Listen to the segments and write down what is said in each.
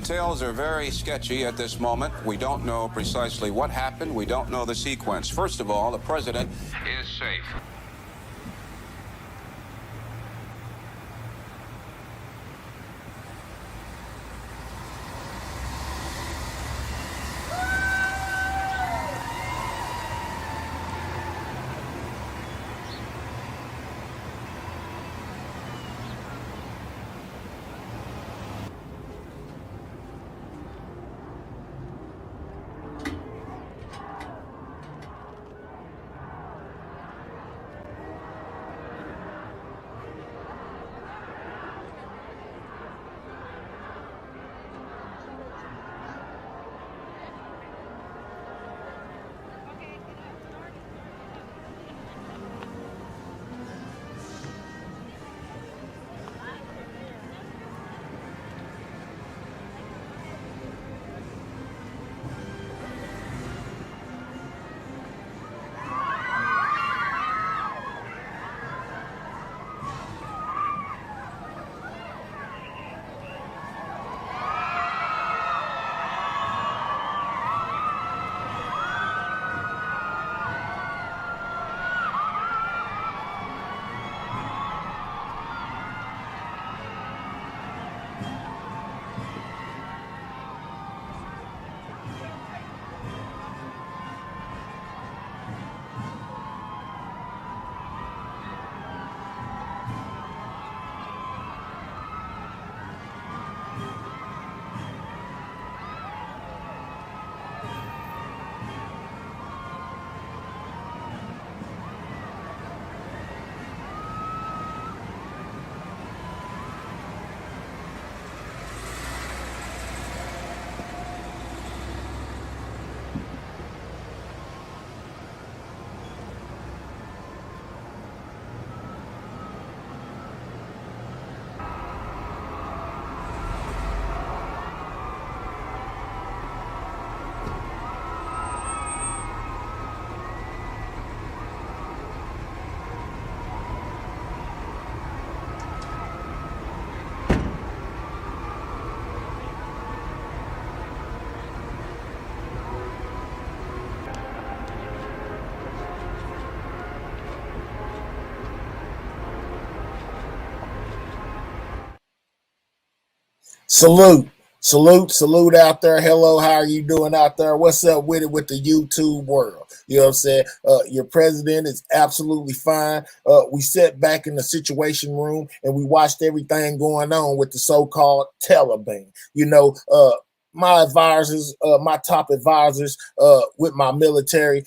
details are very sketchy at this moment. We don't know precisely what happened. We don't know the sequence. First of all, the president is safe. Salute out there. Hello, how are you doing out there? What's up with it with the YouTube world? You know what I'm saying? Your president is absolutely fine. We sat back in the situation room and we watched everything going on with the so-called Taliban. My advisors, my top advisors with my military,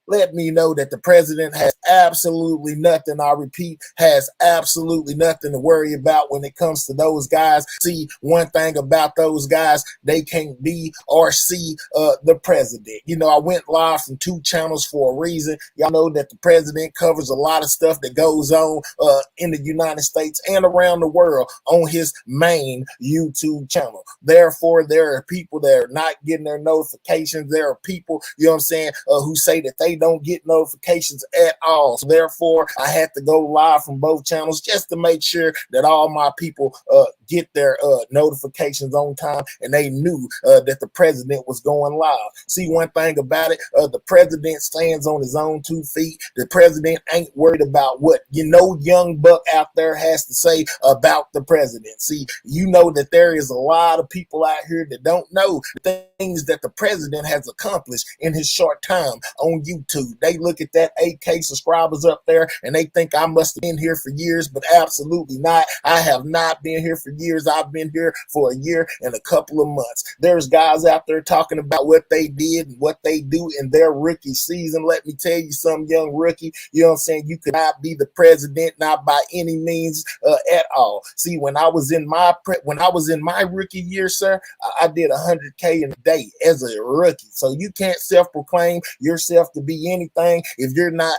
let me know that the president has absolutely nothing, I repeat, has absolutely nothing to worry about when it comes to those guys. See, one thing about those guys, they can't be or see the president. I went live from 2 channels for a reason. Y'all know that the president covers a lot of stuff that goes on in the United States and around the world on his main YouTube channel. Therefore, there are people that are not getting their notifications. There are people, who say that they don't get notifications at all. So therefore, I had to go live from both channels just to make sure that all my people get their notifications on time and they knew that the president was going live. See, one thing about it, the president stands on his own 2 feet. The president ain't worried about what young buck out there has to say about the president. See, that there is a lot of people out here that don't know things that the president has accomplished in his short time on YouTube. They look at that 8K subscribers up there and they think I must have been here for years, but absolutely not. I have not been here for years. I've been here for a year and a couple of months. There's guys out there talking about what they did and what they do in their rookie season. Let me tell you something, young rookie, you could not be the president, not by any means at all. See, when I was in my rookie year, sir, I did 100K in a day as a rookie. So you can't self-proclaim yourself to be anything if you're not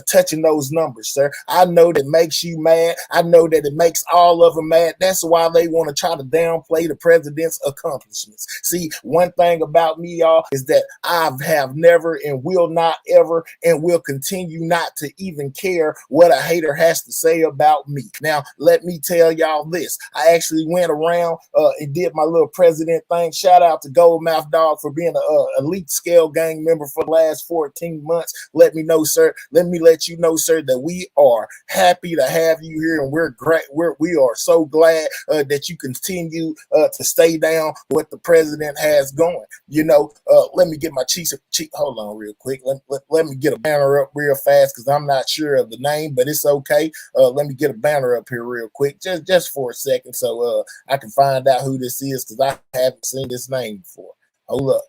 touching those numbers, sir. I know that makes you mad. I know that it makes all of them mad. That's why why they want to try to downplay the president's accomplishments. See, one thing about me, y'all, is that I have never and will not ever and will continue not to even care what a hater has to say about me. Now, let me tell y'all this. I actually went around and did my little president thing. Shout out to Goldmouth Dog for being an elite scale gang member for the last 14 months. Let me know, sir. Let me let you know, sir, that we are happy to have you here, and we're great. We are so glad that you continue to stay down what the president has going. You know, let me get my chief. Hold on real quick. Let me get a banner up real fast because I'm not sure of the name, but it's okay. Let me get a banner up here real quick, just for a second, so I can find out who this is because I haven't seen this name before. Hold up.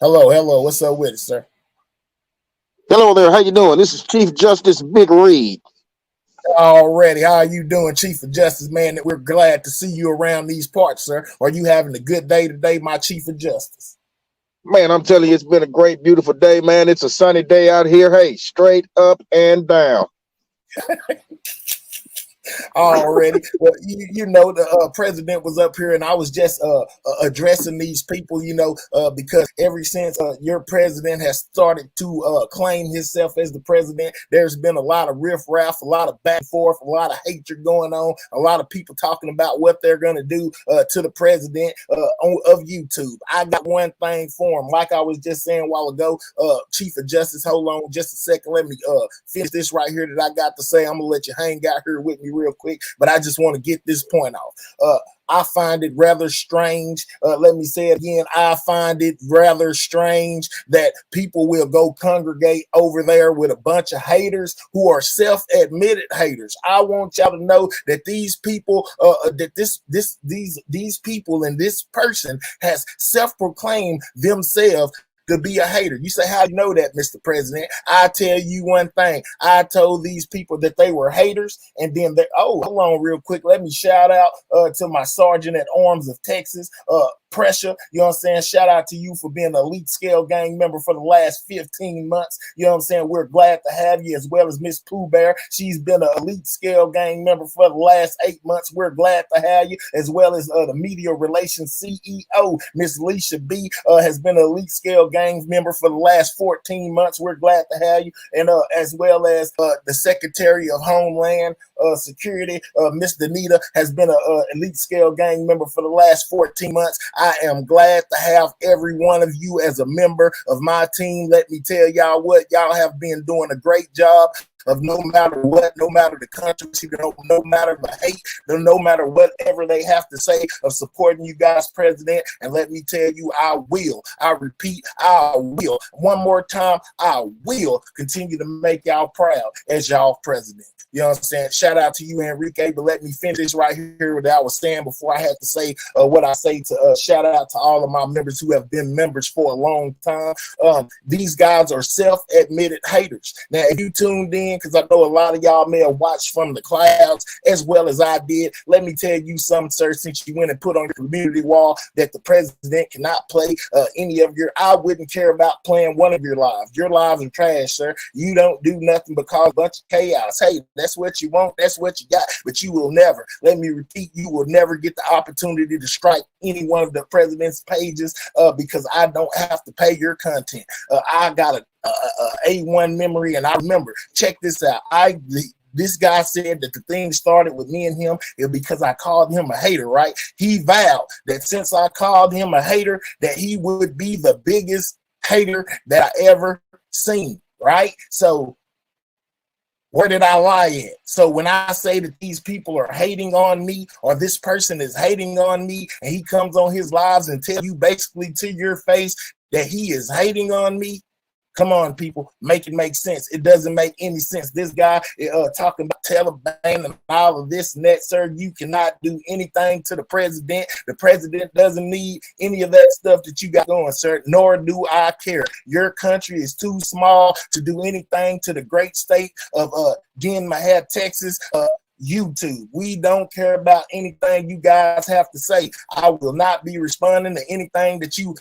Hello. What's up with it, sir? Hello there. How you doing? This is Chief Justice Big Reed. Already, how are you doing, Chief of Justice, man? We're glad to see you around these parts, sir. Are you having a good day today, my Chief of Justice? Man, I'm telling you, it's been a great, beautiful day, man. It's a sunny day out here. Hey, straight up and down. Already. Well, you know, the president was up here and I was just addressing these people, you know, because ever since your president has started to claim himself as the president, there's been a lot of riffraff, a lot of back and forth, a lot of hatred going on, a lot of people talking about what they're going to do to the president of YouTube. I got one thing for him. Like I was just saying a while ago, Chief of Justice, hold on just a second. Let me finish this right here that I got to say. I'm going to let you hang out here with me real quick, but I just want to get this point off. I find it rather strange. Let me say it again. I find it rather strange that people will go congregate over there with a bunch of haters who are self-admitted haters. I want y'all to know that these people, these people and this person has self-proclaimed themselves to be a hater. You say, how do you know that, Mr. President? I tell you one thing. I told these people that they were haters, and then they, hold on real quick. Let me shout out to my sergeant at Arms of Texas, Pressure. You know what I'm saying? Shout out to you for being an elite scale gang member for the last 15 months. You know what I'm saying? We're glad to have you, as well as Miss Pooh Bear. She's been an elite scale gang member for the last 8 months. We're glad to have you, as well as the media relations CEO, Miss Alicia B, has been an elite scale gang member for the last 14 months. We're glad to have you. And as well as the Secretary of Homeland Security, Miss Danita, has been an elite scale gang member for the last 14 months. I am glad to have every one of you as a member of my team. Let me tell y'all what, y'all have been doing a great job of no matter what, no matter the controversy, no matter the hate, no matter whatever they have to say, of supporting you guys, President. And let me tell you, I repeat, I will. One more time, I will continue to make y'all proud as y'all president. You know what I'm saying? Shout out to you, Enrique, but let me finish right here that I was saying before I had to say what I say to shout out to all of my members who have been members for a long time. These guys are self-admitted haters. Now, if you tuned in, because I know a lot of y'all may have watched from the clouds as well as I did, let me tell you something, sir, since you went and put on your community wall that the president cannot play any of your, I wouldn't care about playing one of your lives. Your lives are trash, sir. You don't do nothing but cause a bunch of chaos. Hey, that's what you want, that's what you got, but you will never, let me repeat, you will never get the opportunity to strike any one of the president's pages because I don't have to pay your content. I got a A1 memory, and I remember, check this out, this guy said that the thing started with me and him because I called him a hater, right? He vowed that since I called him a hater, that he would be the biggest hater that I ever seen, right? So where did I lie at? So when I say that these people are hating on me, or this person is hating on me, and he comes on his lives and tell you basically to your face that he is hating on me, come on, people, make it make sense. It doesn't make any sense. This guy talking about Taliban and all of this and that, sir. You cannot do anything to the president. The president doesn't need any of that stuff that you got going, sir, nor do I care. Your country is too small to do anything to the great state of Texas. YouTube. We don't care about anything you guys have to say. I will not be responding to anything that you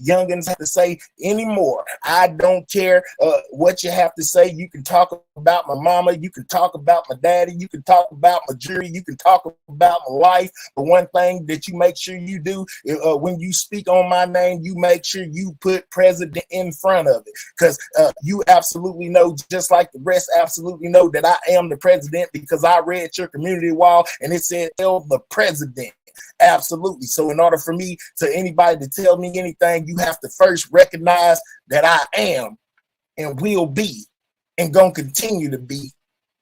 youngins have to say anymore. I don't care what you have to say. You can talk about my mama, you can talk about my daddy, you can talk about my jury, you can talk about my life. But one thing that you make sure you do when you speak on my name, you make sure you put president in front of it, because you absolutely know, just like the rest absolutely know, that I am the president, because I read your community wall and it said tell the president. Absolutely. So in order for me to anybody to tell me anything, you have to first recognize that I am and will be and gonna continue to be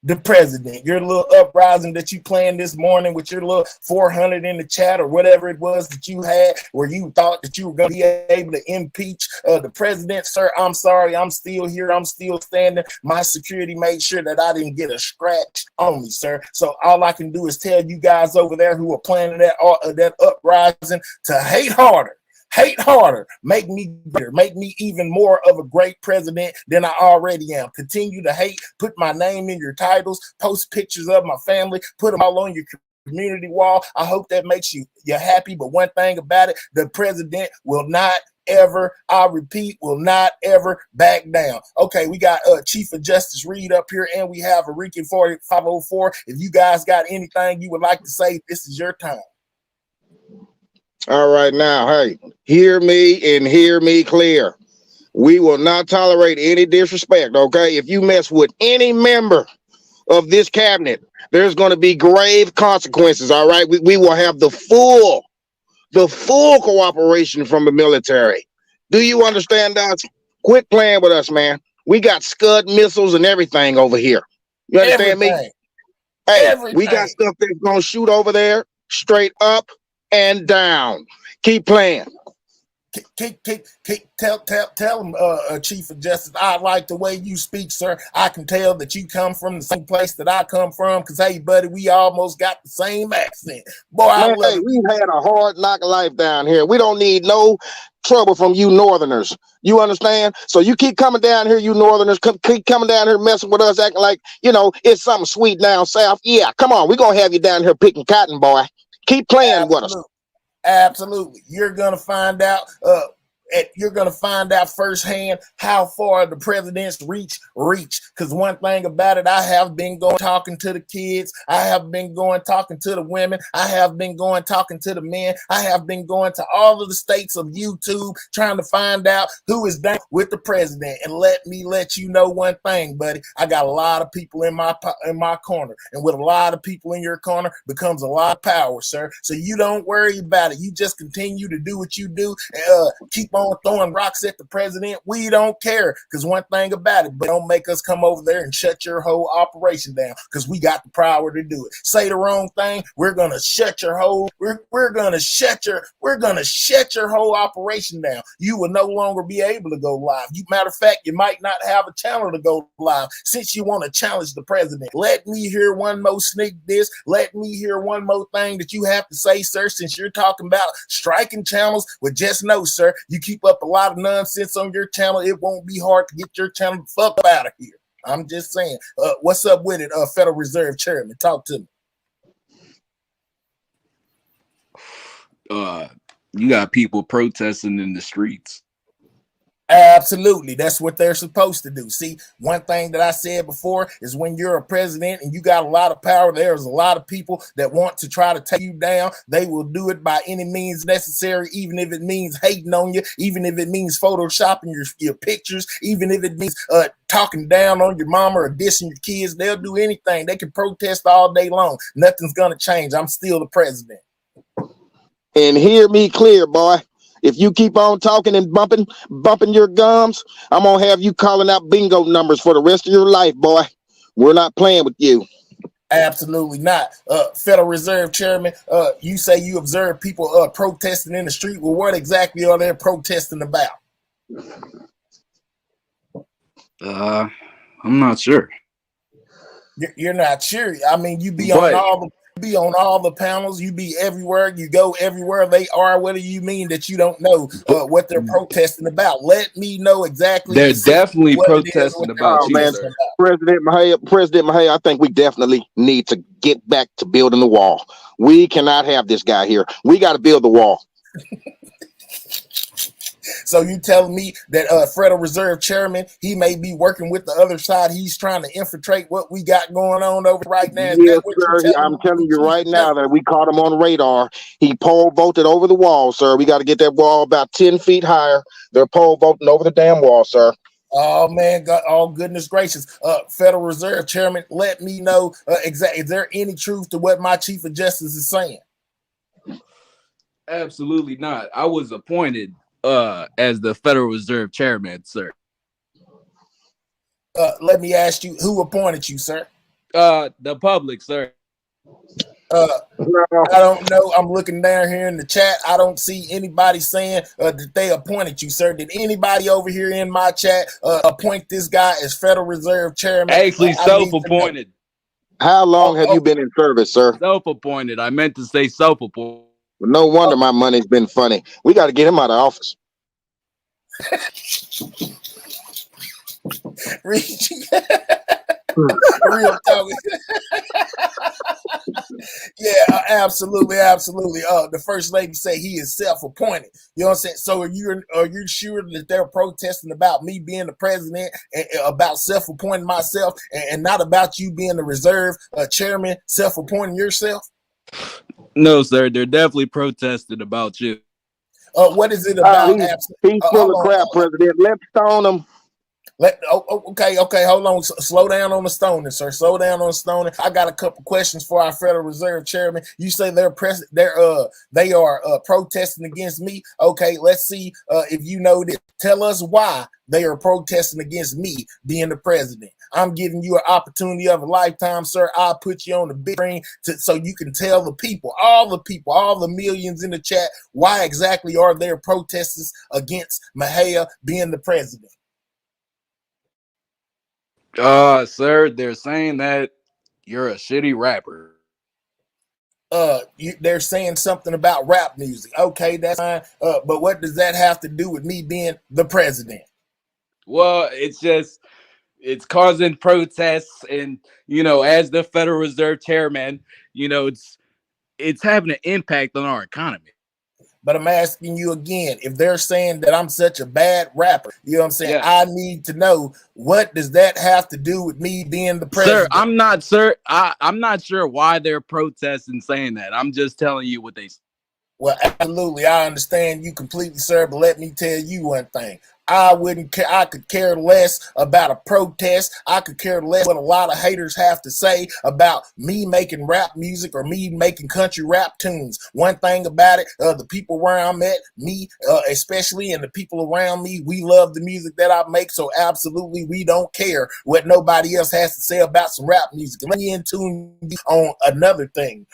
the president. Your little uprising that you planned this morning with your little 400 in the chat or whatever it was that you had, where you thought that you were going to be able to impeach the president, sir, I'm sorry, I'm still here, I'm still standing. My security made sure that I didn't get a scratch on me, sir. So all I can do is tell you guys over there who are planning that uprising to hate harder. Hate harder, make me better, make me even more of a great president than I already am. Continue to hate, put my name in your titles, post pictures of my family, put them all on your community wall. I hope that makes you happy. But one thing about it, the president will not ever, I repeat, will not ever back down. Okay, we got Chief of Justice Reed up here, and we have Arikin 4504. If you guys got anything you would like to say, this is your time. All right, now, hey, hear me and hear me clear. We will not tolerate any disrespect, okay? If you mess with any member of this cabinet, there's going to be grave consequences, all right? We will have the full cooperation from the military. Do you understand us? Quit playing with us, man. We got Scud missiles and everything over here. You understand me? Hey, we got stuff that's going to shoot over there straight up and down. Keep playing. Tell him, Chief of Justice, I like the way you speak, sir. I can tell that you come from the same place that I come from, because, hey, buddy, we almost got the same accent. Boy, man, hey, we've had a hard knock life down here. We don't need no trouble from you northerners. You understand? So you keep coming down here, you northerners, keep coming down here messing with us, acting like, you know, it's something sweet down south. Yeah, come on. We're going to have you down here picking cotton, boy. Keep playing with us. Absolutely. You're gonna find out firsthand how far the president's reach. Because one thing about it, I have been going talking to the kids, I have been going talking to the women, I have been going talking to the men, I have been going to all of the states of YouTube trying to find out who is down with the president. And let me let you know one thing, buddy. I got a lot of people in my corner, and with a lot of people in your corner becomes a lot of power, sir. So you don't worry about it. You just continue to do what you do and keep on throwing rocks at the president. We don't care, because one thing about it, but don't make us come over there and shut your whole operation down, because we got the power to do it. Say the wrong thing, we're gonna shut your whole we're gonna shut your whole operation down. You will no longer be able to go live. Matter of fact, you might not have a channel to go live, since you want to challenge the president. Let me hear one more sneak this. Let me hear one more thing that you have to say, sir, since you're talking about striking channels. Well, just know, sir, you keep up a lot of nonsense on your channel, it won't be hard to get your channel the fuck out of here. I'm just saying. What's up with it, Federal Reserve Chairman? Talk to me. You got people protesting in the streets. Absolutely. That's what they're supposed to do. See, one thing that I said before is when you're a president and you got a lot of power, there's a lot of people that want to try to take you down. They will do it by any means necessary, even if it means hating on you, even if it means photoshopping your pictures, even if it means talking down on your mama or dissing your kids. They'll do anything. They can protest all day long. Nothing's going to change. I'm still the president. And hear me clear, boy. If you keep on talking and bumping your gums, I'm going to have you calling out bingo numbers for the rest of your life, boy. We're not playing with you. Absolutely not. Federal Reserve Chairman, you say you observe people protesting in the street. Well, what exactly are they protesting about? I'm not sure. You're not sure. I mean, you be on all the be on all the panels, you be everywhere, you go everywhere they are. What do you mean that you don't know what they're protesting about? Let me know exactly. They're definitely what it is, protesting what about Oh you, man, sir. President Mahaya, I think we definitely need to get back to building the wall. We cannot have this guy here. We got to build the wall. So you telling me that Federal Reserve Chairman, he may be working with the other side. He's trying to infiltrate what we got going on over right now. Is Yes, that what sir. you're I'm telling you me, right Chief now that we caught him on radar. He pole vaulted over the wall, sir. We got to get that wall about 10 feet higher. They're pole vaulting over the damn wall, sir. Oh man, God, oh goodness gracious. Federal Reserve Chairman, let me know exactly. Is there any truth to what my Chief of Justice is saying? Absolutely not. I was appointed as the Federal Reserve Chairman, sir. Let me ask you, who appointed you, sir? The public, sir. I don't know. I'm looking down here in the chat. I don't see anybody saying that they appointed you, sir. Did anybody over here in my chat appoint this guy as Federal Reserve Chairman? Actually, self-appointed. How long have you been in service, sir? Self-appointed. I meant to say self-appointed. No wonder my money's been funny. We got to get him out of office. Real talk. Yeah, absolutely. The first lady say he is self-appointed. You know what I'm saying? So are you sure that they're protesting about me being the president and about self-appointing myself and not about you being the reserve chairman, self-appointing yourself? No, sir. They're definitely protesting about you. What is it about? He's full of crap, President. Let's stone him. Okay. Hold on. Slow down on the stoning, sir. Slow down on the stoning. I got a couple questions for our Federal Reserve Chairman. You say they are protesting against me. Okay, let's see if you know this. Tell us why they are protesting against me being the president. I'm giving you an opportunity of a lifetime, sir. I'll put you on the big screen so you can tell the people, all the millions in the chat, why exactly are there protesters against Mahaya being the president? Sir, they're saying that you're a shitty rapper. They're saying something about rap music. Okay, that's fine. But what does that have to do with me being the president? Well, it's causing protests, and as the Federal Reserve Chairman, it's having an impact on our economy. But I'm asking you again, if they're saying that I'm such a bad rapper, you know what I'm saying? Yeah. I need to know, what does that have to do with me being the president? Sir, I'm not sure why they're protesting saying that. I'm just telling you what they say. Well, absolutely. I understand you completely, sir, but let me tell you one thing. I wouldn't care. I could care less about a protest. I could care less what a lot of haters have to say about me making rap music or me making country rap tunes. One thing about it, the people where I'm at, me especially, and the people around me, we love the music that I make. So absolutely, we don't care what nobody else has to say about some rap music. Let me in tune on another thing.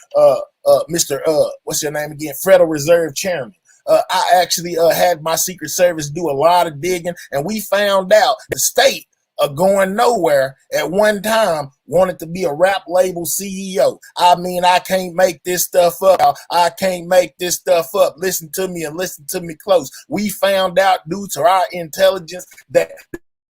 Mr. What's your name again? Federal Reserve Chairman. I actually had my Secret Service do a lot of digging, and we found out the state of Going Nowhere at one time wanted to be a rap label CEO. I mean, I can't make this stuff up. I can't make this stuff up. Listen to me and listen to me close. We found out due to our intelligence that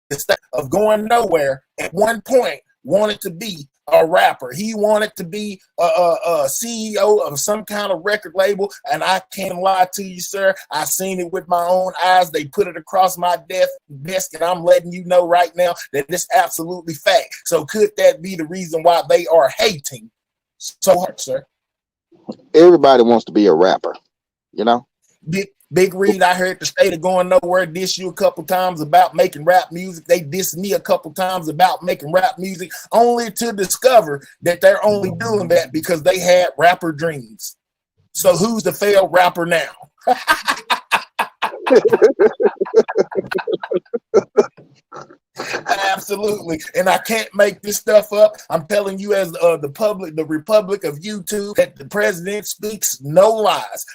the state of Going Nowhere at one point wanted to be a rapper. He wanted to be a CEO of some kind of record label, and I can't lie to you, sir. I seen it with my own eyes. They put it across my desk, and I'm letting you know right now that it's absolutely fact. So could that be the reason why they are hating so hard, sir? Everybody wants to be a rapper, you know? Big Reed, I heard the state of Going Nowhere diss you a couple times about making rap music. They dissed me a couple times about making rap music, only to discover that they're only doing that because they had rapper dreams. So who's the failed rapper now? Absolutely. And I can't make this stuff up. I'm telling you as the Republic of YouTube, that the president speaks no lies.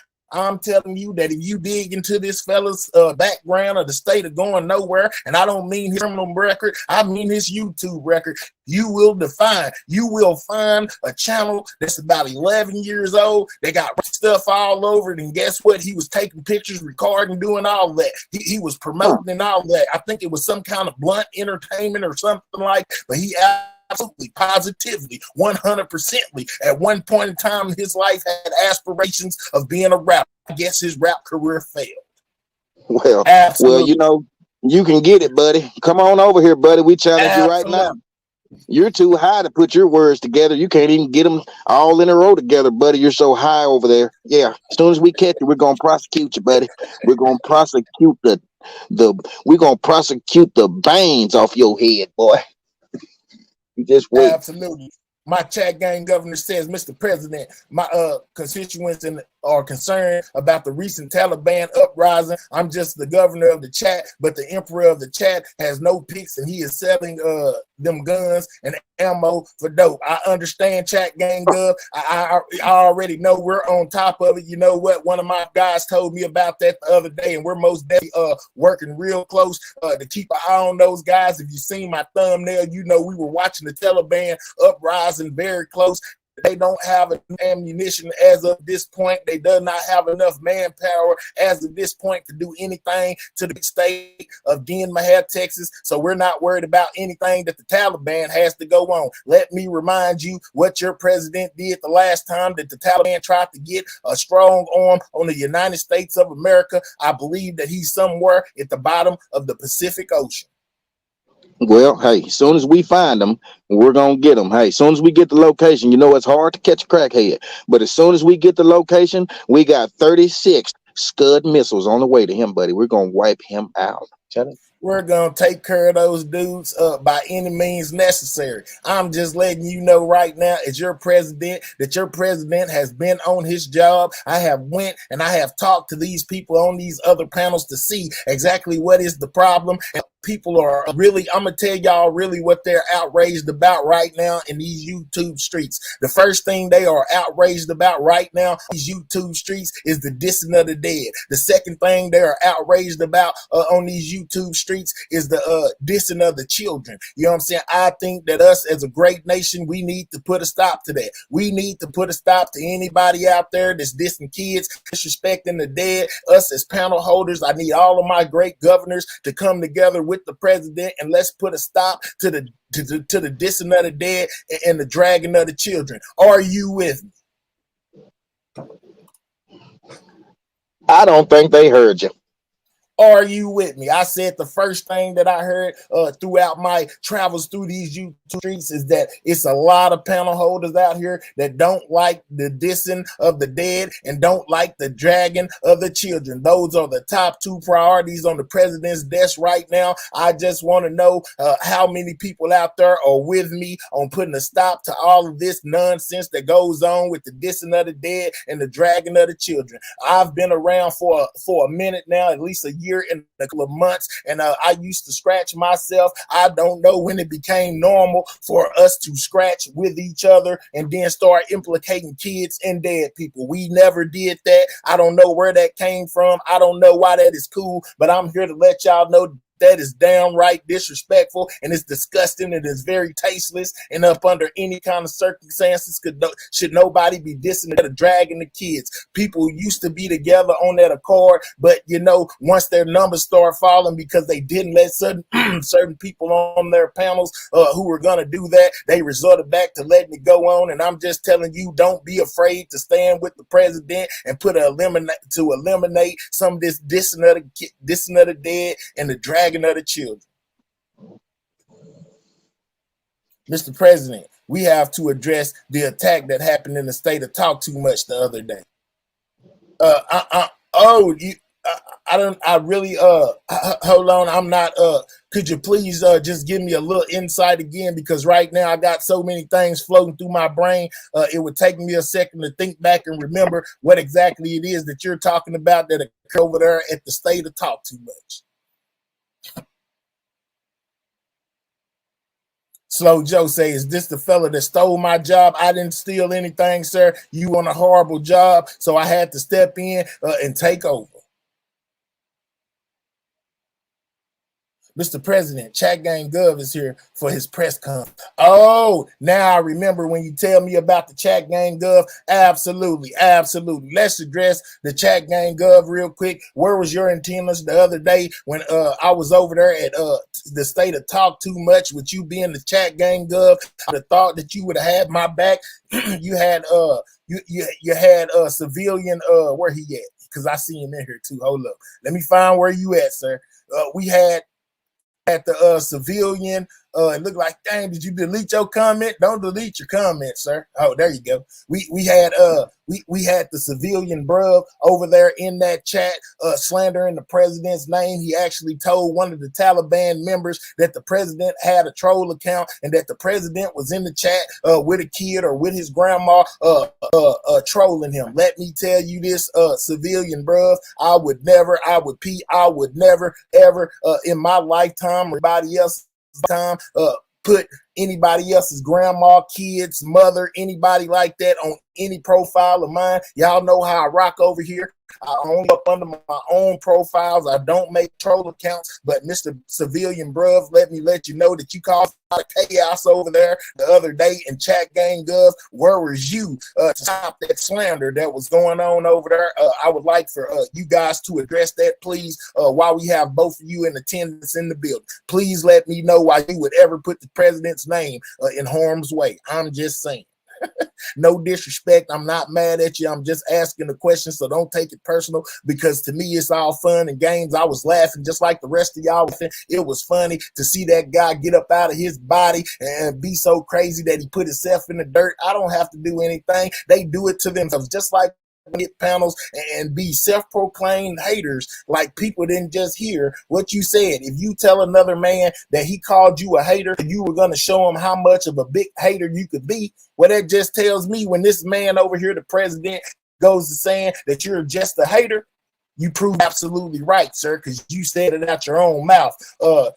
I'm telling you that if you dig into this fella's background of the state of going nowhere, and I don't mean his criminal record, I mean his YouTube record, you will find a channel that's about 11 years old. They got stuff all over it, and guess what? He was taking pictures, recording, doing all that. He was promoting and all that. I think it was some kind of blunt entertainment or something like, but he absolutely, positively, 100%ly, at one point in time in his life had aspirations of being a rapper. I guess his rap career failed. Well, Absolutely. you can get it, buddy. Come on over here, buddy. We challenge you right now. You're too high to put your words together. You can't even get them all in a row together, buddy. You're so high over there. Yeah. As soon as we catch you, we're gonna prosecute you, buddy. We're gonna prosecute the veins off your head, boy. You just wait. Absolutely. My chat gang governor says, Mr. President, my constituents are concerned about the recent Taliban uprising. I'm just the governor of the chat, but the emperor of the chat has no picks, and he is selling them guns and ammo for dope. I understand, chat gang gov. I already know we're on top of it. You know what? One of my guys told me about that the other day, and we're most definitely working real close to keep an eye on those guys. If you seen my thumbnail, you know we were watching the Taliban uprising very close. They don't have ammunition as of this point. They do not have enough manpower as of this point to do anything to the state of Din Mahal, Texas. So we're not worried about anything that the Taliban has to go on. Let me remind you what your president did the last time that the Taliban tried to get a strong arm on the United States of America. I believe that he's somewhere at the bottom of the Pacific Ocean. Well, hey, as soon as we find them, we're going to get them. Hey, as soon as we get the location, you know, it's hard to catch a crackhead. But as soon as we get the location, we got 36 Scud missiles on the way to him, buddy. We're going to wipe him out. We're going to take care of those dudes by any means necessary. I'm just letting you know right now, as your president, that your president has been on his job. I have went and I have talked to these people on these other panels to see exactly what is the problem. And people are really, I'm going to tell y'all really what they're outraged about right now in these YouTube streets. The first thing they are outraged about right now in these YouTube streets is the dissing of the dead. The second thing they are outraged about on these YouTube streets is the dissing of the children. You know what I'm saying? I think that us as a great nation, we need to put a stop to that. We need to put a stop to anybody out there that's dissing kids, disrespecting the dead. Us as panel holders, I need all of my great governors to come together with the president, and let's put a stop to the dissing of the dead and the dragging of the children. Are you with me? I don't think they heard you. Are you with me? I said the first thing that I heard throughout my travels through these YouTube streets is that it's a lot of panel holders out here that don't like the dissing of the dead and don't like the dragging of the children. Those are the top two priorities on the president's desk right now. I just want to know how many people out there are with me on putting a stop to all of this nonsense that goes on with the dissing of the dead and the dragging of the children. I've been around for a minute now, at least a year and a couple of months, and I used to scratch myself. I don't know when it became normal for us to scratch with each other and then start implicating kids and dead people. We never did that. I don't know where that came from. I don't know why that is cool, but I'm here to let y'all know that is downright disrespectful, and it's disgusting, and it's very tasteless, and up under any kind of circumstances should nobody be dissing or dragging the kids. People used to be together on that accord, but you know, once their numbers start falling because they didn't let certain people on their panels who were going to do that, they resorted back to letting it go on. And I'm just telling you, don't be afraid to stand with the president and eliminate some of this dissing of the dead and the dragging of the children. Mr. President, we have to address the attack that happened in the state of Talk Too Much the other day. Hold on. I'm not, could you please just give me a little insight again? Because right now I got so many things floating through my brain. It would take me a second to think back and remember what exactly it is that you're talking about that occurred over there at the state of Talk Too Much. Slow Joe say, is this the fella that stole my job? I didn't steal anything, sir. You want a horrible job, so I had to step in and take over. Mr. President, Chat Gang Gov is here for his press conference. Oh, now I remember when you tell me about the Chat Gang Gov. Absolutely, absolutely. Let's address the Chat Gang Gov real quick. Where was your antennas the other day when I was over there at the state of Talk Too Much with you being the Chat Gang Gov? I would have thought that you would have had my back. You had you had a civilian where he at? Because I see him in here too. Hold up. Let me find where you at, sir. We had at the civilian, it looked like, dang, did you delete your comment? Don't delete your comment, sir. Oh, there you go. We had the civilian bruv over there in that chat slandering the president's name. He actually told one of the Taliban members that the president had a troll account and that the president was in the chat with a kid or with his grandma trolling him. Let me tell you this, civilian bruv, I would never ever in my lifetime or anybody else's time put anybody else's grandma, kids, mother, anybody like that on any profile of mine. Y'all know how I rock over here. I only up under my own profiles. I don't make troll accounts. But Mr. Civilian Bruv, let me let you know that you caused a lot of chaos over there the other day in Chat Gang Gov. Where was you to stop that slander that was going on over there? I would like for you guys to address that, please, while we have both of you in attendance in the building. Please let me know why you would ever put the president's name in harm's way. I'm just saying. No disrespect. I'm not mad at you. I'm just asking a question, so don't take it personal, because to me it's all fun and games. I was laughing just like the rest of y'all. It was funny to see that guy get up out of his body and be so crazy that he put himself in the dirt. I don't have to do anything. They do it to themselves, just like get panels and be self-proclaimed haters. Like, people didn't just hear what you said. If you tell another man that he called you a hater, you were going to show him how much of a big hater you could be. Well, that just tells me when this man over here, the president, goes to saying that you're just a hater, you prove absolutely right, sir, because you said it out your own mouth to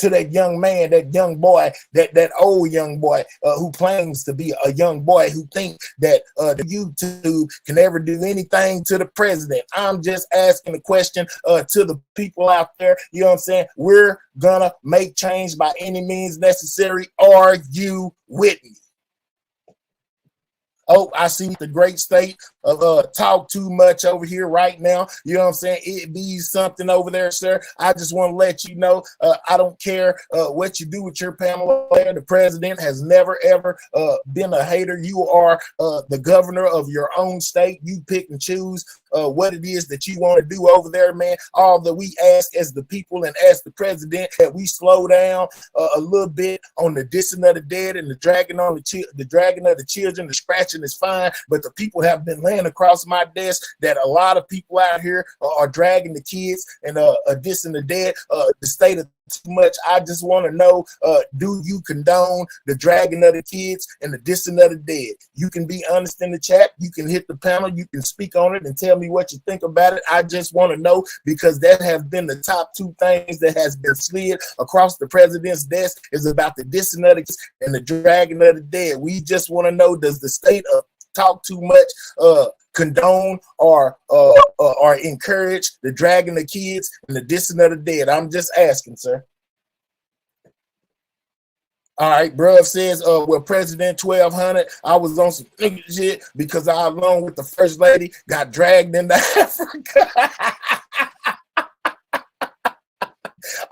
that young man, that young boy, that old young boy who claims to be a young boy who thinks that the YouTube can ever do anything to the president. I'm just asking a question to the people out there. You know what I'm saying? We're gonna make change by any means necessary. Are you with me? Oh, I see the great state of Talk Too Much over here right now. You know what I'm saying? It be something over there, sir. I just want to let you know, I don't care what you do with your Pamela. The president has never, ever been a hater. You are the governor of your own state. You pick and choose what it is that you want to do over there, man. All that we ask as the people and as the president, that we slow down a little bit on the dissing of the dead and the dragging on the dragging of the children. The scratching is fine, but the people have been laying across my desk that a lot of people out here are dragging the kids and dissing the dead. The state of Too Much. I just want to know, do you condone the dragging of the kids and the dissing of the dead? You can be honest in the chat. You can hit the panel. You can speak on it and tell me what you think about it. I just want to know, because that has been the top two things that has been slid across the president's desk, is about the dissing of the kids and the dragging of the dead. We just want to know, does the state of Talk Too Much condone or encourage the dragging the kids and the dissing of the dead? I'm just asking, sir. All right, bruv says, well, President 1200, I was on some shit because I, along with the first lady, got dragged into Africa.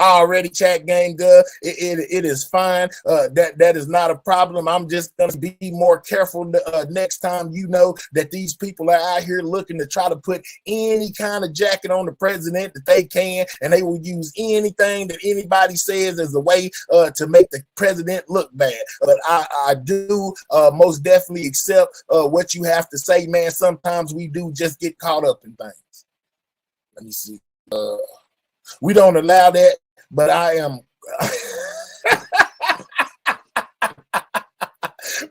Already, Chat Gang Gov, it is fine. That is not a problem. I'm just gonna be more careful next time. You know that these people are out here looking to try to put any kind of jacket on the president that they can, and they will use anything that anybody says as a way to make the president look bad. But I do most definitely accept what you have to say, man. Sometimes we do just get caught up in things. Let me see. We don't allow that, but I am.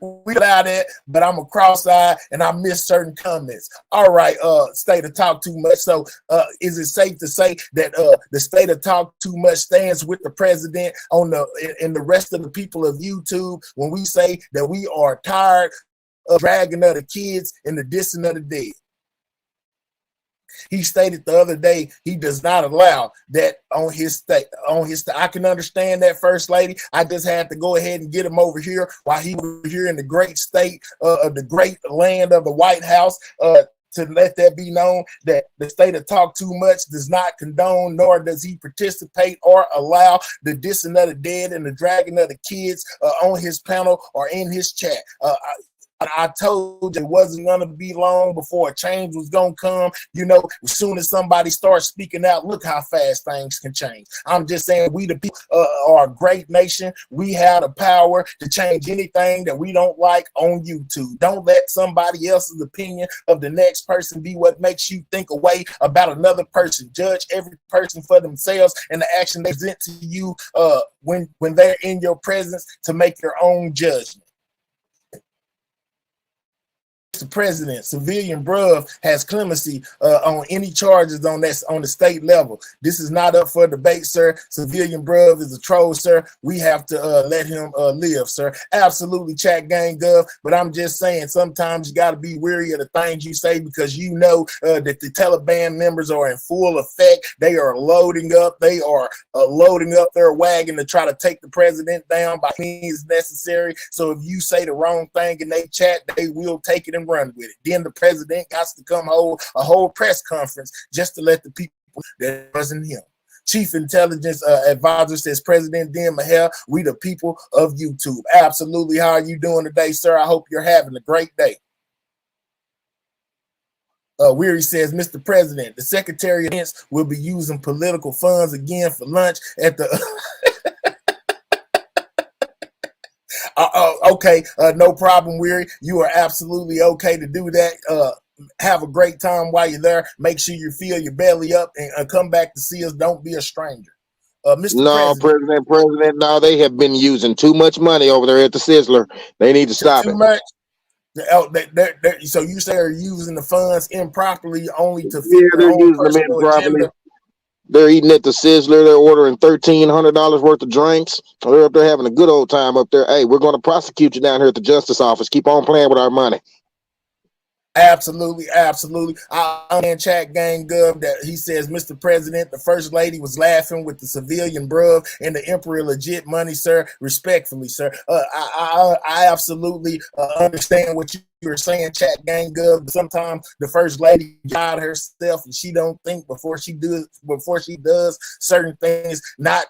we allow that, but I'm a cross-eyed and I miss certain comments. All right, State of Talk Too Much. So is it safe to say that the State of Talk Too Much stands with the president on and the rest of the people of YouTube when we say that we are tired of dragging other kids and the dissing of the dead? He stated the other day he does not allow that on his state. I can understand that, First Lady. I just had to go ahead and get him over here while he was here in the great state of the great land of the White House. To let that be known that the State of Talk Too Much does not condone, nor does he participate or allow the dissing of the dead and the dragging of the kids on his panel or in his chat. I told you it wasn't going to be long before a change was going to come. You know, as soon as somebody starts speaking out, look how fast things can change. I'm just saying we the people are a great nation. We have the power to change anything that we don't like on YouTube. Don't let somebody else's opinion of the next person be what makes you think away about another person. Judge every person for themselves and the action they present to you when they're in your presence to make your own judgment. Mr. President, Civilian Bruv has clemency on any charges on the state level. This is not up for debate, sir. Civilian Bruv is a troll, sir. We have to let him live, sir. Absolutely, chat gang gov. But I'm just saying, sometimes you got to be weary of the things you say because you know that the Taliban members are in full effect. They are loading up. They are loading up their wagon to try to take the president down by means necessary. So if you say the wrong thing in they chat, they will take it and run with it. Then the president got to come hold a whole press conference just to let the people that wasn't him. Chief Intelligence Advisor says, President Dan Mahel, we the people of YouTube. Absolutely. How are you doing today, sir? I hope you're having a great day. Weary says, Mr. President, the Secretary of Defense will be using political funds again for lunch at the okay, no problem, Weary. You are absolutely okay to do that. Have a great time while you're there. Make sure you fill your belly up and come back to see us. Don't be a stranger. Mr. No, President, no, they have been using too much money over there at the Sizzler. They need to stop it. Much? So you say they're using the funds improperly only to fit they're using them improperly. They're eating at the Sizzler. They're ordering $1,300 worth of drinks. They're up there having a good old time up there. Hey, we're going to prosecute you down here at the Justice Office. Keep on playing with our money. Absolutely, absolutely. I'm in chat gang gov that he says, Mr. President, the First Lady was laughing with the Civilian Bruv and the Emperor legit money, sir. Respectfully, sir. I absolutely understand what you were saying, chat gang gov. But sometimes the First Lady got herself and she don't think before she does certain things, not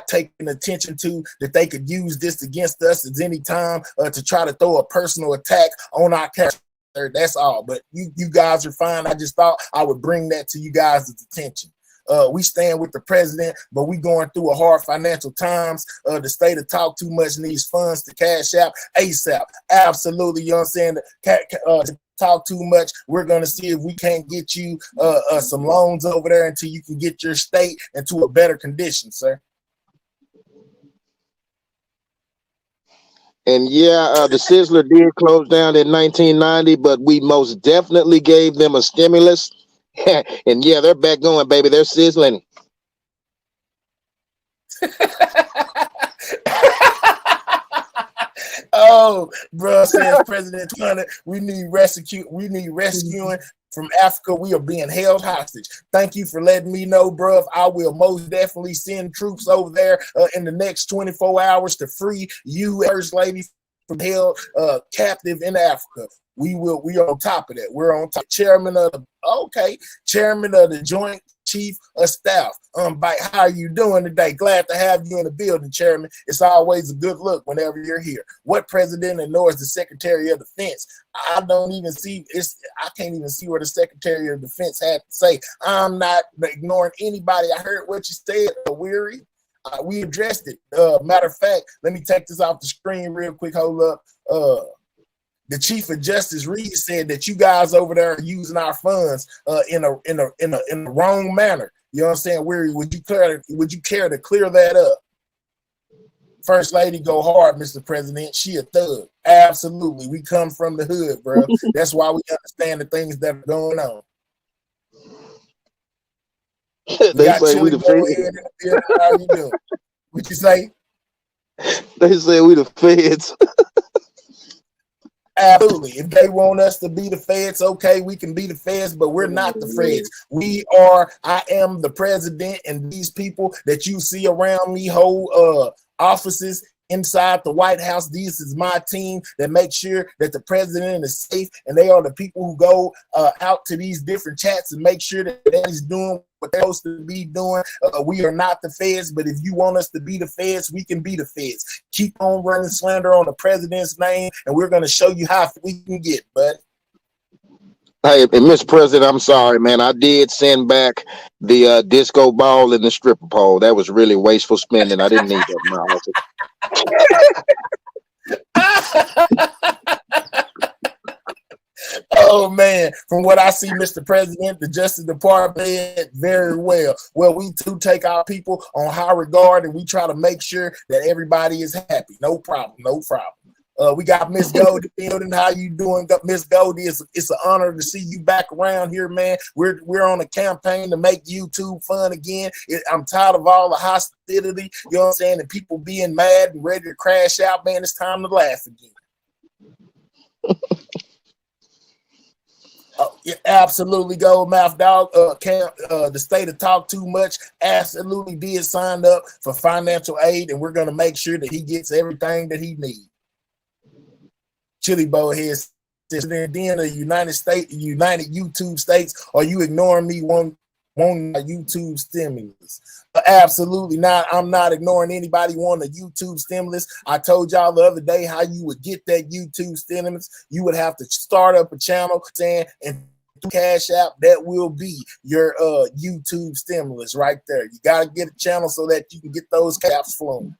taking attention to that they could use this against us at any time to try to throw a personal attack on our character. That's all. But you guys are fine. I just thought I would bring that to you guys' attention. We stand with the president, but we going through a hard financial times. The State of Talk Too Much needs funds to cash out ASAP. Absolutely. You know what I'm saying? Talk too much. We're going to see if we can't get you some loans over there until you can get your state into a better condition, sir. And yeah, the Sizzler did close down in 1990, but we most definitely gave them a stimulus. And yeah, they're back going, baby. They're sizzling. Oh, bro, says President Clinton, we need rescuing from Africa. We are being held hostage. Thank you for letting me know, bro. I will most definitely send troops over there in the next 24 hours to free you, First Lady, from held captive in Africa. We are on top of that. We're on top. Chairman of the Joint Chief of Staff. How are you doing today? Glad to have you in the building, Chairman. It's always a good look whenever you're here. What president ignores the Secretary of Defense? I can't even see what the Secretary of Defense had to say. I'm not ignoring anybody. I heard what you said, Weary. We addressed it. Matter of fact, let me take this off the screen real quick. Hold up. The Chief of Justice Reed said that you guys over there are using our funds in a wrong manner. You know what I'm saying? Would you care to clear that up? First Lady go hard, Mr. President. She a thug. Absolutely. We come from the hood, bro. That's why we understand the things that are going on. They say we the feds. How you doing? What you say? They say we the feds. Absolutely. If they want us to be the feds, okay, we can be the feds, but we're not the feds. I am the president, and these people that you see around me hold offices inside the White House. This is my team that makes sure that the president is safe, and they are the people who go out to these different chats and make sure that he's doing what they're supposed to be doing. We are not the feds, but if you want us to be the feds, we can be the feds. Keep on running slander on the president's name, and we're going to show you how we can get, bud. Hey, and Mr. President, I'm sorry, man. I did send back the disco ball and the stripper pole. That was really wasteful spending. I didn't need that in my office. Oh man, from what I see, Mr. President, the Justice Department did very well. Well, we too take our people on high regard, and we try to make sure that everybody is happy. No problem, no problem. We got Miss Goldie building. How you doing, Miss Goldie? It's an honor to see you back around here, man. We're on a campaign to make YouTube fun again. I'm tired of all the hostility, you know what I'm saying, and people being mad and ready to crash out, man. It's time to laugh again. Yeah, absolutely, Gold Mouth Dog. The state of Talk Too Much absolutely did sign up for financial aid, and we're going to make sure that he gets everything that he needs. Chili Bowhead says, then the United YouTube States, are you ignoring me wanting YouTube stimulus? Absolutely not. I'm not ignoring anybody wanting a YouTube stimulus. I told y'all the other day how you would get that YouTube stimulus. You would have to start up a channel saying, and Cash App, that will be your YouTube stimulus right there. You got to get a channel so that you can get those caps flowing.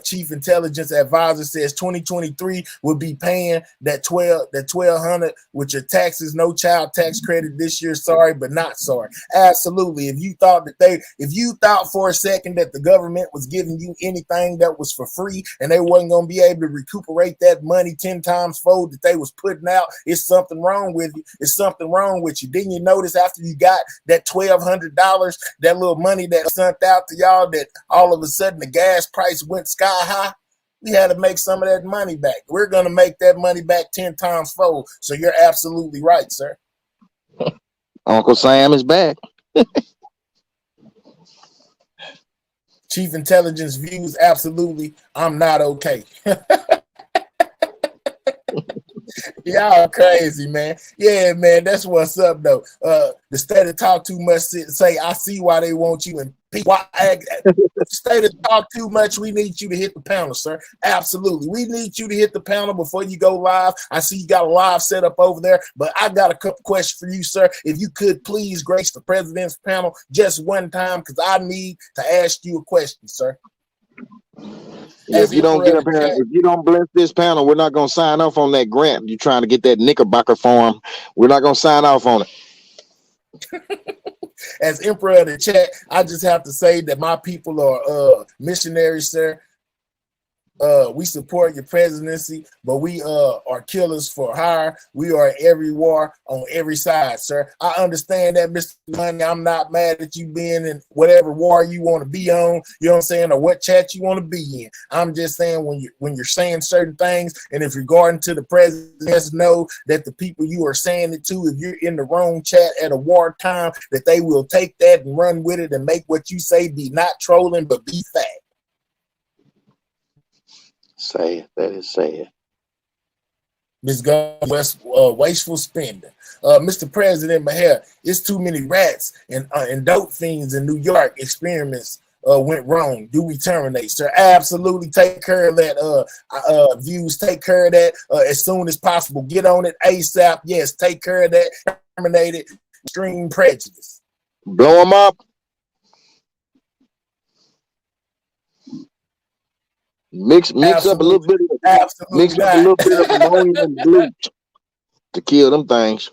Chief Intelligence Advisor says 2023 will be paying that $1,200 with your taxes, no child tax credit this year. Sorry, but not sorry. Absolutely. If you thought for a second that the government was giving you anything that was for free and they wasn't going to be able to recuperate that money 10 times fold that they was putting out, it's something wrong with you. It's something wrong with you. Didn't you notice after you got that $1,200, that little money that was sent out to y'all, that all of a sudden the gas price went sky high? We had to make some of that money back. We're going to make that money back 10 times fold. So you're absolutely right, sir. Uncle Sam is back. Chief Intelligence views, absolutely. I'm not okay. Y'all crazy, man. Yeah, man, that's what's up, though. The state of Talk Too Much say, I see why they want you in. State of Talk Too Much, we need you to hit the panel, sir. Absolutely. We need you to hit the panel before you go live. I see you got a live set up over there, but I got a couple questions for you, sir. If you could please grace the president's panel just one time, because I need to ask you a question, sir. If you don't get up here, if you don't bless this panel, we're not going to sign off on that grant. You're trying to get that Knickerbocker form. We're not going to sign off on it. As Emperor of the Chat, I just have to say that my people are missionaries, sir. We support your presidency, but we are killers for hire. We are at every war on every side, sir. I understand that, Mr. Money. I'm not mad at you being in whatever war you want to be on, you know what I'm saying, or what chat you want to be in. I'm just saying when you're saying certain things, and if regarding to the president, just know that the people you are saying it to, if you're in the wrong chat at a war time, that they will take that and run with it and make what you say be not trolling, but be fact. Sad. That is sad. Ms. West, wasteful spending. Mr. President, but hell, it's too many rats and dope fiends in New York. Experiments went wrong. Do we terminate, sir? Absolutely. Take care of that. Views, take care of that as soon as possible. Get on it ASAP. Yes, take care of that. Terminate it. Extreme prejudice. Blow them up. Mix up a little bit of ammonia and bleach to kill them things.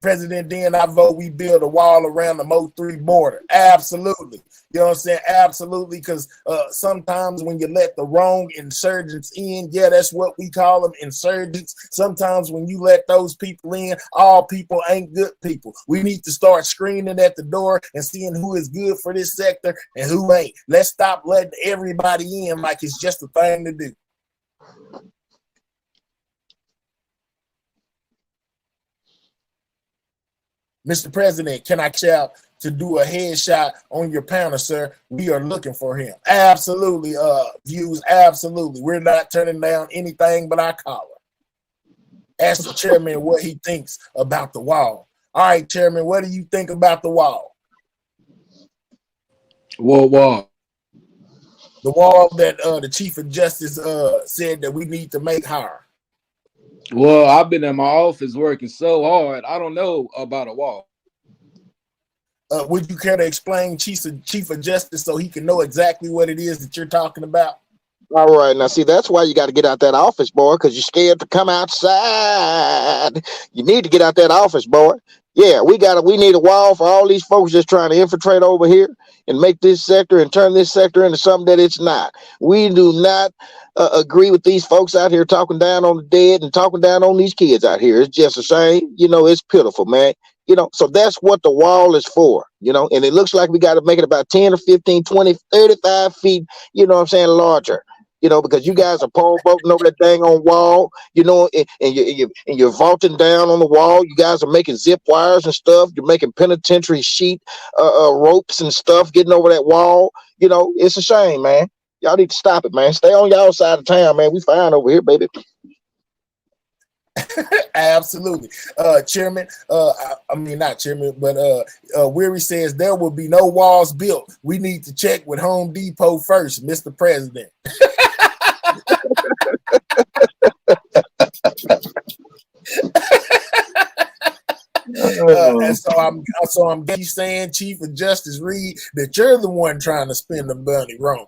President, then I vote we build a wall around the Mo3 border. Absolutely. You know what I'm saying? Absolutely. Because sometimes when you let the wrong insurgents in, yeah, that's what we call them, insurgents. Sometimes when you let those people in, all people ain't good people. We need to start screening at the door and seeing who is good for this sector and who ain't. Let's stop letting everybody in like it's just a thing to do. Mr. President, can I shout to do a headshot on your panel, sir? We are looking for him. Absolutely, views, absolutely. We're not turning down anything but our caller. Ask the chairman what he thinks about the wall. All right, chairman, what do you think about the wall? What wall? The wall that the Chief of Justice said that we need to make higher. Well, I've been in my office working so hard. I don't know about a wall. Would you care to explain Chief of Justice so he can know exactly what it is that you're talking about? All right, now see, that's why you got to get out that office, boy, because you're scared to come outside. You need to get out that office, boy. Yeah, we need a wall for all these folks just trying to infiltrate over here and make this sector and turn this sector into something that it's not. We do not agree with these folks out here talking down on the dead and talking down on these kids out here. It's just a shame. You know, it's pitiful, man. You know, so that's what the wall is for, you know, and it looks like we got to make it about 10 or 15, 20, 35 feet, you know what I'm saying, larger. You know, because you guys are pole bolting over that dang on wall, you know, and you're vaulting down on the wall. You guys are making zip wires and stuff. You're making penitentiary sheet ropes and stuff, getting over that wall. You know, it's a shame, man. Y'all need to stop it, man. Stay on y'all side of town, man. We fine over here, baby. Absolutely. Chairman, I mean, not chairman, but Weary says there will be no walls built. We need to check with Home Depot first, Mr. President. And so I'm saying, Chief of Justice Reed, that you're the one trying to spend the money wrong.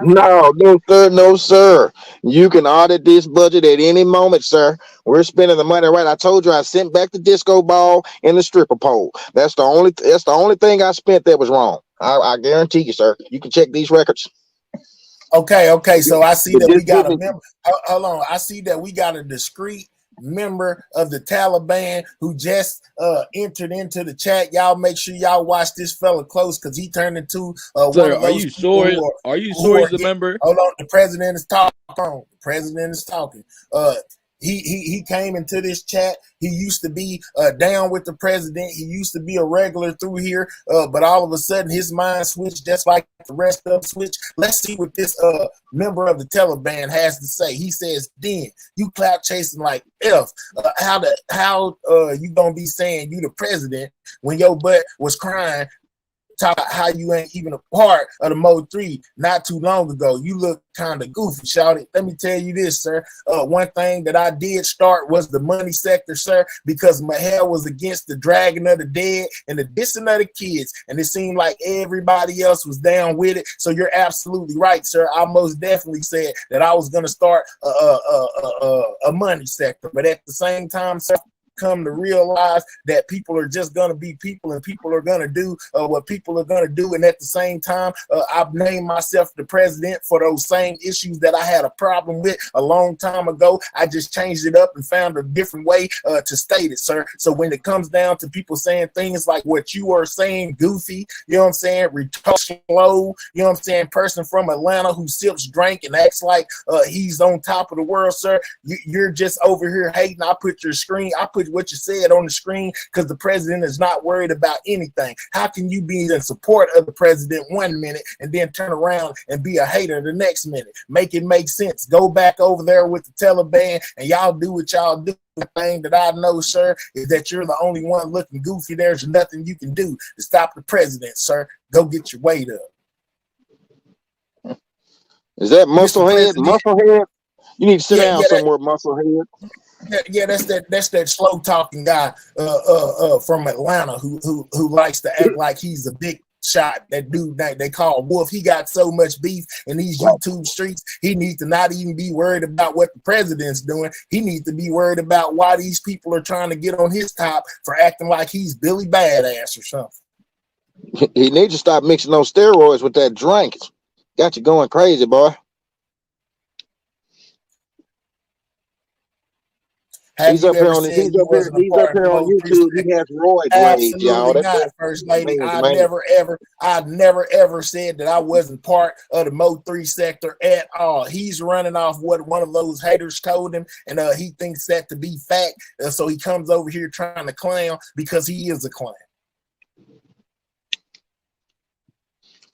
No, sir. You can audit this budget at any moment, sir. We're spending the money right. I told you I sent back the disco ball and the stripper pole. That's the only thing I spent that was wrong. I guarantee you, sir. You can check these records. Okay. So I see that we got a member. Hold on. I see that we got a discreet member of the Taliban who just entered into the chat. Y'all make sure y'all watch this fella close because he turned into Sir, one of those. Are you sure he's a member? Hold on. The president is talking. The president is talking. He came into this chat. He used to be down with the president. He used to be a regular through here, but all of a sudden his mind switched just like the rest of them switched. Let's see what this member of the Taliban has to say. He says, "Den, you clout chasing like F. How you gonna be saying you the president when your butt was crying? Talk about how you ain't even a part of the Mo3 not too long ago. You look kind of goofy, shouted. Let me tell you this, sir. One thing that I did start was the money sector, sir, because my hair was against the dragging of the dead and the dissing of the kids, and it seemed like everybody else was down with it. So you're absolutely right, sir. I most definitely said that I was going to start a money sector, but at the same time, sir, come to realize that people are just going to be people and people are going to do what people are going to do. And at the same time, I've named myself the president for those same issues that I had a problem with a long time ago. I just changed it up and found a different way to state it, sir. So when it comes down to people saying things like what you are saying, goofy, you know what I'm saying, retarded, slow, you know what I'm saying, person from Atlanta who sips drink and acts like he's on top of the world, sir, you're just over here hating. I put what you said on the screen because the president is not worried about anything. How can you be in support of the president 1 minute and then turn around and be a hater the next minute? Make it make sense. Go back over there with the Taliban and y'all do what y'all do. The thing that I know, sir, is that you're the only one looking goofy. There's nothing you can do to stop the president, sir. Go get your weight up. Is that Musclehead? Musclehead? You need to sit down somewhere, Musclehead. Yeah, that's that slow talking guy from Atlanta who likes to act like he's a big shot. That dude that they call Wolf, he got so much beef in these YouTube streets. He needs to not even be worried about what the president's doing. He needs to be worried about why these people are trying to get on his top for acting like he's Billy Badass or something. He needs to stop mixing those steroids with that drink. It's got you going crazy, boy. He's up here on YouTube. He has roid rage, y'all. Absolutely not, First Lady. I never ever said that I wasn't part of the Mo 3 sector at all. He's running off what one of those haters told him, and he thinks that to be fact. So he comes over here trying to clown because he is a clown.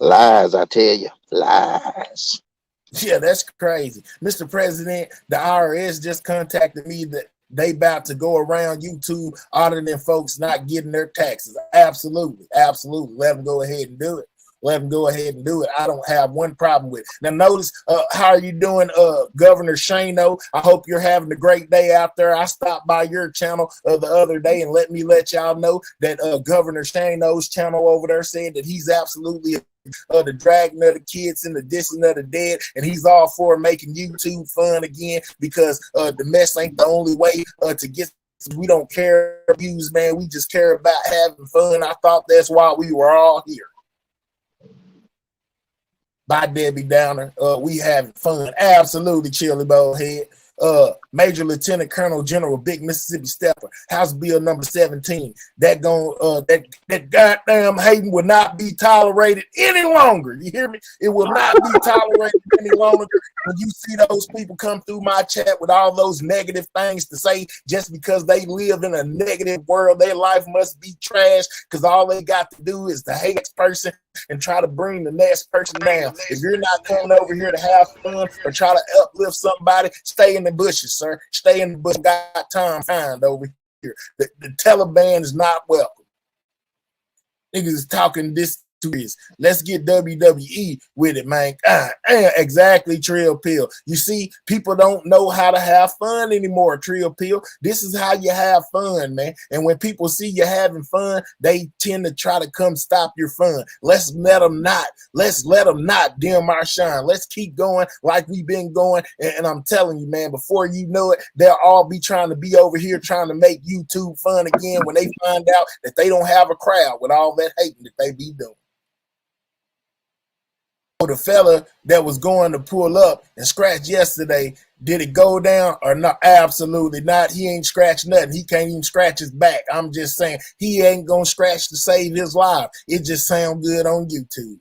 Lies, I tell you, lies. Yeah, that's crazy. Mr. President, the IRS just contacted me that they about to go around YouTube auditing folks not getting their taxes. Absolutely. Absolutely. Let them go ahead and do it. Let them go ahead and do it. I don't have one problem with it. Now, notice, how are you doing, Governor Shano? I hope you're having a great day out there. I stopped by your channel the other day, and let y'all know that Governor Shano's channel over there said that he's absolutely the dragging of the kids and the dissing of the dead, and he's all for making YouTube fun again because the mess ain't the only way to get. We don't care about views, man. We just care about having fun. I thought that's why we were all here. By Debbie Downer, we having fun. Absolutely, Chili Bowhead. Major Lieutenant Colonel General Big Mississippi Stepper, House Bill number 17. That goddamn hating will not be tolerated any longer. You hear me? It will not be tolerated any longer. When you see those people come through my chat with all those negative things to say just because they live in a negative world, their life must be trash because all they got to do is to hate this person and try to bring the next person down. If you're not coming over here to have fun or try to uplift somebody, stay in the bushes, sir. Stay in the bush. Got time find over here. The Taliban is not welcome. Niggas is talking this to this. Let's get WWE with it, man. Exactly, Trill Pill. You see, people don't know how to have fun anymore, Trill Pill. This is how you have fun, man. And when people see you having fun, they tend to try to come stop your fun. Let's let them not. Let's let them not dim our shine. Let's keep going like we've been going. And I'm telling you, man, before you know it, they'll all be trying to be over here trying to make YouTube fun again when they find out that they don't have a crowd with all that hating that they be doing. The fella that was going to pull up and scratch yesterday, did it go down or not? Absolutely not. He ain't scratched nothing. He can't even scratch his back. I'm just saying he ain't gonna scratch to save his life. It just sounds good on YouTube.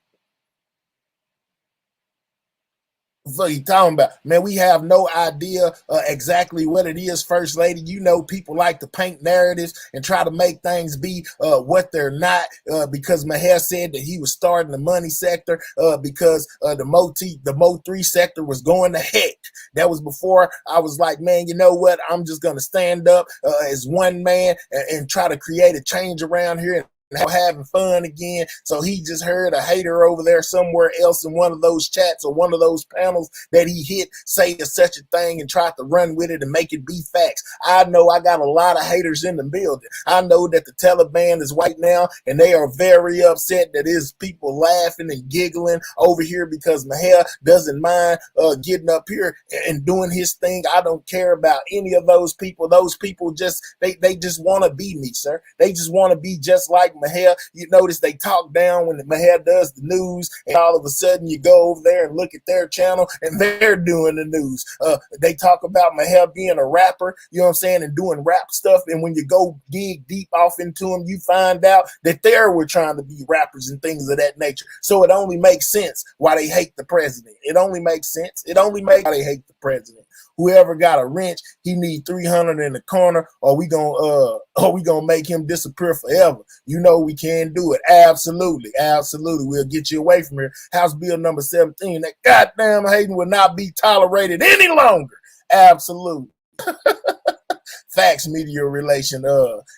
What you talking about, man? We have no idea exactly what it is, First Lady. You know, people like to paint narratives and try to make things be what they're not. Because Maher said that he was starting the money sector because the Mo 3 sector was going to heck. That was before I was like, man, you know what? I'm just gonna stand up as one man and try to create a change around here. And having fun again. So he just heard a hater over there somewhere else in one of those chats or one of those panels that he hit say such a thing and tried to run with it and make it be facts. I know I got a lot of haters in the building. I know that the Taliban is white now and they are very upset that there's people laughing and giggling over here because Maher doesn't mind getting up here and doing his thing. I don't care about any of those people. Those people just, they just want to be me, sir. They just want to be just like Maher. You notice they talk down when Maher does the news, and all of a sudden you go over there and look at their channel and they're doing the news. They talk about Maher being a rapper, you know what I'm saying, and doing rap stuff, and when you go dig deep off into them, you find out that they were trying to be rappers and things of that nature. So it only makes sense why they hate the president. It only makes sense. It only makes why they hate the president. Whoever got a wrench, he need 300 in the corner, or we gonna make him disappear forever. You know we can do it. Absolutely, absolutely. We'll get you away from here. House Bill number 17. That goddamn hating will not be tolerated any longer. Absolutely. Facts, media relation.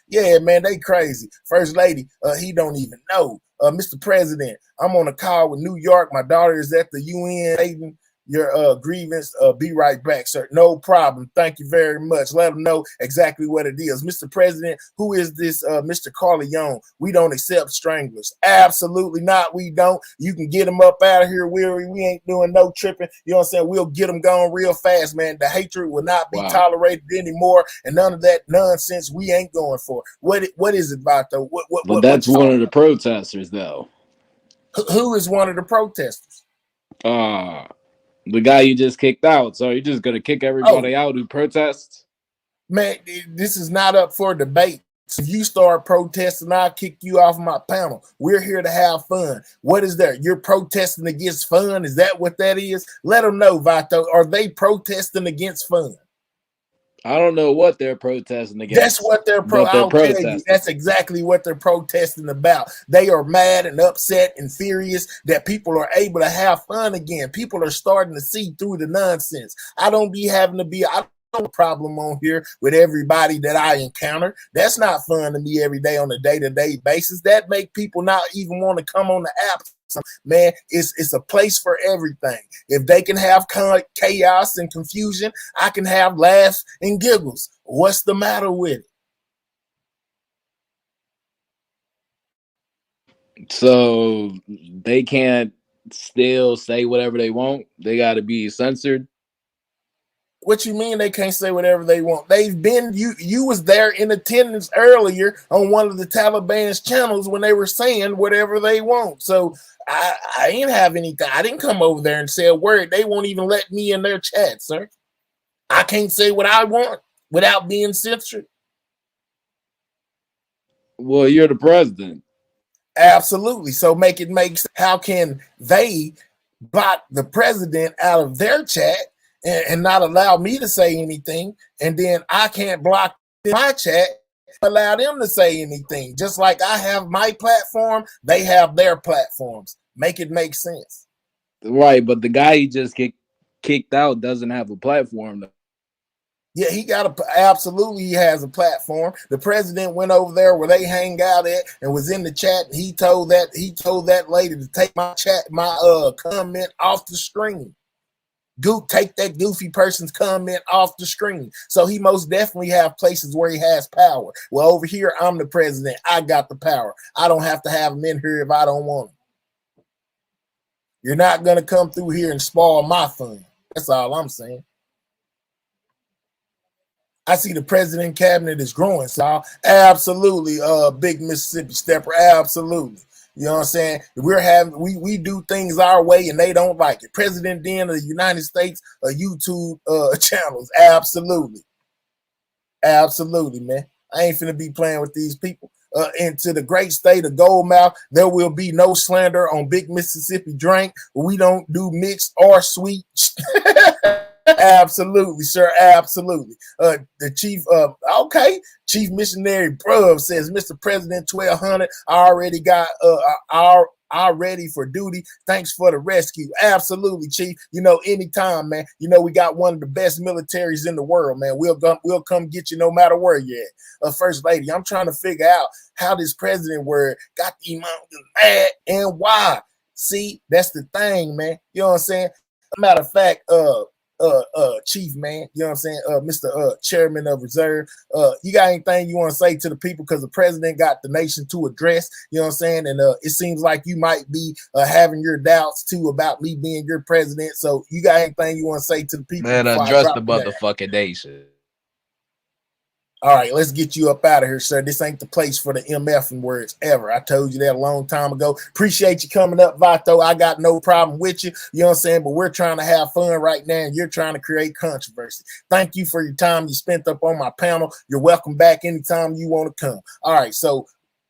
Yeah, man, they crazy. First Lady, he don't even know. Mr. President, I'm on a call with New York. My daughter is at the UN. your grievance. Be right back, sir. No problem. Thank you very much. Let them know exactly what it is. Mr. President, who is this Mr. Corleone? We don't accept stranglers. Absolutely not. We don't. You can get them up out of here, Weary. We ain't doing no tripping. You know what I'm saying? We'll get them gone real fast, man. The hatred will not be tolerated anymore, and none of that nonsense we ain't going for. What is it about, though? But that's one of the protesters, though. Who is one of the protesters? The guy you just kicked out. So you're just gonna kick everybody out who protests? Man, this is not up for debate. If you start protesting, I'll kick you off my panel. We're here to have fun. What is there? You're protesting against fun? Is that what that is? Let them know, Vato. Are they protesting against fun? I don't know what they're protesting against. That's what they're protesting. That's exactly what they're protesting about. They are mad and upset and furious that people are able to have fun again. People are starting to see through the nonsense. I don't be having to be no problem on here with everybody that I encounter. That's not fun to me every day on a day-to-day basis. That make people not even want to come on the app. Man, it's a place for everything. If they can have chaos and confusion, I can have laughs and giggles. What's the matter with it? So they can't still say whatever they want? They got to be censored? What you mean they can't say whatever they want? They've been, you was there in attendance earlier on one of the Taliban's channels when they were saying whatever they want. So I ain't have anything. I didn't come over there and say a word. They won't even let me in their chat, sir. I can't say what I want without being censored. Well, you're the president. Absolutely. So make sense. How can they block the president out of their chat and not allow me to say anything, and then I can't block my chat, allow them to say anything? Just like I have my platform, they have their platforms. Make it make sense. Right, but the guy you just kicked out doesn't have a platform, though. Yeah, absolutely, he has a platform. The president went over there where they hang out at and was in the chat, and he told that lady to take my comment off the screen. Take that goofy person's comment off the screen. So he most definitely have places where he has power. Well, over here, I'm the president. I got the power. I don't have to have him in here if I don't want him. You're not going to come through here and spoil my fun. That's all I'm saying. I see the president cabinet is growing, so absolutely, big Mississippi stepper, absolutely. You know what I'm saying? We do things our way and they don't like it. President Den of the United States YouTube channels. Absolutely. Absolutely, man. I ain't finna be playing with these people. Into the great state of Goldmouth, there will be no slander on Big Mississippi Drink. We don't do mixed or sweet. Absolutely, sir. Absolutely. The chief, Chief Missionary Bruv says, Mr. President 1200, I already got are ready for duty. Thanks for the rescue. Absolutely, Chief. You know, anytime, man. You know, we got one of the best militaries in the world, man. We'll come get you no matter where you're at. First Lady, I'm trying to figure out how this president word got the amount mad and why. See, that's the thing, man. You know what I'm saying? Matter of fact, Chief, man, you know what I'm saying, Mr. Chairman of Reserve, you got anything you want to say to the people, because the president got the nation to address, you know what I'm saying, and it seems like you might be having your doubts too about me being your president, so you got anything you want to say to the people? Man, address the motherfucking nation. All right, let's get you up out of here, sir. This ain't the place for the MF words ever. I told you that a long time ago. Appreciate you coming up, Vato. I got no problem with you. You know what I'm saying? But we're trying to have fun right now, and you're trying to create controversy. Thank you for your time you spent up on my panel. You're welcome back anytime you want to come. All right, so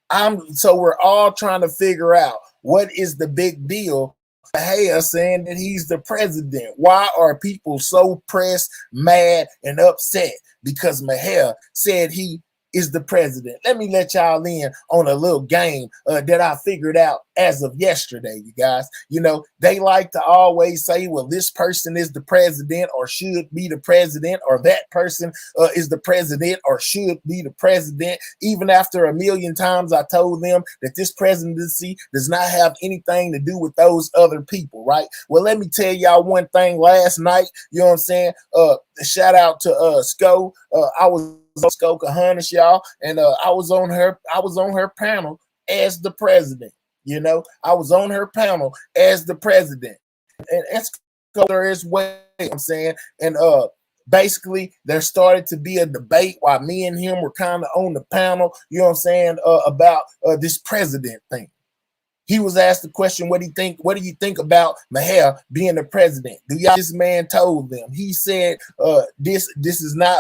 we're all trying to figure out what is the big deal. Mejia saying that he's the president. Why are people so pressed, mad, and upset? Because Mejia said he is the president. Let me let y'all in on a little game that I figured out as of yesterday, you guys. You know, they like to always say, well, this person is the president or should be the president, or that person is the president or should be the president. Even after a million times I told them that this presidency does not have anything to do with those other people, right? Well, let me tell y'all one thing last night, you know what I'm saying? Shout out to Sco. I was on Sco Kahanis, y'all, and I was on her panel as the president. You know, I was on her panel as the president, and Sco there as well. I'm saying, and basically there started to be a debate while me and him were kind of on the panel. You know what I'm saying, about this president thing. He was asked the question, what do you think about Maher being the president? This man told them. He said this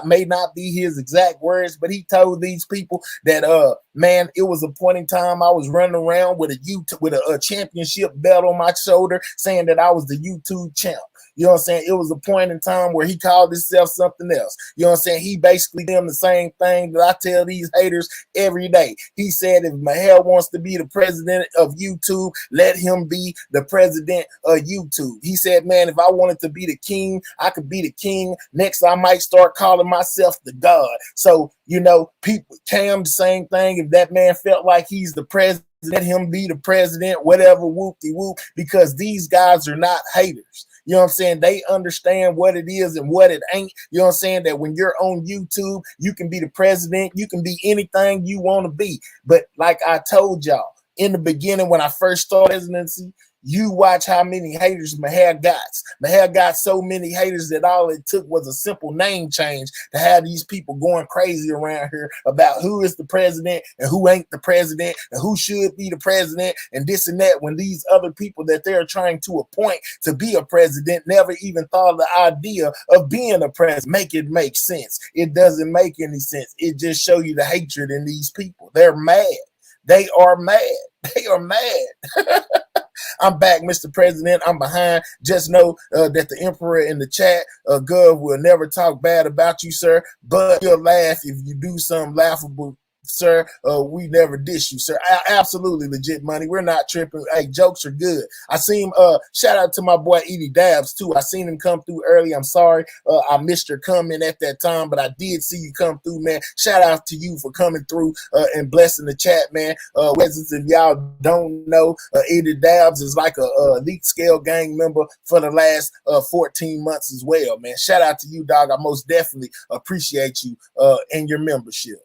may not be his exact words, but he told these people that man, it was a point in time I was running around with a championship belt on my shoulder saying that I was the YouTube champ. You know what I'm saying? It was a point in time where he called himself something else. You know what I'm saying? He basically did the same thing that I tell these haters every day. He said if Maher wants to be the president of YouTube, let him be the president of YouTube. He said, man, if I wanted to be the king, I could be the king. Next, I might start calling myself the God. So, you know, people, Cam, the same thing. If that man felt like he's the president, let him be the president, whatever, whoop-de-whoop, because these guys are not haters. You know what I'm saying? They understand what it is and what it ain't. You know what I'm saying? That when you're on YouTube, you can be the president. You can be anything you want to be. But like I told y'all in the beginning, when I first started presidency, you watch how many haters Maher got. Maher got so many haters that all it took was a simple name change to have these people going crazy around here about who is the president and who ain't the president and who should be the president and this and that, when these other people that they're trying to appoint to be a president never even thought of the idea of being a president. Make it make sense. It doesn't make any sense. It just show you the hatred in these people. They're mad. They are mad. They are mad. I'm back, Mr. President. I'm behind. Just know that the Emperor in the chat, Gov, will never talk bad about you, sir, but he'll laugh if you do something laughable, sir. We never dish you, sir. Absolutely legit money. We're not tripping. Hey, jokes are good. I seen shout out to my boy Edie Dabs too. I seen him come through early. I'm sorry I missed your comment at that time, but I did see you come through, man. Shout out to you for coming through and blessing the chat, man. If y'all don't know, Edie Dabs is like a elite scale gang member for the last 14 months as well, man. Shout out to you, dog. I most definitely appreciate you and your membership.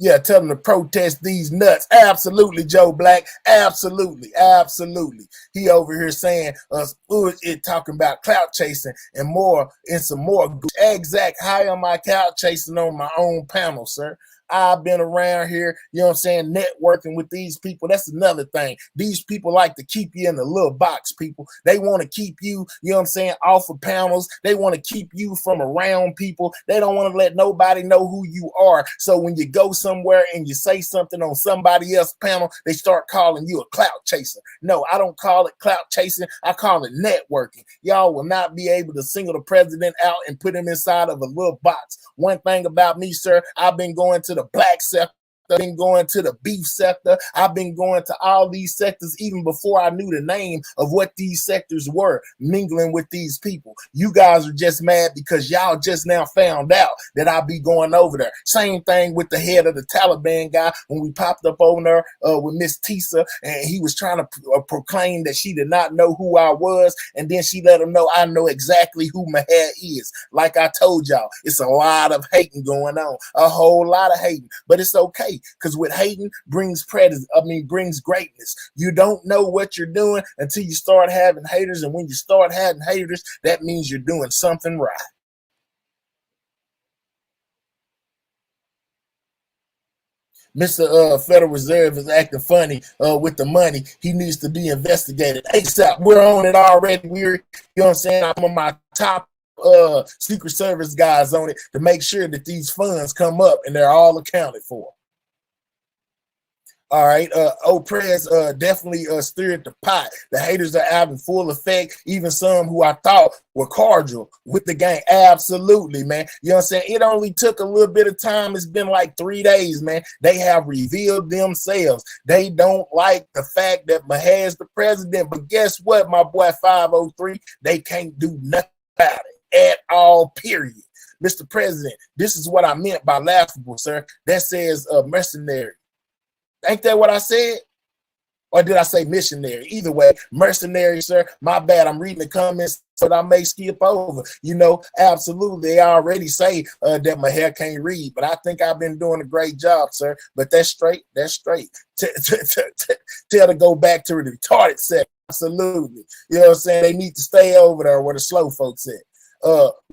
Yeah, tell them to protest these nuts. Absolutely, Joe Black. Absolutely, absolutely. He over here saying it talking about clout chasing and more and some more. Exact. How am I clout chasing on my own panel, sir? I've been around here, you know what I'm saying, networking with these people. That's another thing. These people like to keep you in a little box, people. They want to keep you, you know what I'm saying, off of panels. They want to keep you from around people. They don't want to let nobody know who you are. So when you go somewhere and you say something on somebody else's panel, they start calling you a clout chaser. No, I don't call it clout chasing. I call it networking. Y'all will not be able to single the president out and put him inside of a little box. One thing about me, sir, I've been going to the black sector. I've been going to the beef sector. I've been going to all these sectors even before I knew the name of what these sectors were, mingling with these people. You guys are just mad because y'all just now found out that I'll be going over there. Same thing with the head of the Taliban guy when we popped up over there with Miss Tisa, and he was trying to proclaim that she did not know who I was, and then she let him know I know exactly who Maher is. Like I told y'all, it's a lot of hating going on, a whole lot of hating, but it's okay. Because with hating brings brings greatness. You don't know what you're doing until you start having haters. And when you start having haters, that means you're doing something right. Mr. Federal Reserve is acting funny with the money. He needs to be investigated ASAP. We're on it already. You know what I'm saying? I'm on my top Secret Service guys on it to make sure that these funds come up and they're all accounted for. All right, Oprez definitely stirred the pot. The haters are out in full effect. Even some who I thought were cordial with the gang. Absolutely, man. You know what I'm saying? It only took a little bit of time. It's been like 3 days, man. They have revealed themselves. They don't like the fact that Maher's the president. But guess what, my boy 503? They can't do nothing about it at all, period. Mr. President, this is what I meant by laughable, sir. That says mercenary. Ain't that what I said? Or did I say missionary? Either way, mercenary, sir. My bad. I'm reading the comments that I may skip over. You know, absolutely. They already say that my hair can't read, but I think I've been doing a great job, sir. But that's straight. That's straight. Tell to go back to the retarded set. Absolutely. You know what I'm saying? They need to stay over there where the slow folks at.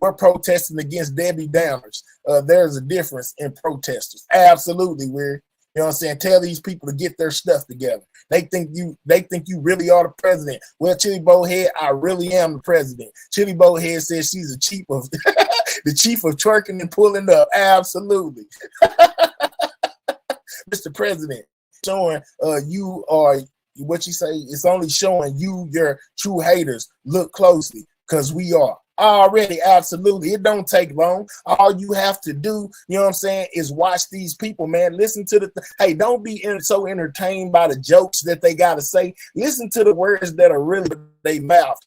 We're protesting against Debbie Downers. There's a difference in protesters. Absolutely, we're. You know what I'm saying? Tell these people to get their stuff together. They think you really are the president. Well, Chili Bowhead, I really am the president. Chili Bowhead says she's the chief of the chief of twerking and pulling up. Absolutely. Mr. President, showing you are what you say, it's only showing you your true haters. Look closely, because we are. Already, absolutely. It don't take long. All you have to do, you know what I'm saying, is watch these people, man. Listen to hey, don't be so entertained by the jokes that they got to say. Listen to the words that are really they mouth.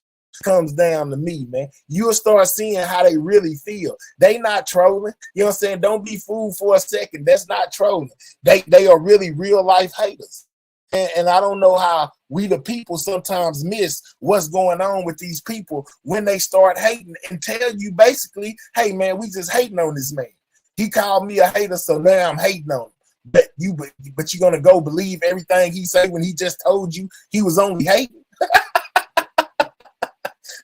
Comes down to me, man. You'll start seeing how they really feel. They not trolling. You know what I'm saying? Don't be fooled for a second. That's not trolling. They are really real life haters. And I don't know how we the people sometimes miss what's going on with these people when they start hating and tell you basically, hey man, we just hating on this man. He called me a hater, so now I'm hating on him. But you're gonna go believe everything he say when he just told you he was only hating?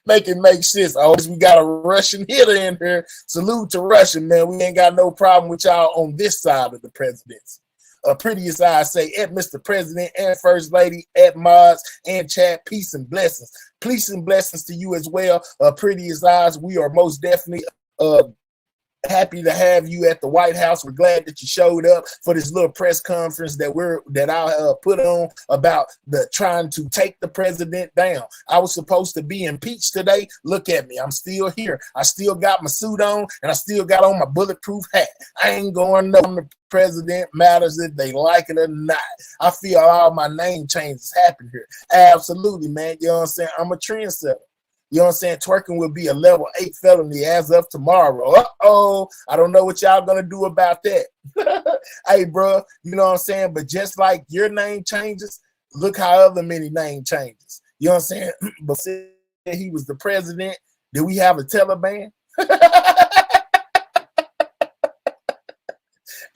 Make it make sense. Oh, we got a Russian hitter in here. Salute to Russian, man. We ain't got no problem with y'all on this side of the presidency. Prettiest eyes say at Mr. President and First Lady, at Mods and chat, peace and blessings. Peace and blessings to you as well. Prettiest eyes, we are most definitely happy to have you at the White House. We're glad that you showed up for this little press conference that I put on about the trying to take the president down. I was supposed to be impeached today. Look at me. I'm still here. I still got my suit on and I still got on my bulletproof hat. I ain't going on the president, matters if they like it or not. I feel all my name changes happen here. Absolutely, man. You know what I'm saying? I'm a trendsetter. You know what I'm saying? Twerking will be a level 8 felony as of tomorrow. Uh-oh. I don't know what y'all gonna do about that. Hey, bro, you know what I'm saying? But just like your name changes, look how other many name changes. You know what I'm saying? But he was the president. Did we have a Taliban?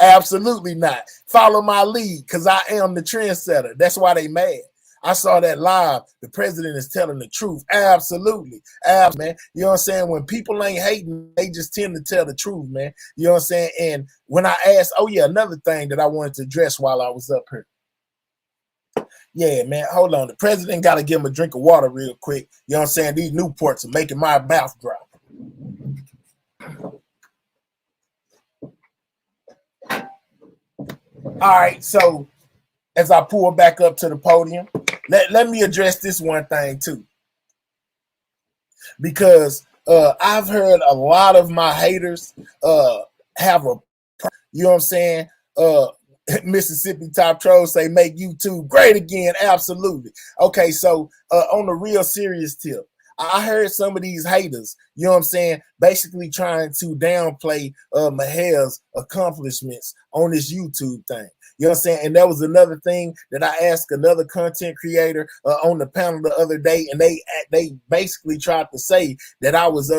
Absolutely not. Follow my lead, because I am the trendsetter. That's why they mad. I saw that live. The president is telling the truth. Absolutely. Man. You know what I'm saying? When people ain't hating, they just tend to tell the truth, man. You know what I'm saying? And when I asked, oh yeah, another thing that I wanted to address while I was up here. Yeah, man, hold on. The president got to give him a drink of water real quick. You know what I'm saying? These Newports are making my mouth drop. All right, so as I pull back up to the podium, let me address this one thing too, because I've heard a lot of my haters have a, you know what I'm saying? Mississippi Top Troll say make YouTube great again. Absolutely. Okay, so on the real serious tip, I heard some of these haters, you know what I'm saying, basically trying to downplay Maher's accomplishments on this YouTube thing. You know what I'm saying? And that was another thing that I asked another content creator on the panel the other day, and they basically tried to say that I was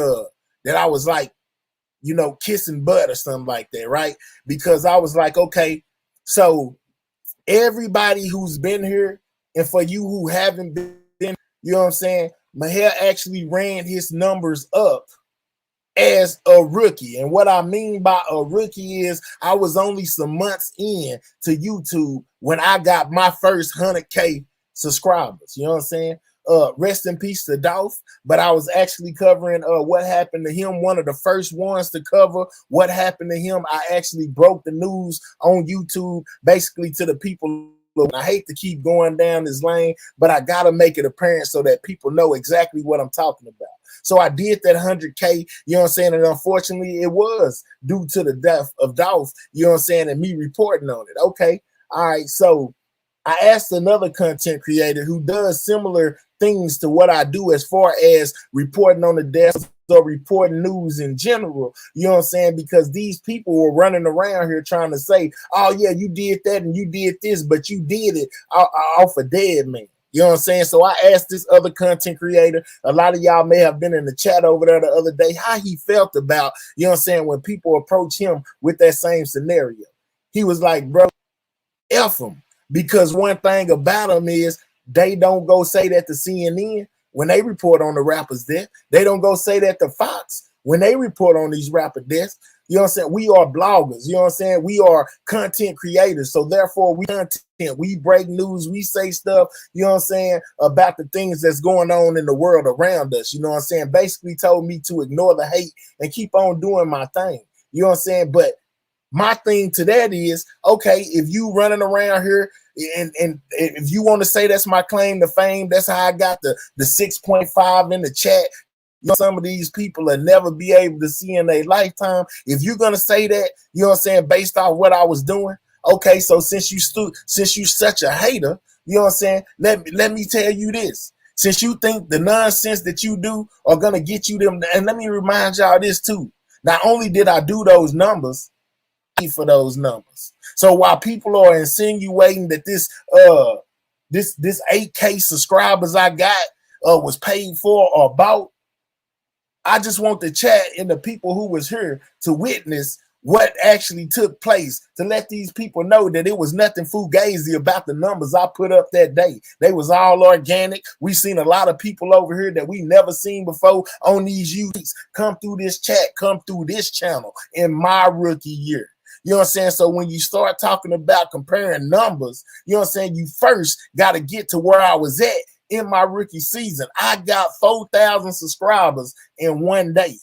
like, you know, kissing butt or something like that, right? Because I was like, okay, so everybody who's been here, and for you who haven't been, you know what I'm saying, Maher actually ran his numbers up as a rookie. And what I mean by a rookie is I was only some months in to YouTube when I got my first 100K subscribers. You know what I'm saying? Rest in peace to Dolph, but I was actually covering what happened to him, one of the first ones to cover what happened to him. I actually broke the news on YouTube basically to the people and I hate to keep going down this lane, but I gotta make it apparent so that people know exactly what I'm talking about. So I did that 100K, you know what I'm saying? And unfortunately, it was due to the death of Dolph, you know what I'm saying, and me reporting on it. Okay. All right. So I asked another content creator who does similar things to what I do as far as reporting on the deaths or reporting news in general, you know what I'm saying? Because these people were running around here trying to say, oh yeah, you did that and you did this, but you did it off a dead man. You know what I'm saying? So I asked this other content creator, a lot of y'all may have been in the chat over there the other day, how he felt about, you know what I'm saying, when people approach him with that same scenario. He was like, bro, F them. Because one thing about them is they don't go say that to CNN when they report on the rappers' death. They don't go say that to Fox when they report on these rapper deaths. You know what I'm saying? We are bloggers. You know what I'm saying? We are content creators. So therefore, we content. We break news. We say stuff, you know what I'm saying, about the things that's going on in the world around us. You know what I'm saying? Basically told me to ignore the hate and keep on doing my thing. You know what I'm saying? But my thing to that is, okay, if you running around here and if you want to say that's my claim to fame, that's how I got the 6.5 in the chat. You know, some of these people will never be able to see in their lifetime. If you're gonna say that, you know what I'm saying, based off what I was doing, okay. So since you such a hater, you know what I'm saying, let me tell you this. Since you think the nonsense that you do are gonna get you them, and let me remind y'all this too. Not only did I do those numbers, for those numbers. So while people are insinuating that this 8K subscribers I got was paid for or bought, I just want the chat and the people who was here to witness what actually took place, to let these people know that it was nothing fugazi about the numbers I put up that day. They was all organic. We seen a lot of people over here that we never seen before on these YouTubes come through this chat, come through this channel in my rookie year. You know what I'm saying? So when you start talking about comparing numbers, you know what I'm saying, you first got to get to where I was at in my rookie season. I got 4,000 subscribers in one day.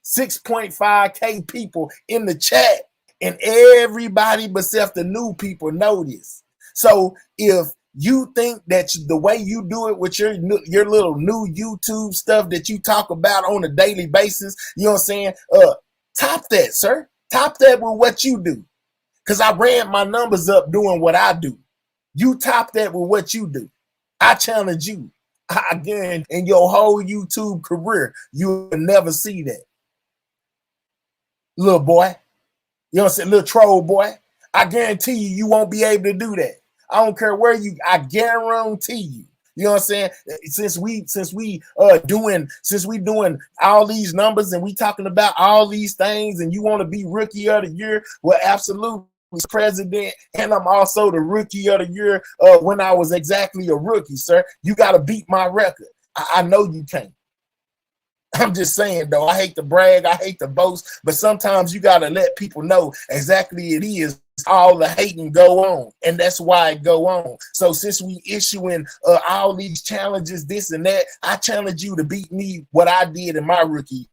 6.5K people in the chat, and everybody except the new people know this. So if you think that the way you do it with your little new YouTube stuff that you talk about on a daily basis, you know what I'm saying, top that, sir. Top that with what you do. Because I ran my numbers up doing what I do. You top that with what you do. I challenge you. I guarantee in your whole YouTube career, you'll never see that. Little boy. You know what I'm saying? Little troll boy. I guarantee you won't be able to do that. I don't care where I guarantee you. You know what I'm saying? Since we doing all these numbers and we talking about all these things, and you want to be rookie of the year, well, absolutely, president, and I'm also the rookie of the year when I was exactly a rookie, sir. You got to beat my record. I know you can't. I'm just saying, though, I hate to brag, I hate to boast, but sometimes you got to let people know exactly it is all the hating go on, and that's why it go on. So since we issuing all these challenges, this and that, I challenge you to beat me what I did in my rookie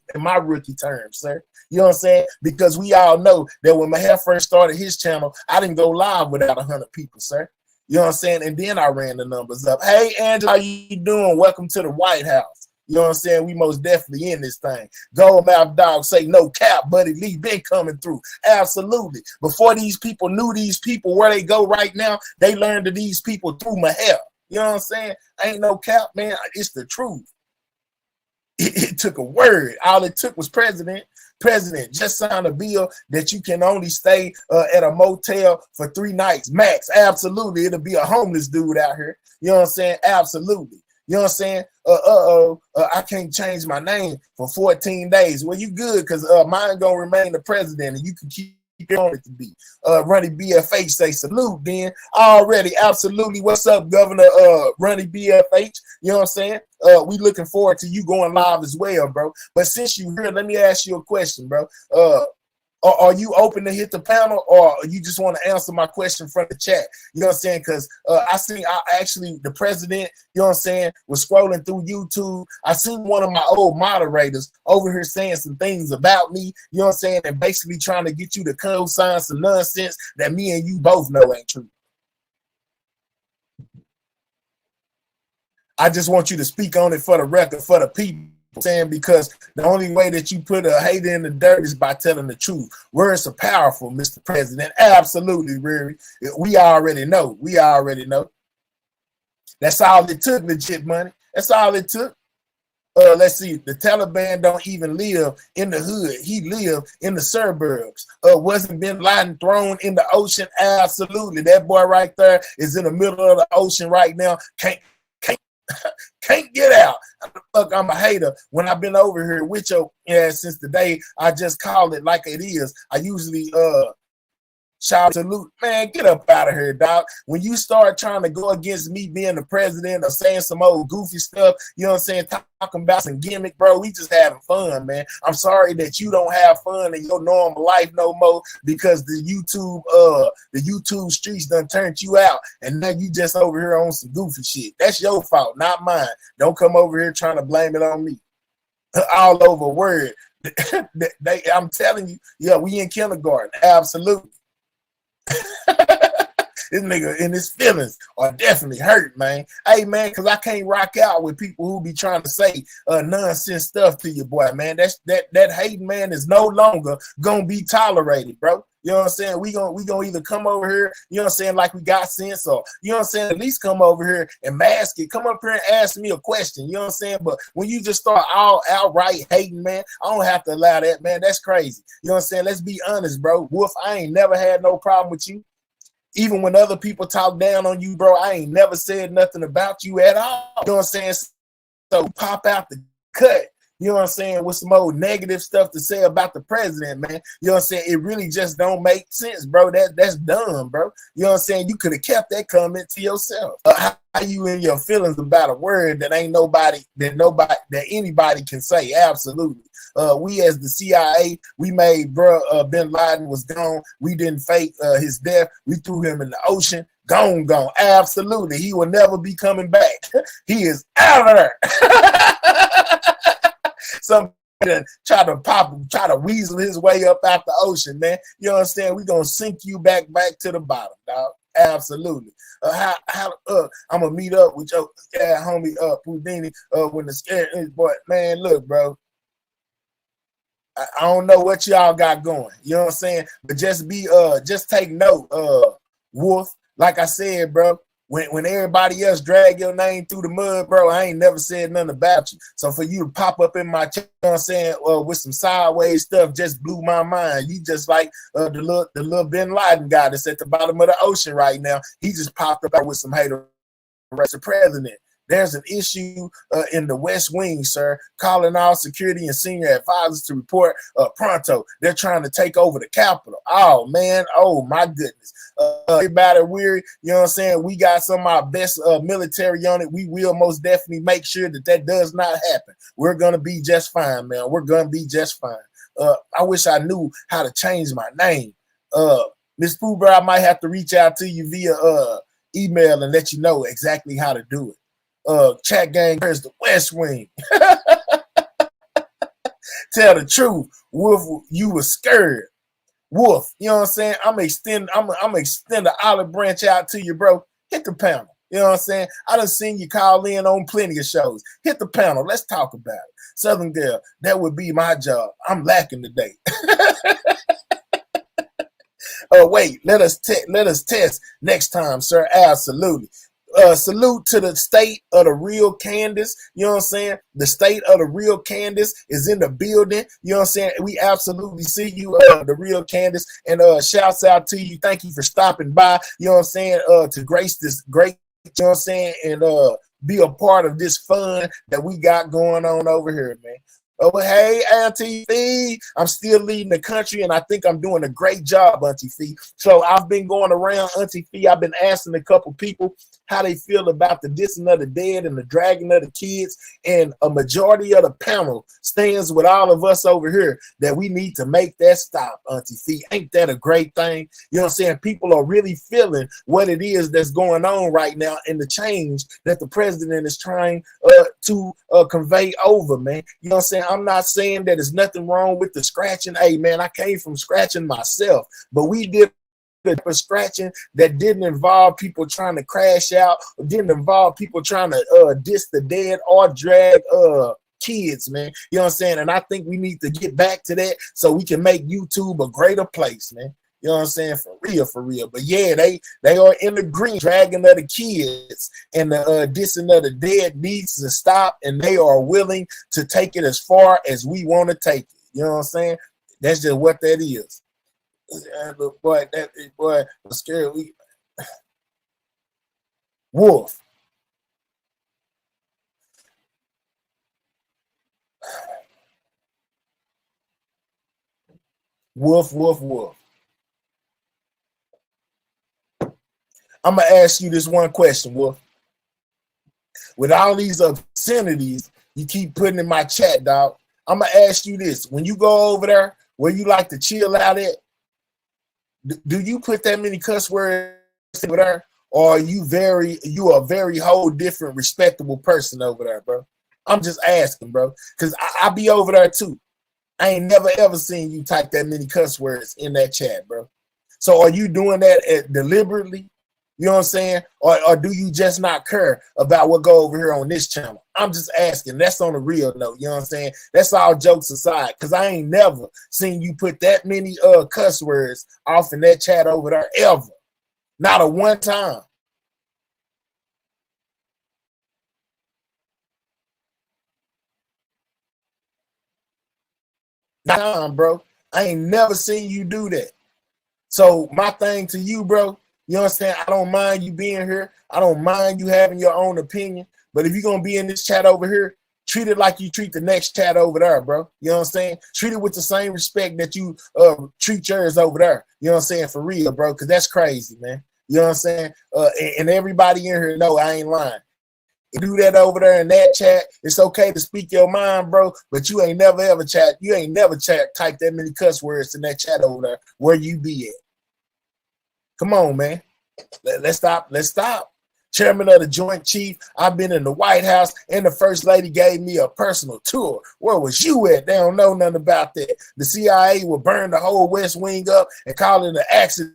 term, sir. You know what I'm saying? Because we all know that when Maher first started his channel, I didn't go live without 100 people, sir. You know what I'm saying? And then I ran the numbers up. Hey, Angela, how you doing? Welcome to the White House. You know what I'm saying? We most definitely in this thing. Goldmouth Dog say no cap, Buddy Lee been coming through. Absolutely. Before these people knew these people where they go right now, they learned of these people through Maher. You know what I'm saying? Ain't no cap, man. It's the truth. It took a word. All it took was president just signed a bill that you can only stay at a motel for 3 nights max. Absolutely. It'll be a homeless dude out here. You know what I'm saying? Absolutely. You know what I'm saying? I can't change my name for 14 days. Well, you good, because mine gonna remain the president, and you can keep it on it to be. Runny BFH say salute, then. Already, absolutely. What's up, Governor Runny BFH? You know what I'm saying? We looking forward to you going live as well, bro. But since you here, let me ask you a question, bro. Are you open to hit the panel, or you just want to answer my question from the chat? You know what I'm saying? Because the president, you know what I'm saying, was scrolling through YouTube. I seen one of my old moderators over here saying some things about me, you know what I'm saying, and basically trying to get you to co-sign some nonsense that me and you both know ain't true. I just want you to speak on it for the record, for the people. Saying because the only way that you put a hater in the dirt is by telling the truth. Words are powerful, Mr. President. Absolutely, Riri. We already know. We already know. That's all it took, legit money. That's all it took. Let's see. The Taliban don't even live in the hood. He lived in the suburbs. Wasn't bin Laden thrown in the ocean? Absolutely. That boy right there is in the middle of the ocean right now. Can't get out. Look, I'm a hater. When I've been over here with your since the day I just called it like it is. I usually shout salute, man, get up out of here, dog. When you start trying to go against me being the president or saying some old goofy stuff, you know what I'm saying, talking about some gimmick, bro, we just having fun, man. I'm sorry that you don't have fun in your normal life no more because the YouTube streets done turned you out and now you just over here on some goofy shit. That's your fault, not mine. Don't come over here trying to blame it on me. All over word. I'm telling you, yeah, we in kindergarten. Absolutely. This nigga in his feelings are definitely hurt, man. Hey, man, because I can't rock out with people who be trying to say nonsense stuff to you, boy, man. That hating, man, is no longer gonna be tolerated, bro. You know what I'm saying? We gonna either come over here, you know what I'm saying, like we got sense, or you know what I'm saying, at least come over here and mask it. Come up here and ask me a question, you know what I'm saying? But when you just start all outright hating, man, I don't have to allow that, man. That's crazy. You know what I'm saying? Let's be honest, bro. Wolf, I ain't never had no problem with you. Even when other people talk down on you, bro, I ain't never said nothing about you at all. You know what I'm saying? So pop out the cut. You know what I'm saying? With some old negative stuff to say about the president, man. You know what I'm saying? It really just don't make sense, bro. That's dumb, bro. You know what I'm saying? You could have kept that comment to yourself. How you in your feelings about a word that ain't that anybody can say? Absolutely. We as the CIA, we made bin Laden was gone. We didn't fake his death. We threw him in the ocean. Gone. Absolutely. He will never be coming back. He is out of there. Some try to weasel his way up out the ocean, man. You know what I'm saying? We're gonna sink you back to the bottom, dog. Absolutely. I'm gonna meet up with your homie Houdini when the scare is, boy. Man, look, bro. I don't know what y'all got going. You know what I'm saying? But just take note, Wolf. Like I said, bro. When everybody else drag your name through the mud, bro, I ain't never said nothing about you. So for you to pop up in my chat, you know what I'm saying, with some sideways stuff just blew my mind. You just like the little bin Laden guy that's at the bottom of the ocean right now. He just popped up with some hater. Mr. President, there's an issue in the West Wing, sir. Calling all security and senior advisors to report pronto. They're trying to take over the Capitol. Oh, man. Oh, my goodness. Everybody weary. You know what I'm saying? We got some of our best military on it. We will most definitely make sure that does not happen. We're going to be just fine, man. We're going to be just fine. I wish I knew how to change my name. Ms. Pooh, I might have to reach out to you via email and let you know exactly how to do it. Chat gang, where's the West Wing? Tell the truth, Wolf, you were scared. Wolf, you know what I'm saying? I'm gonna extend the olive branch out to you, bro. Hit the panel. You know what I'm saying? I done seen you call in on plenty of shows. Hit the panel. Let's talk about it. Southern Girl, that would be my job. I'm lacking today. Wait, let us test next time, sir. Absolutely. Salute to the state of the real Candace. You know what I'm saying? The state of the real Candace is in the building. You know what I'm saying? We absolutely see you, the real Candace. And shouts out to you. Thank you for stopping by. You know what I'm saying? To grace this great, you know what I'm saying? And be a part of this fun that we got going on over here, man. Oh, hey, Auntie Fee. I'm still leading the country, and I think I'm doing a great job, Auntie Fee. So I've been going around, Auntie Fee. I've been asking a couple people how they feel about the dissing of the dead and the dragging of the kids. And a majority of the panel stands with all of us over here that we need to make that stop, Auntie Fee. Ain't that a great thing? You know what I'm saying? People are really feeling what it is that's going on right now and the change that the president is trying to convey over, man. You know what I'm saying? I'm not saying that there's nothing wrong with the scratching. Hey, man, I came from scratching myself, but we did the scratching that didn't involve people trying to crash out, or didn't involve people trying to diss the dead or drag kids, man. You know what I'm saying? And I think we need to get back to that so we can make YouTube a greater place, man. You know what I'm saying? For real, for real. But yeah, they are in the green, dragging of the kids, and the dissing of the dead needs to stop, and they are willing to take it as far as we want to take it. You know what I'm saying? That's just what that is. Boy, boy, I'm scared. Wolf. Wolf, wolf, wolf. I'm gonna ask you this one question, Wolf. With all these obscenities you keep putting in my chat, dog, I'm gonna ask you this: when you go over there where you like to chill out at, do you put that many cuss words over there, or are you a very whole different respectable person over there, bro? I'm just asking, bro, because I be over there too. I ain't never ever seen you type that many cuss words in that chat, bro. So are you doing that deliberately? You know what I'm saying? Or do you just not care about what go over here on this channel? I'm just asking. That's on the real note. You know what I'm saying? That's all jokes aside, because I ain't never seen you put that many cuss words off in that chat over there ever. Not a one time. Nah, bro. I ain't never seen you do that. So my thing to you, bro, you know what I'm saying? I don't mind you being here. I don't mind you having your own opinion. But if you're going to be in this chat over here, treat it like you treat the next chat over there, bro. You know what I'm saying? Treat it with the same respect that you treat yours over there. You know what I'm saying? For real, bro, because that's crazy, man. You know what I'm saying? And everybody in here know I ain't lying. You do that over there in that chat, it's okay to speak your mind, bro, but you ain't never ever type that many cuss words in that chat over there where you be at. Come on, man. Let's stop. Chairman of the Joint Chief, I've been in the White House, and the First Lady gave me a personal tour. Where was you at? They don't know nothing about that. The CIA will burn the whole West Wing up and call it an accident.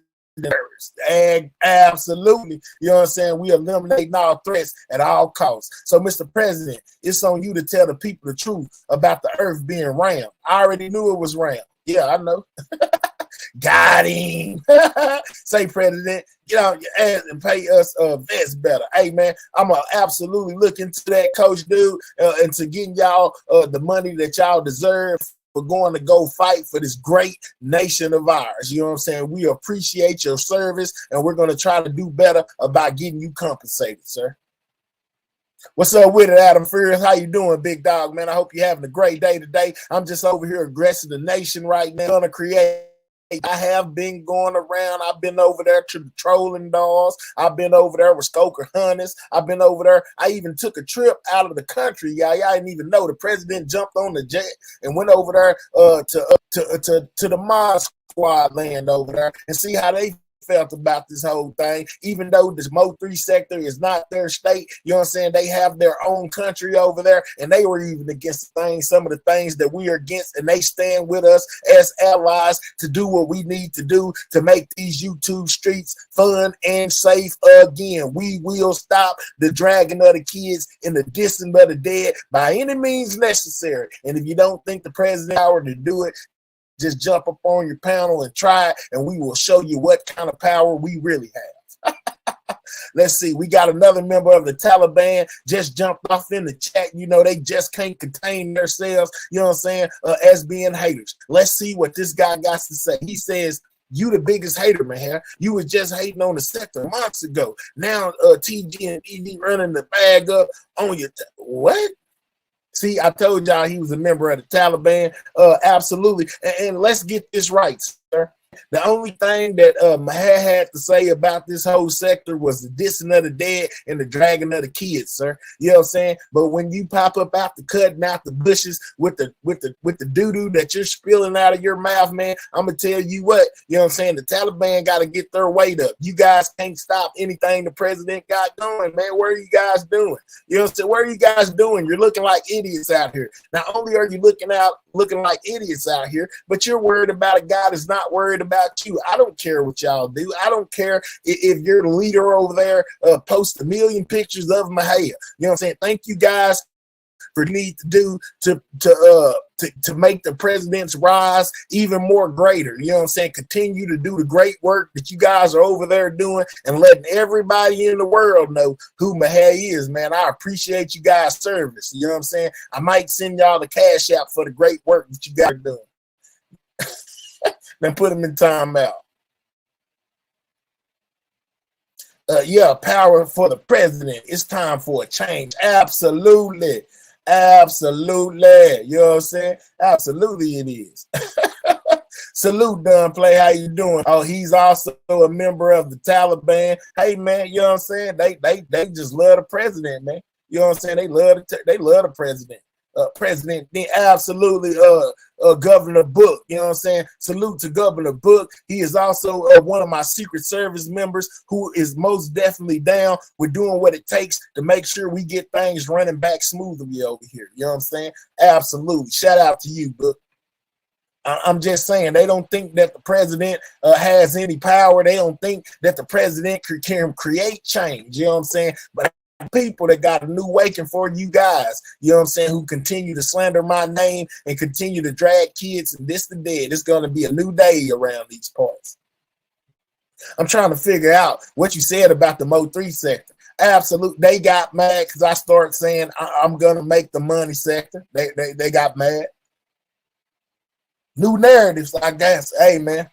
Absolutely. You know what I'm saying? We eliminating all threats at all costs. So, Mr. President, it's on you to tell the people the truth about the earth being round. I already knew it was round. Yeah, I know. Got him. Say, President, get out your ass and pay us vets better. Hey, man, I'm going to absolutely look into that, Coach Dude, and to getting y'all the money that y'all deserve for going to go fight for this great nation of ours. You know what I'm saying? We appreciate your service, and we're going to try to do better about getting you compensated, sir. What's up with it, Adam Furious? How you doing, big dog, man? I hope you're having a great day today. I'm just over here aggressing the nation right now. Gonna create. I have been going around. I've been over there to the trolling dolls. I've been over there with Stoker Hunters. I've been over there. I even took a trip out of the country. Y'all didn't even know. The president jumped on the jet and went over there to the Mod Squad land over there and see how they felt about this whole thing. Even though this Mo3 sector is not their state, you know what I'm saying? They have their own country over there, and they were even against some of the things that we are against, and they stand with us as allies to do what we need to do to make these YouTube streets fun and safe again. We will stop the dragging of the kids and the dissing of the dead by any means necessary. And if you don't think the president power to do it, just jump up on your panel and try it, and we will show you what kind of power we really have. Let's see. We got another member of the Taliban just jumped off in the chat. You know, they just can't contain themselves, you know what I'm saying, as being haters. Let's see what this guy got to say. He says, you the biggest hater, man. You was just hating on the sector months ago. Now TG and ED running the bag up on your what? See, I told y'all he was a member of the Taliban. Absolutely. And let's get this right, sir. The only thing that Maher had to say about this whole sector was the dissing of the dead and the dragging of the kids, sir. You know what I'm saying? But when you pop up out the cutting out the bushes with the doo-doo that you're spilling out of your mouth, man, I'm gonna tell you what, you know what I'm saying? The Taliban gotta get their weight up. You guys can't stop anything the president got going, man. What are you guys doing? You know what I'm saying? What are you guys doing? You're looking like idiots out here. Not only are you looking like idiots out here, but you're worried about a guy that's not worried about you. I don't care what y'all do. I don't care if your leader over there posts a million pictures of Mahia. You know what I'm saying? Thank you guys for need to do to make the president's rise even more greater. You know what I'm saying? Continue to do the great work that you guys are over there doing and letting everybody in the world know who Mahia is, man. I appreciate you guys' service. You know what I'm saying? I might send y'all the cash app for the great work that you guys are doing. Then put them in timeout. Yeah, power for the president. It's time for a change. Absolutely. Absolutely. You know what I'm saying? Absolutely it is. Salute, Dunplay. How you doing? Oh, he's also a member of the Taliban. Hey, man, you know what I'm saying? They just love the president, man. You know what I'm saying? They love the president. President, then absolutely Governor Book. You know what I'm saying? Salute to Governor Book. He is also one of my Secret Service members who is most definitely down with doing what it takes to make sure we get things running back smoothly over here. You know what I'm saying? Absolutely. Shout out to you, Book. I'm just saying they don't think that the president has any power. They don't think that the president can create change. You know what I'm saying? But people that got a new waking for you guys, you know what I'm saying, who continue to slander my name and continue to drag kids and this and that. It's going to be a new day around these parts. I'm trying to figure out what you said about the Mo3 sector. Absolutely. They got mad because I started saying I'm going to make the money sector. They got mad. New narratives, I guess. Hey, man.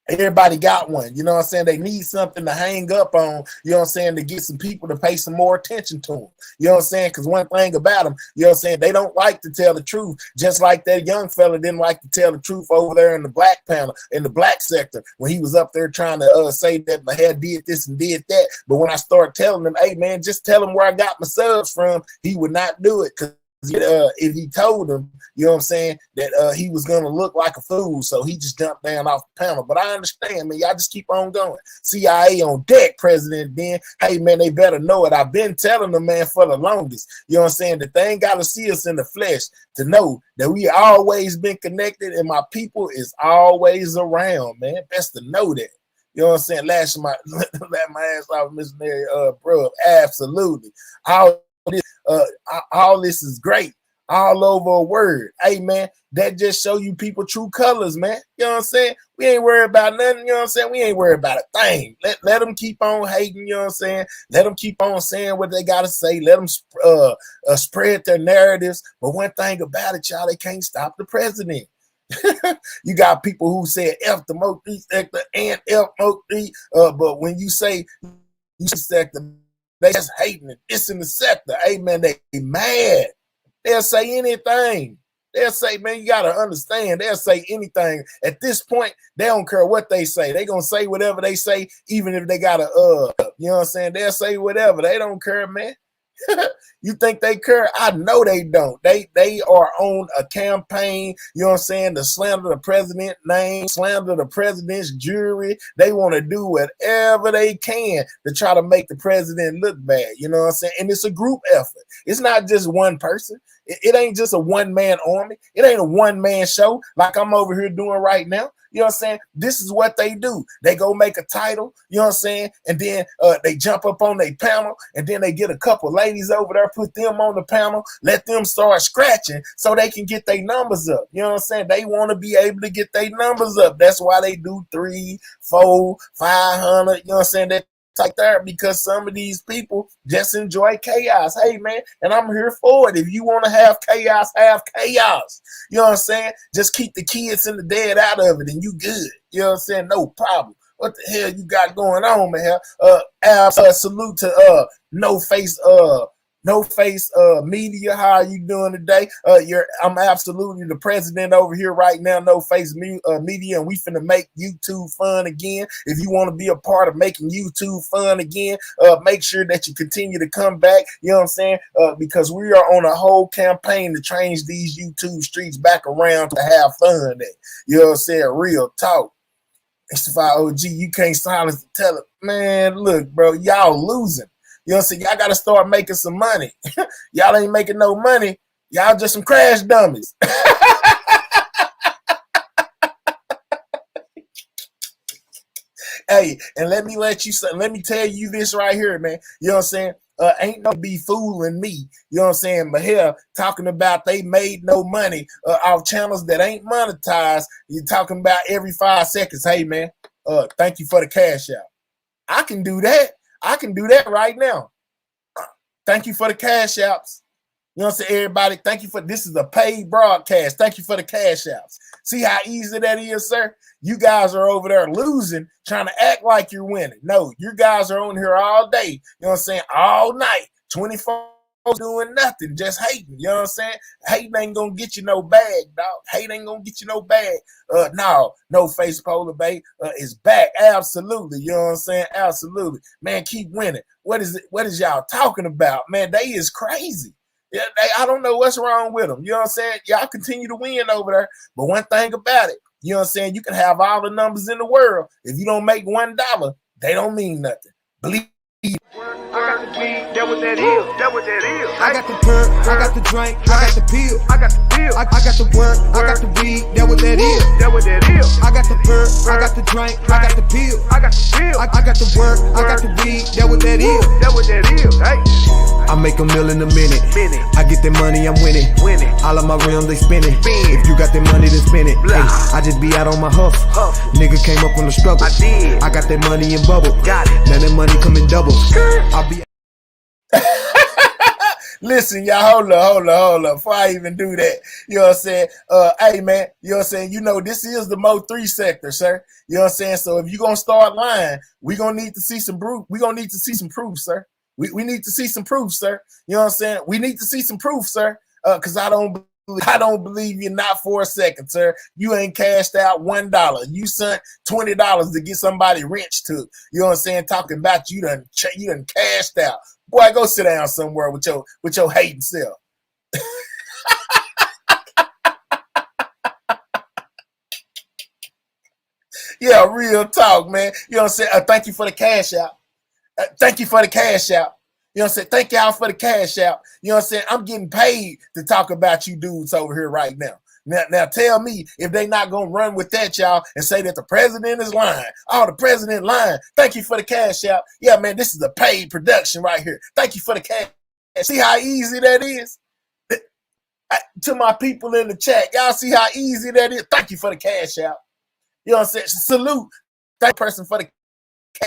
Everybody got one. You know what I'm saying? They need something to hang up on, you know what I'm saying, to get some people to pay some more attention to them. You know what I'm saying? Because one thing about them, you know what I'm saying, they don't like to tell the truth. Just like that young fella didn't like to tell the truth over there in the black panel, in the black sector, when he was up there trying to say that my head did this and did that. But when I started telling him, hey, man, just tell him where I got my subs from, he would not do it. Because if he told him, you know what I'm saying, that he was going to look like a fool, so he just jumped down off the panel. But I understand, man. Y'all just keep on going. CIA on deck, President Ben. Hey, man, they better know it. I've been telling them, man, for the longest. You know what I'm saying? That they ain't got to see us in the flesh to know that we always been connected and my people is always around, man. Best to know that. You know what I'm saying? Lash my ass off, missionary, bro. Absolutely. All this is great. All over a word. Hey, man, that just show you people true colors, man. You know what I'm saying? We ain't worried about nothing. You know what I'm saying? We ain't worried about a thing. Let them keep on hating. You know what I'm saying? Let them keep on saying what they got to say. Let them spread their narratives. But one thing about it, y'all, they can't stop the president. You got people who say F the Mo3 sector and F Mo3. But when you say sector, they just hating it. It's in the sector. Hey, man, they mad. They'll say anything. They'll say, man, you got to understand. They'll say anything. At this point, they don't care what they say. They going to say whatever they say, even if they got to, you know what I'm saying? They'll say whatever. They don't care, man. You think they care? I know they don't. They are on a campaign, you know what I'm saying, to slander the president's name, slander the president's jury. They want to do whatever they can to try to make the president look bad, you know what I'm saying? And it's a group effort. It's not just one person. It ain't just a one-man army. It ain't a one-man show like I'm over here doing right now. You know what I'm saying? This is what they do. They go make a title, you know what I'm saying? And then they jump up on their panel, and then they get a couple ladies over there, put them on the panel, let them start scratching so they can get their numbers up. You know what I'm saying? They want to be able to get their numbers up. That's why they do 3, 4, 500, you know what I'm saying? That like that, because some of these people just enjoy chaos. Hey, man, and I'm here for it. If you want to have chaos, have chaos. You know what I'm saying? Just keep the kids and the dead out of it and you good. You know what I'm saying? No problem. What the hell you got going on, man? Salute to No Face Media. How are you doing today? I'm absolutely the president over here right now, No Face Media, and we finna make YouTube fun again. If you want to be a part of making YouTube fun again, make sure that you continue to come back. You know what I'm saying? Because we are on a whole campaign to change these YouTube streets back around to have fun. You know what I'm saying? Real talk. X5 OG, you can't silence the teller. Man, look, bro, y'all losing. You know what I'm saying? Y'all got to start making some money. Y'all ain't making no money. Y'all just some crash dummies. Hey, and let me tell you this right here, man. You know what I'm saying? Ain't no be fooling me. You know what I'm saying? But here, talking about they made no money off channels that ain't monetized. You're talking about every 5 seconds. Hey, man, thank you for the cash out. I can do that. I can do that right now. Thank you for the cash outs. You know what I'm saying, everybody? Thank you for this is a paid broadcast. Thank you for the cash outs. See how easy that is, sir? You guys are over there losing, trying to act like you're winning. No, you guys are on here all day. You know what I'm saying? All night, 24 doing nothing, just hating. You know what I'm saying? Hating ain't gonna get you no bag, dog. Hate ain't gonna get you no bag. No face polar bay is back. Absolutely. You know what I'm saying? Absolutely. Man, keep winning. What is y'all talking about? Man, they is crazy. Yeah, I don't know what's wrong with them. You know what I'm saying? Y'all continue to win over there. But one thing about it, you know what I'm saying? You can have all the numbers in the world. If you don't make $1, they don't mean nothing. Believe. I got the weed, that what that is. That what that is. I got the perk, I got the drink, I got the pill. I got the pill. I got the work, I got the weed, that what that is. That what that is. I got the perk, I got the drink, I got the pill. I got the pill. I got the work, I got the weed, that what that is. That what that is. Hey. I make a mill in a minute. I get that money, I'm winning. All of my rims, they spinning. If you got that money, then spin it. Hey, I just be out on my huff. Nigga came up on the struggle. I did. I got that money in bubble. Got it. Now that money come in double. I be. Listen, y'all, hold up. Before I even do that, you know what I'm saying? Hey, man, you know what I'm saying? You know, this is the Mo3 sector, sir. You know what I'm saying? So if you're going to start lying, we're going to need to see some proof. We're going to need to see some proof, sir. We need to see some proof, sir. You know what I'm saying? We need to see some proof, sir, because I don't believe you not for a second, sir. You ain't cashed out $1. You sent $20 to get somebody wrench to. You know what I'm saying? Talking about you done cashed out. Boy, go sit down somewhere with your hating self. Yeah, real talk, man. You know what I'm saying? Thank you for the cash out. Thank you for the cash out. You know what I'm saying? Thank y'all for the cash out. You know what I'm saying? I'm getting paid to talk about you dudes over here right now. Now tell me if they not going to run with that, y'all, and say that the president is lying. Oh, the president lying. Thank you for the cash out. Yeah, man, this is a paid production right here. Thank you for the cash. See how easy that is? To my people in the chat, y'all see how easy that is? Thank you for the cash out. You know what I'm saying? Salute that person for the cash.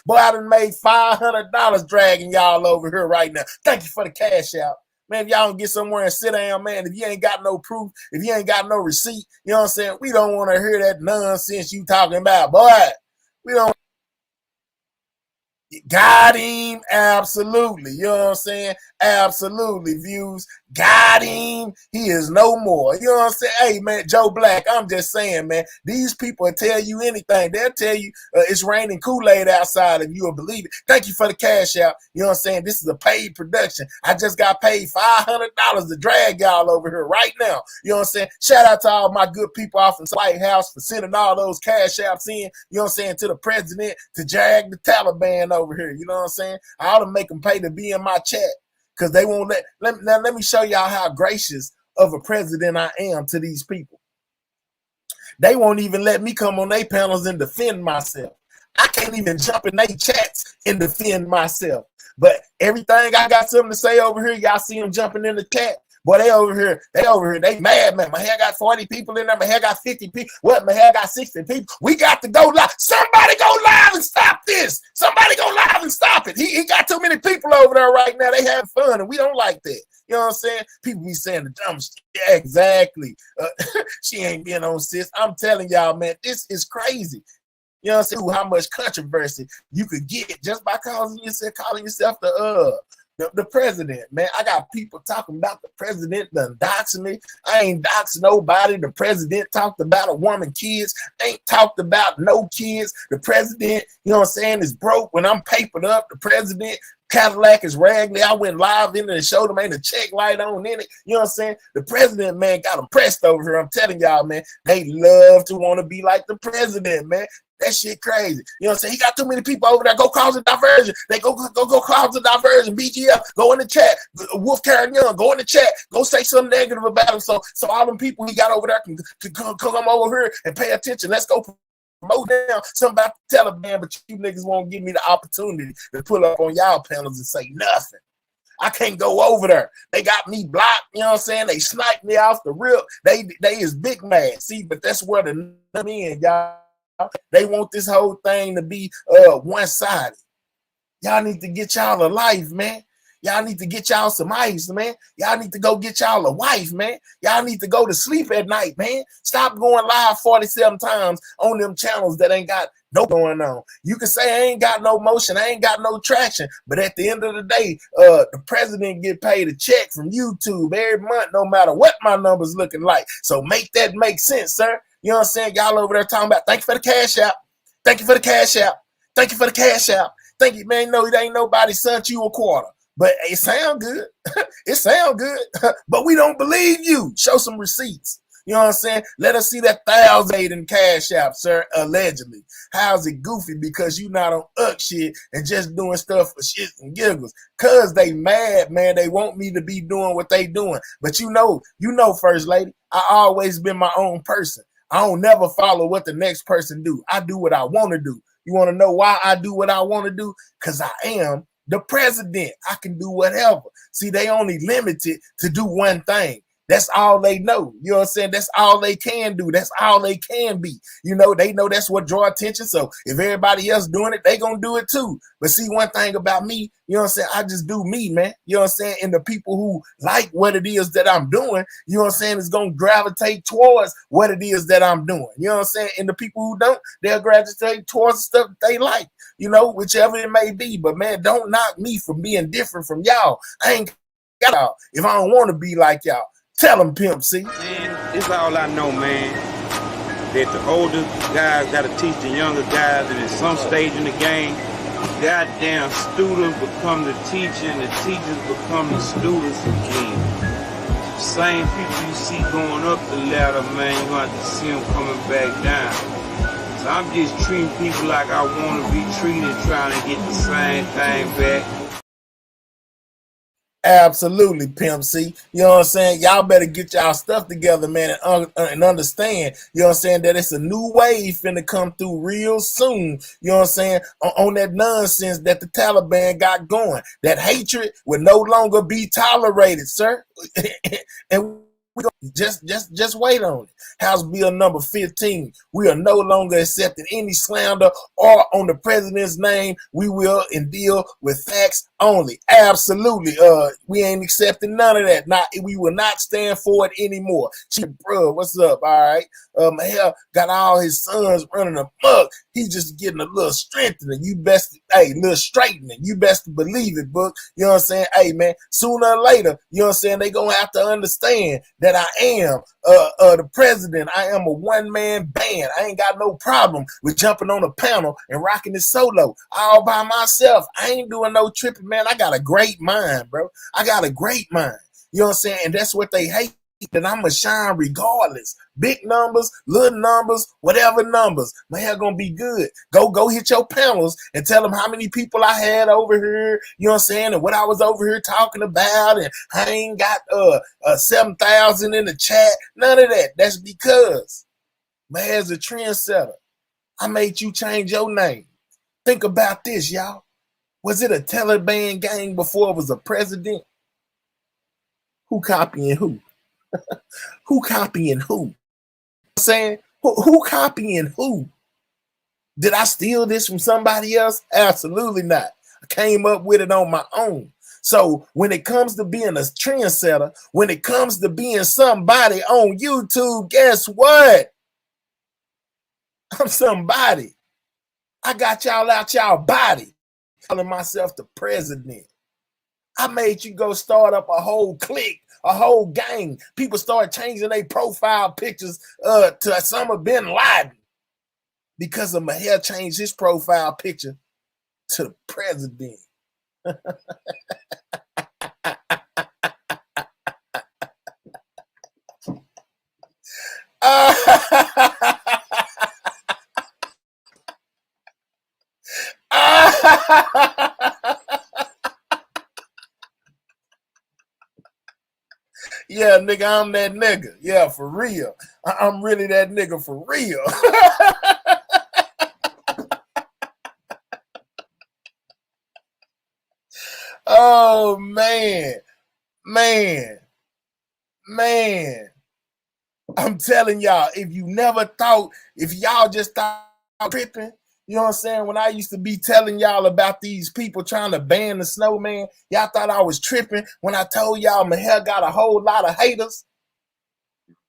Boy, I done made $500 dragging y'all over here right now. Thank you for the cash out. Man, if y'all don't get somewhere and sit down, man, if you ain't got no proof, if you ain't got no receipt, you know what I'm saying? We don't want to hear that nonsense you talking about, boy. We don't. Got him, absolutely. You know what I'm saying? Absolutely, views. Got him. He is no more. You know what I'm saying? Hey, man, Joe Black, I'm just saying, man, these people will tell you anything. They'll tell you it's raining Kool-Aid outside and you'll believe it. Thank you for the cash out. You know what I'm saying? This is a paid production. I just got paid $500 to drag y'all over here right now. You know what I'm saying? Shout out to all my good people off in the White House for sending all those cash outs in, you know what I'm saying, to the president to drag the Taliban over here. You know what I'm saying? I ought to make them pay to be in my chat. Because they won't let me show y'all how gracious of a president I am to these people. They won't even let me come on their panels and defend myself. I can't even jump in their chats and defend myself. But everything I got something to say over here, y'all see them jumping in the chat. Boy, they over here, they mad, man. My hair got 40 people in there, my hair got 50 people. What, my hair got 60 people? We got to go live. Somebody go live and stop this. Somebody go live and stop it. He got too many people over there right now. They having fun, and we don't like that. You know what I'm saying? People be saying the dumb shit. Yeah, exactly. She ain't being on sis. I'm telling y'all, man, this is crazy. You know what I'm saying? How much controversy you could get just by calling yourself the president, man. I got people talking about the president done doxing me. I ain't doxing nobody. The president talked about a woman, kids. Ain't talked about no kids. The president, you know what I'm saying, is broke when I'm papered up. The president, Cadillac is raggedy. I went live in it and showed them ain't a check light on in it. You know what I'm saying? The president, man, got them pressed over here. I'm telling y'all, man, they love to want to be like the president, man. That shit crazy. You know what I'm saying? He got too many people over there. Go cause a diversion. They go cause a diversion. BGF, go in the chat. Wolf Karen Young, go in the chat. Go say something negative about him. So all them people he got over there can come over here and pay attention. Let's go promote them, something about the Taliban, but you niggas won't give me the opportunity to pull up on y'all panels and say nothing. I can't go over there. They got me blocked, you know what I'm saying? They sniped me off the rip. They is big mad. See, but that's where the men, y'all. They want this whole thing to be one-sided. Y'all need to get y'all a life, man. Y'all need to get y'all some ice, man. Y'all need to go get y'all a wife, man. Y'all need to go to sleep at night, man. Stop going live 47 times on them channels that ain't got no going on. You can say I ain't got no motion, I ain't got no traction, but at the end of the day, the president get paid a check from YouTube every month, no matter what my numbers looking like. So make that make sense, sir. You know what I'm saying? Y'all over there talking about, thank you for the cash out. Thank you for the cash out. Thank you for the cash out. Thank you, man. No, it ain't nobody sent you a quarter. But it sound good. It sound good. But we don't believe you. Show some receipts. You know what I'm saying? Let us see that 1,000 in cash out, sir, allegedly. How's it goofy? Because you not on shit and just doing stuff for shit and giggles. Cause they mad, man. They want me to be doing what they doing. But you know, First Lady, I always been my own person. I don't never follow what the next person do. I do what I want to do. You want to know why I do what I want to do? Because I am the president. I can do whatever. See, they only limited to do one thing. That's all they know. You know what I'm saying? That's all they can do. That's all they can be. You know, they know that's what draw attention. So if everybody else doing it, they gonna do it too. But see, one thing about me, you know what I'm saying? I just do me, man. You know what I'm saying? And the people who like what it is that I'm doing, you know what I'm saying, is gonna gravitate towards what it is that I'm doing. You know what I'm saying? And the people who don't, they'll gravitate towards the stuff that they like, you know, whichever it may be. But man, don't knock me for being different from y'all. I ain't got y'all if I don't want to be like y'all. Tell them, Pimp C. Man, it's all I know, man. That the older guys got to teach the younger guys, and at some stage in the game, goddamn students become the teacher, and the teachers become the students again. Same people you see going up the ladder, man, you gonna have to see them coming back down. So I'm just treating people like I want to be treated, trying to get the same thing back. Absolutely, Pimp C. You know what I'm saying? Y'all better get y'all stuff together, man, and understand, you know what I'm saying, that it's a new wave finna come through real soon. You know what I'm saying? On that nonsense that the Taliban got going. That hatred will no longer be tolerated, sir. And we just wait on it. House Bill number 15. We are no longer accepting any slander or on the president's name. We will and deal with facts only. Absolutely. We ain't accepting none of that. We will not stand for it anymore. Bro, what's up? All right. Hell, got all his sons running amok. He's just getting a little strengthening. You best, little straightening. You best believe it, book. You know what I'm saying? Hey, man, sooner or later, you know what I'm saying, they gonna have to understand that I am the president. I am a one-man band. I ain't got no problem with jumping on a panel and rocking it solo all by myself. I ain't doing no tripping, man. I got a great mind, bro. I got a great mind. You know what I'm saying? And that's what they hate, that I'm going to shine regardless. Big numbers, little numbers, whatever numbers. My hair going to be good. Go hit your panels and tell them how many people I had over here, you know what I'm saying, and what I was over here talking about, and I ain't got 7,000 in the chat. None of that. That's because my hair's a trendsetter. I made you change your name. Think about this, y'all. Was it a Taliban gang before it was a president? Who copying who? Who copying who? I'm saying, who copying who? Did I steal this from somebody else? Absolutely not. I came up with it on my own. So when it comes to being a trendsetter, when it comes to being somebody on YouTube, guess what? I'm somebody. I got y'all out y'all body. Calling myself the president. I made you go start up a whole clique, a whole gang. People start changing their profile pictures to Osama bin Laden because of my hair changed his profile picture to the president. Yeah, nigga, I'm that nigga. Yeah, for real. I'm really that nigga for real. Oh man, man, man. I'm telling y'all, if you never thought, if y'all just thought tripping, you know what I'm saying? When I used to be telling y'all about these people trying to ban the snowman, y'all thought I was tripping when I told y'all my hair got a whole lot of haters.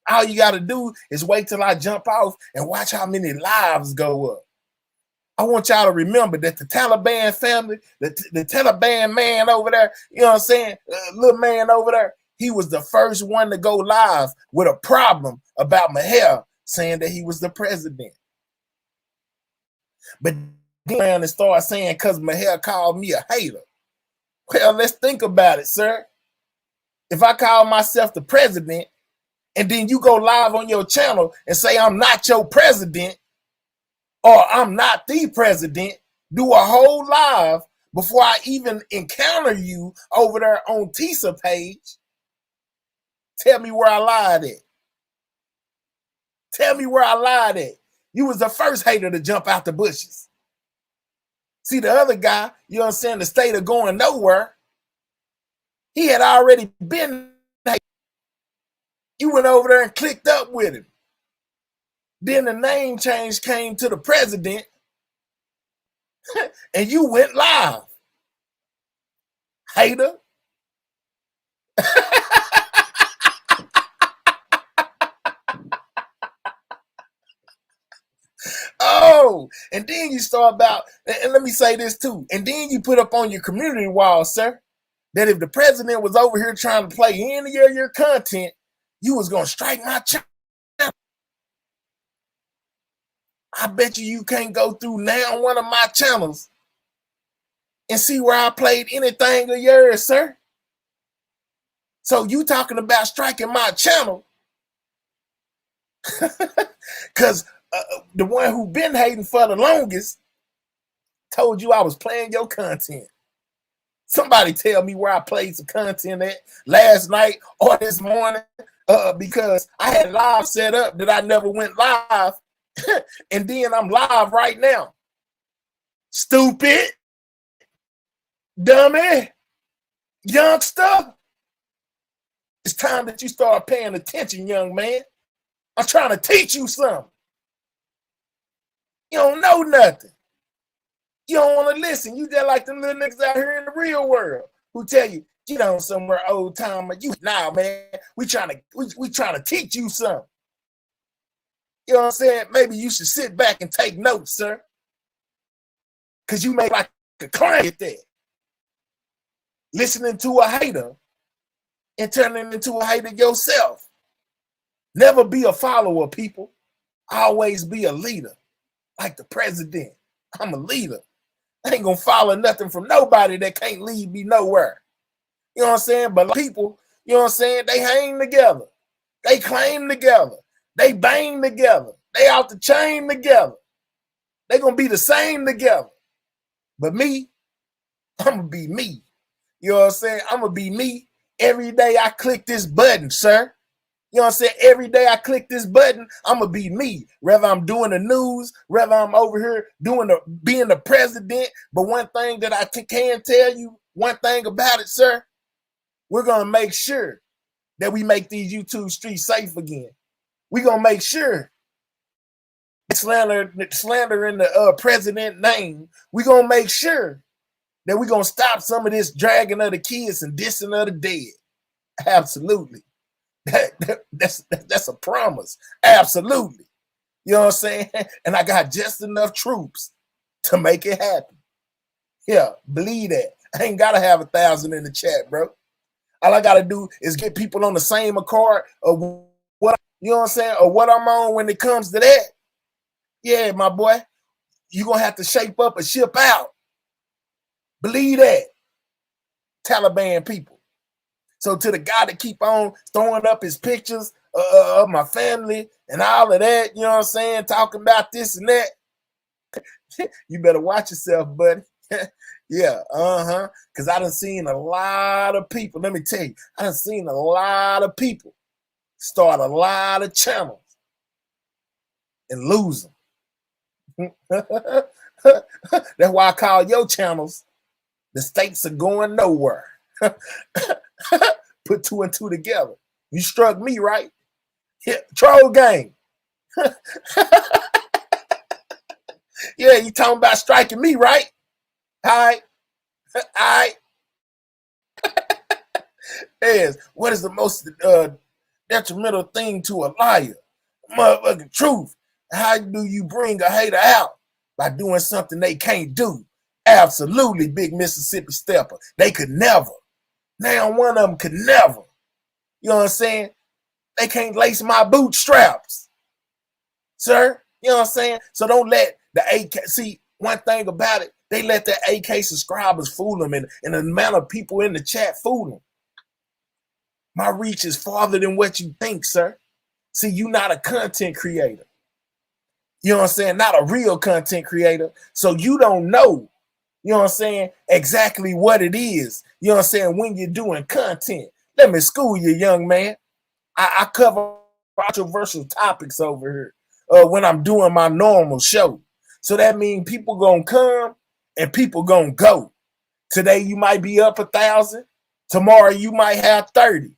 All you got to do is wait till I jump off and watch how many lives go up. I want y'all to remember that the Taliban family, the Taliban man over there, you know what I'm saying? Little man over there, he was the first one to go live with a problem about my hair, saying that he was the president. But then and start saying because my hair called me a hater. Well, let's think about it, sir. If I call myself the president, and then you go live on your channel and say I'm not your president, or I'm not the president, do a whole live before I even encounter you over there on Tisa page. Tell me where I lied at. Tell me where I lied at. You was the first hater to jump out the bushes. See, the other guy, you know what I'm saying, the state of going nowhere, he had already been hated. You went over there and clicked up with him. Then the name change came to the president, and you went live. Hater. Oh, and then you start about, and let me say this too, and then you put up on your community wall, sir, that if the president was over here trying to play any of your content, you was going to strike my channel. I bet you can't go through now one of my channels and see where I played anything of yours, sir. So you talking about striking my channel because the one who been hating for the longest told you I was playing your content. Somebody tell me where I played some content at last night or this morning, because I had live set up that I never went live, and then I'm live right now. Stupid, dummy, youngster. It's time that you start paying attention, young man. I'm trying to teach you something. You don't know nothing. You don't want to listen. You just like them little niggas out here in the real world who tell you, get on somewhere old timer. You nah, man. We trying to teach you something. You know what I'm saying? Maybe you should sit back and take notes, sir. Cause you make like a client there. Listening to a hater and turning into a hater yourself. Never be a follower, people. Always be a leader. Like the president. I'm a leader. I ain't gonna follow nothing from nobody that can't lead me nowhere. You know what I'm saying? But people, you know what I'm saying? They hang together. They claim together. They bang together. They out the chain together. They gonna be the same together. But me, I'm gonna be me. You know what I'm saying? I'm gonna be me every day I click this button, sir. You know what I'm saying? Every day I click this button, I'm going to be me. Whether I'm doing the news, whether I'm over here being the president. But one thing that I can tell you, one thing about it, sir, we're going to make sure that we make these YouTube streets safe again. We're going to make sure slander in the president name. We're going to make sure that we're going to stop some of this dragging of the kids and dissing of the dead. Absolutely. That's a promise. Absolutely. You know what I'm saying? And I got just enough troops to make it happen. Yeah, believe that. I ain't gotta have 1,000 in the chat, bro. All I gotta do is get people on the same accord of what, you know what I'm saying, or what I'm on when it comes to that. Yeah, my boy, you're gonna have to shape up and ship out. Believe that. Taliban people. So to the guy that keep on throwing up his pictures of my family and all of that, you know what I'm saying, talking about this and that, you better watch yourself, buddy. Yeah, because I done seen a lot of people, let me tell you, I done seen a lot of people start a lot of channels and lose them. That's why I call your channels, the states are going nowhere. Put two and two together. You struck me, right? Yeah, troll gang. Yeah, you talking about striking me, right? All right. All right. Yes. What is the most detrimental thing to a liar? Motherfucking truth. How do you bring a hater out? By doing something they can't do. Absolutely, big Mississippi stepper. They could never. Now one of them could never. You know what I'm saying? They can't lace my bootstraps. Sir, you know what I'm saying? So don't let the AK, see, one thing about it, they let the AK subscribers fool them, and the amount of people in the chat fool them. My reach is farther than what you think, sir. See, you're not a content creator. You know what I'm saying? Not a real content creator. So you don't know, you know what I'm saying, exactly what it is, you know what I'm saying, when you're doing content. Let me school you, young man. I cover controversial topics over here when I'm doing my normal show. So that means people gonna come and people gonna go. Today you might be up 1,000. Tomorrow you might have 30.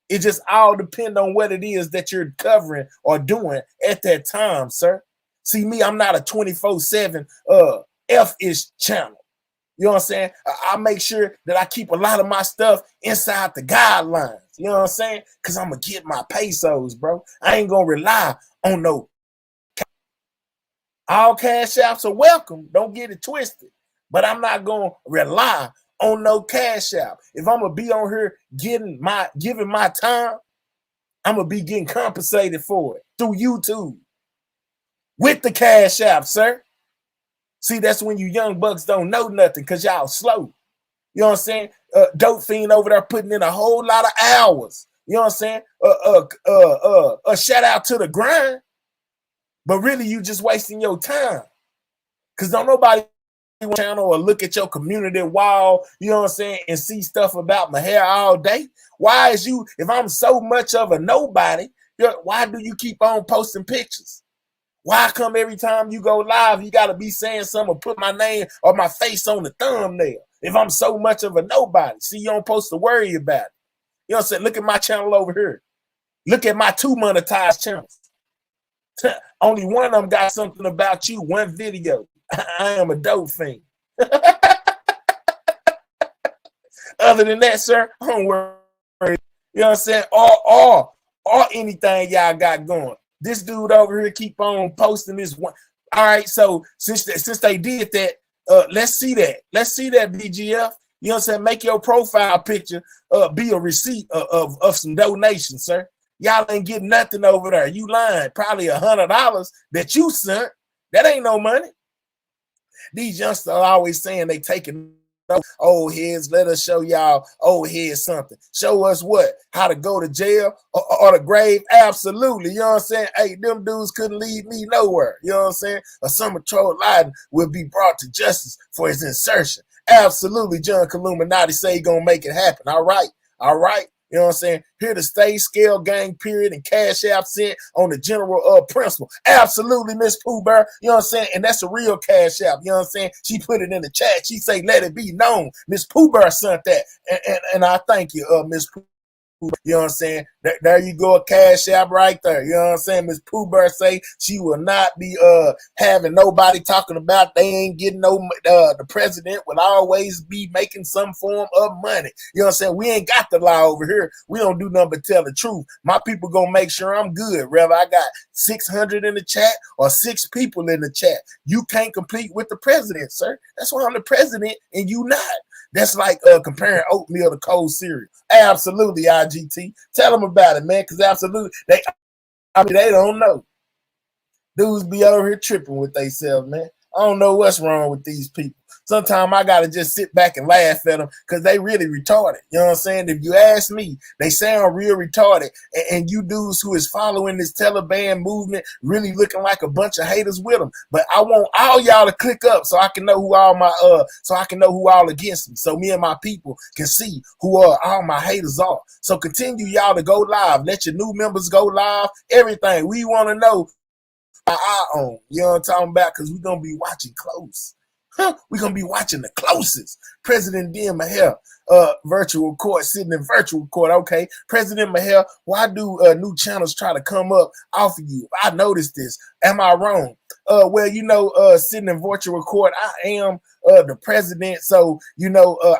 It just all depends on what it is that you're covering or doing at that time, sir. See me, I'm not a 24/7 F-ish channel. You know what I'm saying? I make sure that I keep a lot of my stuff inside the guidelines. You know what I'm saying? Because I'm going to get my pesos, bro. I ain't going to rely on no. All cash apps are welcome. Don't get it twisted. But I'm not going to rely on no cash app. If I'm going to be on here giving my time, I'm going to be getting compensated for it through YouTube with the cash app, sir. See, that's when you young bucks don't know nothing because y'all slow. You know what I'm saying? Dope fiend over there putting in a whole lot of hours. You know what I'm saying? A shout out to the grind. But really, you just wasting your time. Because don't nobody channel or look at your community wall, you know what I'm saying, and see stuff about my hair all day. Why is you, if I'm so much of a nobody, why do you keep on posting pictures? Why come every time you go live, you got to be saying something or put my name or my face on the thumbnail? If I'm so much of a nobody, see, you don't supposed to worry about it. You know what I'm saying? Look at my channel over here. Look at my 2 monetized channels. Only one of them got something about you, one video. I am a dope fiend. Other than that, sir, don't worry. You know what I'm saying? Or anything y'all got going. This dude over here keep on posting this one. All right, so since they did that, let's see that. Let's see that, BGF. You know what I'm saying? Make your profile picture be a receipt of some donations, sir. Y'all ain't getting nothing over there. You lying. Probably $100 that you sent. That ain't no money. These youngsters are always saying they taking old heads. Let us show y'all old heads something. Show us what? How to go to jail or the grave? Absolutely. You know what I'm saying? Hey, them dudes couldn't lead me nowhere. You know what I'm saying? Or some Troll Lyden will be brought to justice for his insertion. Absolutely. John Illuminati say he gonna make it happen. All right. All right. You know what I'm saying? Here to stay, scale gang, period, and cash app sent on the general principle. Absolutely, Miss Pooh Bear. You know what I'm saying? And that's a real cash app. You know what I'm saying? She put it in the chat. She say, let it be known. Miss Pooh Bear sent that. And I thank you, Miss Pooh. You know what I'm saying? There you go, a cash app right there. You know what I'm saying? Miss Pooh Bear say she will not be having nobody talking about they ain't getting no the president will always be making some form of money. You know what I'm saying? We ain't got the lie over here. We don't do nothing but tell the truth. My people gonna make sure I'm good. Whether I got 600 in the chat or 6 people in the chat. You can't compete with the president, sir. That's why I'm the president and you not. That's like comparing oatmeal to cold cereal. Absolutely, IGT. Tell them about it, man, because absolutely, they don't know. Dudes be over here tripping with themselves, man. I don't know what's wrong with these people. Sometimes I got to just sit back and laugh at them because they really retarded. You know what I'm saying? If you ask me, they sound real retarded. And you dudes who is following this Taliban movement really looking like a bunch of haters with them. But I want all y'all to click up so I can know who all my so I can know who all against me. So me and my people can see who all my haters are. So continue y'all to go live. Let your new members go live. Everything. We want to know our own. You know what I'm talking about? Because we're gonna be watching close. We're gonna be watching the closest. President Diem Mahel, virtual court, sitting in virtual court. Okay, President Mahel, why do new channels try to come up off of you? I noticed this. Am I wrong? Well, sitting in virtual court, I am the president. So,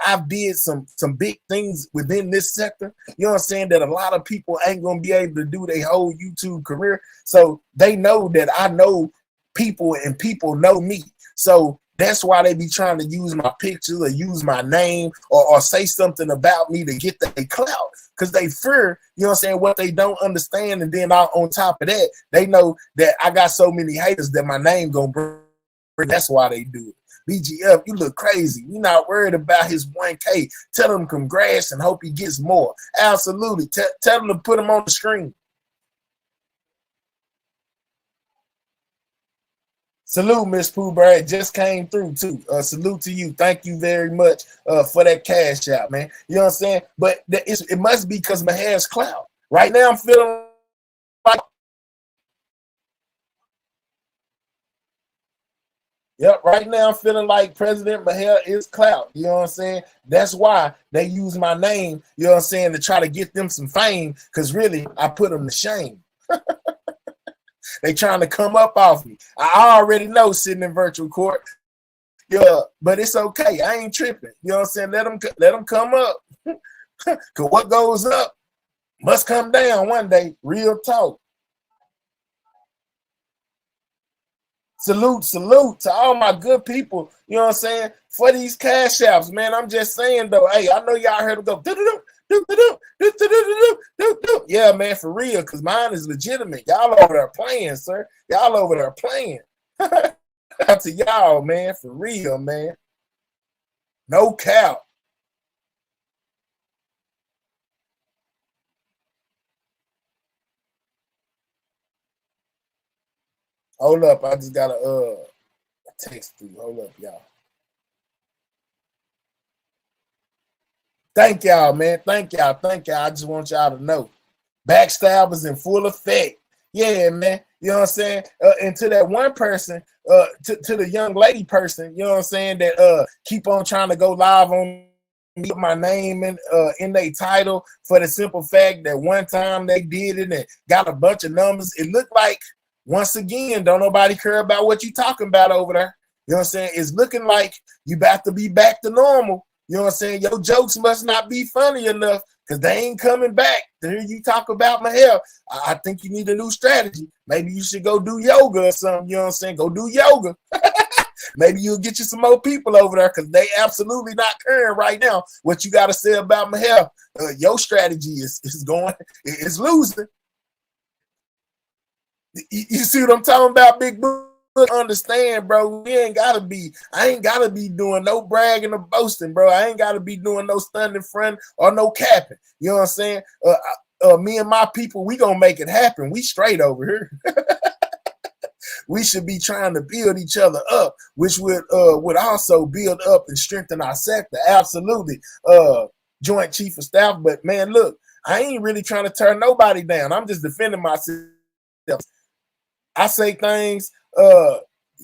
I've did some big things within this sector. You know what I'm saying? That a lot of people ain't gonna be able to do their whole YouTube career. So they know that I know people and people know me. So that's why they be trying to use my pictures or use my name or say something about me to get their clout, because they fear, you know what I'm saying, what they don't understand. And then on top of that, they know that I got so many haters that my name gonna bring. That's why they do it. BGF, you look crazy. You're not worried about his 1K. Tell him congrats and hope he gets more. Absolutely. Tell him to put him on the screen. Salute, Miss Pooh Bear. It just came through too. Salute to you. Thank you very much for that cash out, man. You know what I'm saying? But it must be because my hair's cloud. Right now I'm feeling like, right now I'm feeling like President Mahel is clout. You know what I'm saying? That's why they use my name, you know what I'm saying, to try to get them some fame, because really I put them to shame. They trying to come up off me. I already know sitting in virtual court. Yeah, but it's okay. I ain't tripping. You know what I'm saying? Let them come up. Because what goes up must come down one day. Real talk. Salute to all my good people, you know what I'm saying, for these cash apps, man. I'm just saying, though, hey, I know y'all heard them go, yeah, man, for real, because mine is legitimate. Y'all over there playing, sir. Y'all over there playing. Out to y'all, man, for real, man. No cap. Hold up, I just got a text through. Hold up, y'all. Thank y'all, man. Thank y'all. I just want y'all to know. Backstab is in full effect. Yeah, man. You know what I'm saying? And to that one person, to the young lady person, you know what I'm saying, that keep on trying to go live on me with my name in their title for the simple fact that one time they did it and got a bunch of numbers. It looked like, once again, don't nobody care about what you talking about over there. You know what I'm saying? It's looking like you about to be back to normal. You know what I'm saying? Your jokes must not be funny enough because they ain't coming back to hear you talk about my health. I think you need a new strategy. Maybe you should go do yoga or something. You know what I'm saying? Go do yoga. Maybe you'll get you some more people over there because they absolutely not caring right now what you got to say about my health. Your strategy is losing. You see what I'm talking about, Big Boo? Understand, bro. I ain't gotta be doing no bragging or boasting, bro. I ain't gotta be doing no stunning front or no capping. You know what I'm saying? Me and my people, we gonna make it happen. We straight over here. We should be trying to build each other up, which would also build up and strengthen our sector. Absolutely. Joint Chief of Staff. But man, look, I ain't really trying to turn nobody down. I'm just defending myself. I say things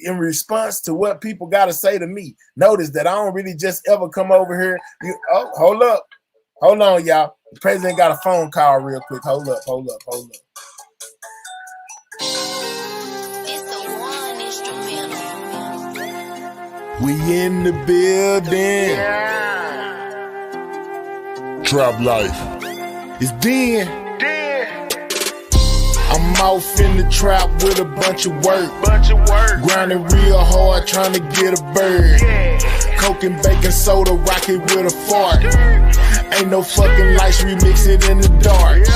in response to what people got to say to me. Notice that I don't really just ever come over here. Hold up. Hold on, y'all. The president got a phone call real quick. Hold up. We in the building. Trap life. It's Den. I'm off in the trap with a bunch of work. Grinding real hard, trying to get a bird. Coke and baking soda, rock it with a fart. Ain't no fucking lights, we mix it in the dark.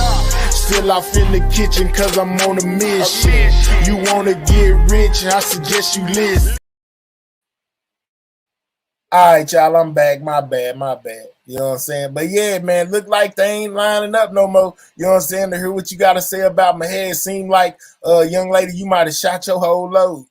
Still off in the kitchen, cause I'm on a mission. You wanna get rich, I suggest you listen. All right, y'all, I'm back. My bad. You know what I'm saying? But yeah, man, look like they ain't lining up no more. You know what I'm saying? To hear what you got to say about my head. Seemed like, young lady, you might have shot your whole load.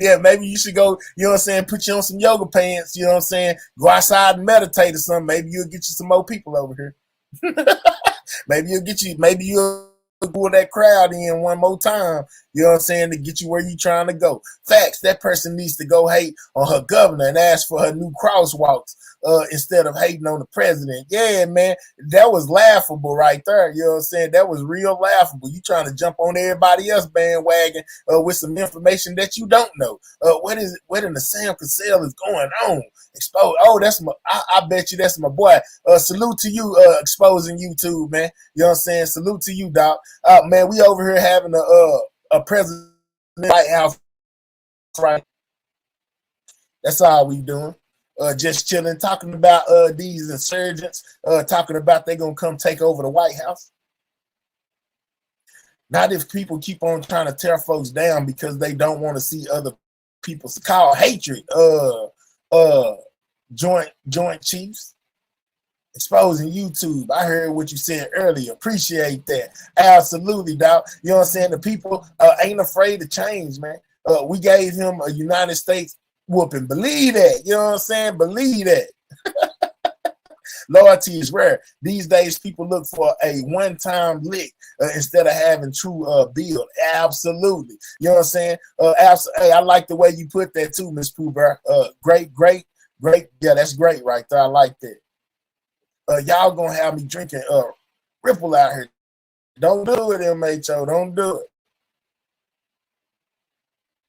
Yeah, maybe you should go, you know what I'm saying, put you on some yoga pants, you know what I'm saying, go outside and meditate or something. Maybe you'll get you some more people over here. Maybe you'll pull that crowd in one more time. You know what I'm saying? To get you where you trying to go. Facts, that person needs to go hate on her governor and ask for her new crosswalks instead of hating on the president. Yeah, man, that was laughable right there. You know what I'm saying? That was real laughable. You trying to jump on everybody else bandwagon with some information that you don't know. What in the Sam Cassell is going on? Expose. Oh, that's my. I bet you that's my boy. Salute to you, exposing YouTube, man. You know what I'm saying? Salute to you, Doc. Man, we over here having a president White House, right? That's all we doing. Just chilling, talking about these insurgents, talking about they gonna come take over the White House. Not if people keep on trying to tear folks down because they don't want to see other people. It's called hatred. Joint Chiefs. Exposing YouTube. I heard what you said earlier. Appreciate that. Absolutely, dog. You know what I'm saying? The people ain't afraid to change, man. We gave him a United States whooping. Believe that. You know what I'm saying? Believe that. Loyalty is rare. These days, people look for a one-time lick instead of having true build. Absolutely. You know what I'm saying? Hey, I like the way you put that too, Miss Pooh Bear. Great. Yeah, that's great right there. I like that. Y'all gonna have me drinking Ripple out here. Don't do it, MHO. Don't do it.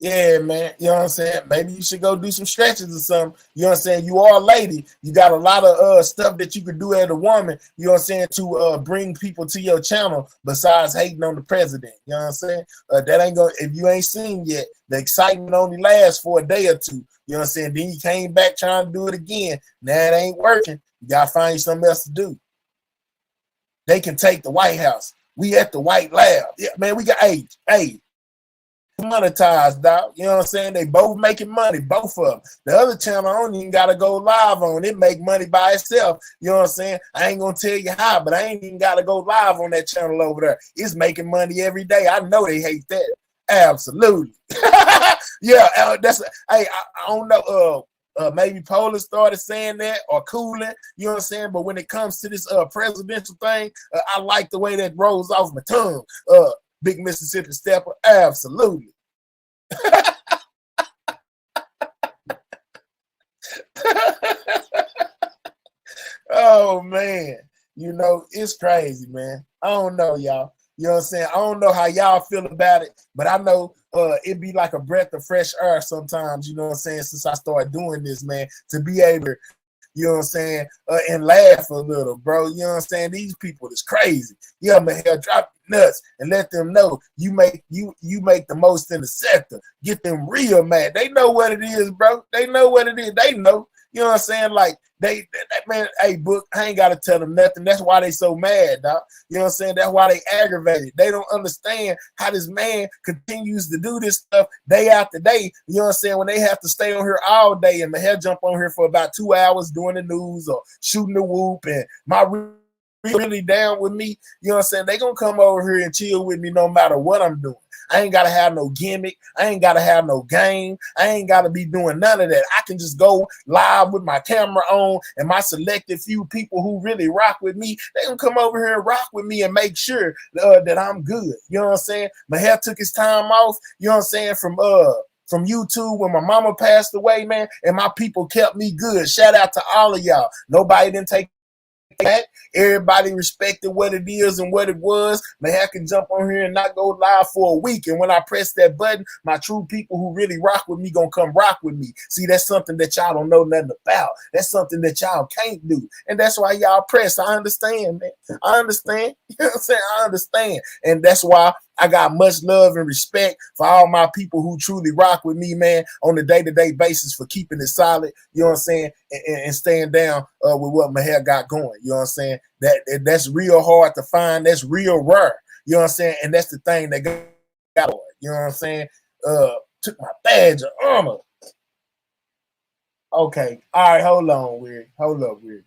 Yeah, man. You know what I'm saying? Maybe you should go do some stretches or something. You know what I'm saying? You are a lady. You got a lot of stuff that you could do as a woman, you know what I'm saying, to bring people to your channel besides hating on the president. You know what I'm saying? That ain't gonna, if you ain't seen yet, the excitement only lasts for a day or two. You know what I'm saying? Then you came back trying to do it again. Now it ain't working. You gotta find you something else to do. They can take the White House. We at the White Lab. Yeah, man, we got hey, monetized, dog. You know what I'm saying? They both making money, both of them. The other channel I don't even gotta go live on. It make money by itself. You know what I'm saying? I ain't gonna tell you how, but I ain't even gotta go live on that channel over there. It's making money every day. I know they hate that. Absolutely. Yeah, that's hey, I don't know. Maybe Polar started saying that or cooling, you know what I'm saying? But when it comes to this presidential thing, I like the way that rolls off my tongue. Big Mississippi Stepper, absolutely. Oh man, you know, it's crazy, man. I don't know, y'all. You know what I'm saying? I don't know how y'all feel about it, but I know it'd be like a breath of fresh air sometimes, you know what I'm saying, since I started doing this, man, to be able to, you know what I'm saying, and laugh a little, bro. You know what I'm saying? These people is crazy. Yeah, man, hell, drop nuts and let them know you make the most in the sector. Get them real mad. They know what it is, bro. They know what it is. They know. You know what I'm saying? Like they man, hey, Book, I ain't gotta tell them nothing. That's why they so mad, dog. You know what I'm saying? That's why they aggravated. They don't understand how this man continues to do this stuff day after day. You know what I'm saying? When they have to stay on here all day and my head jump on here for about 2 hours doing the news or shooting the whoop and my really down with me, you know what I'm saying? They gonna come over here and chill with me no matter what I'm doing. I ain't gotta have no gimmick. I ain't gotta have no game. I ain't gotta be doing none of that. I can just go live with my camera on and my selected few people who really rock with me. They gonna come over here and rock with me and make sure that I'm good. You know what I'm saying? My hair took his time off. You know what I'm saying? From YouTube when my mama passed away, man, and my people kept me good. Shout out to all of y'all. Nobody didn't take that. Everybody respected what it is and what it was. Man, I can jump on here and not go live for a week. And when I press that button, my true people who really rock with me gonna come rock with me. See, that's something that y'all don't know nothing about. That's something that y'all can't do. And that's why y'all press. I understand, man. I understand. You know what I'm saying? I understand. And that's why I got much love and respect for all my people who truly rock with me, man, on a day-to-day basis for keeping it solid, you know what I'm saying, and staying down with what my hair got going, you know what I'm saying? That's real hard to find. That's real rare, you know what I'm saying? And that's the thing that got, you know what I'm saying? Took my badge of honor. Okay, all right, hold on, Weird. Hold up, Weird.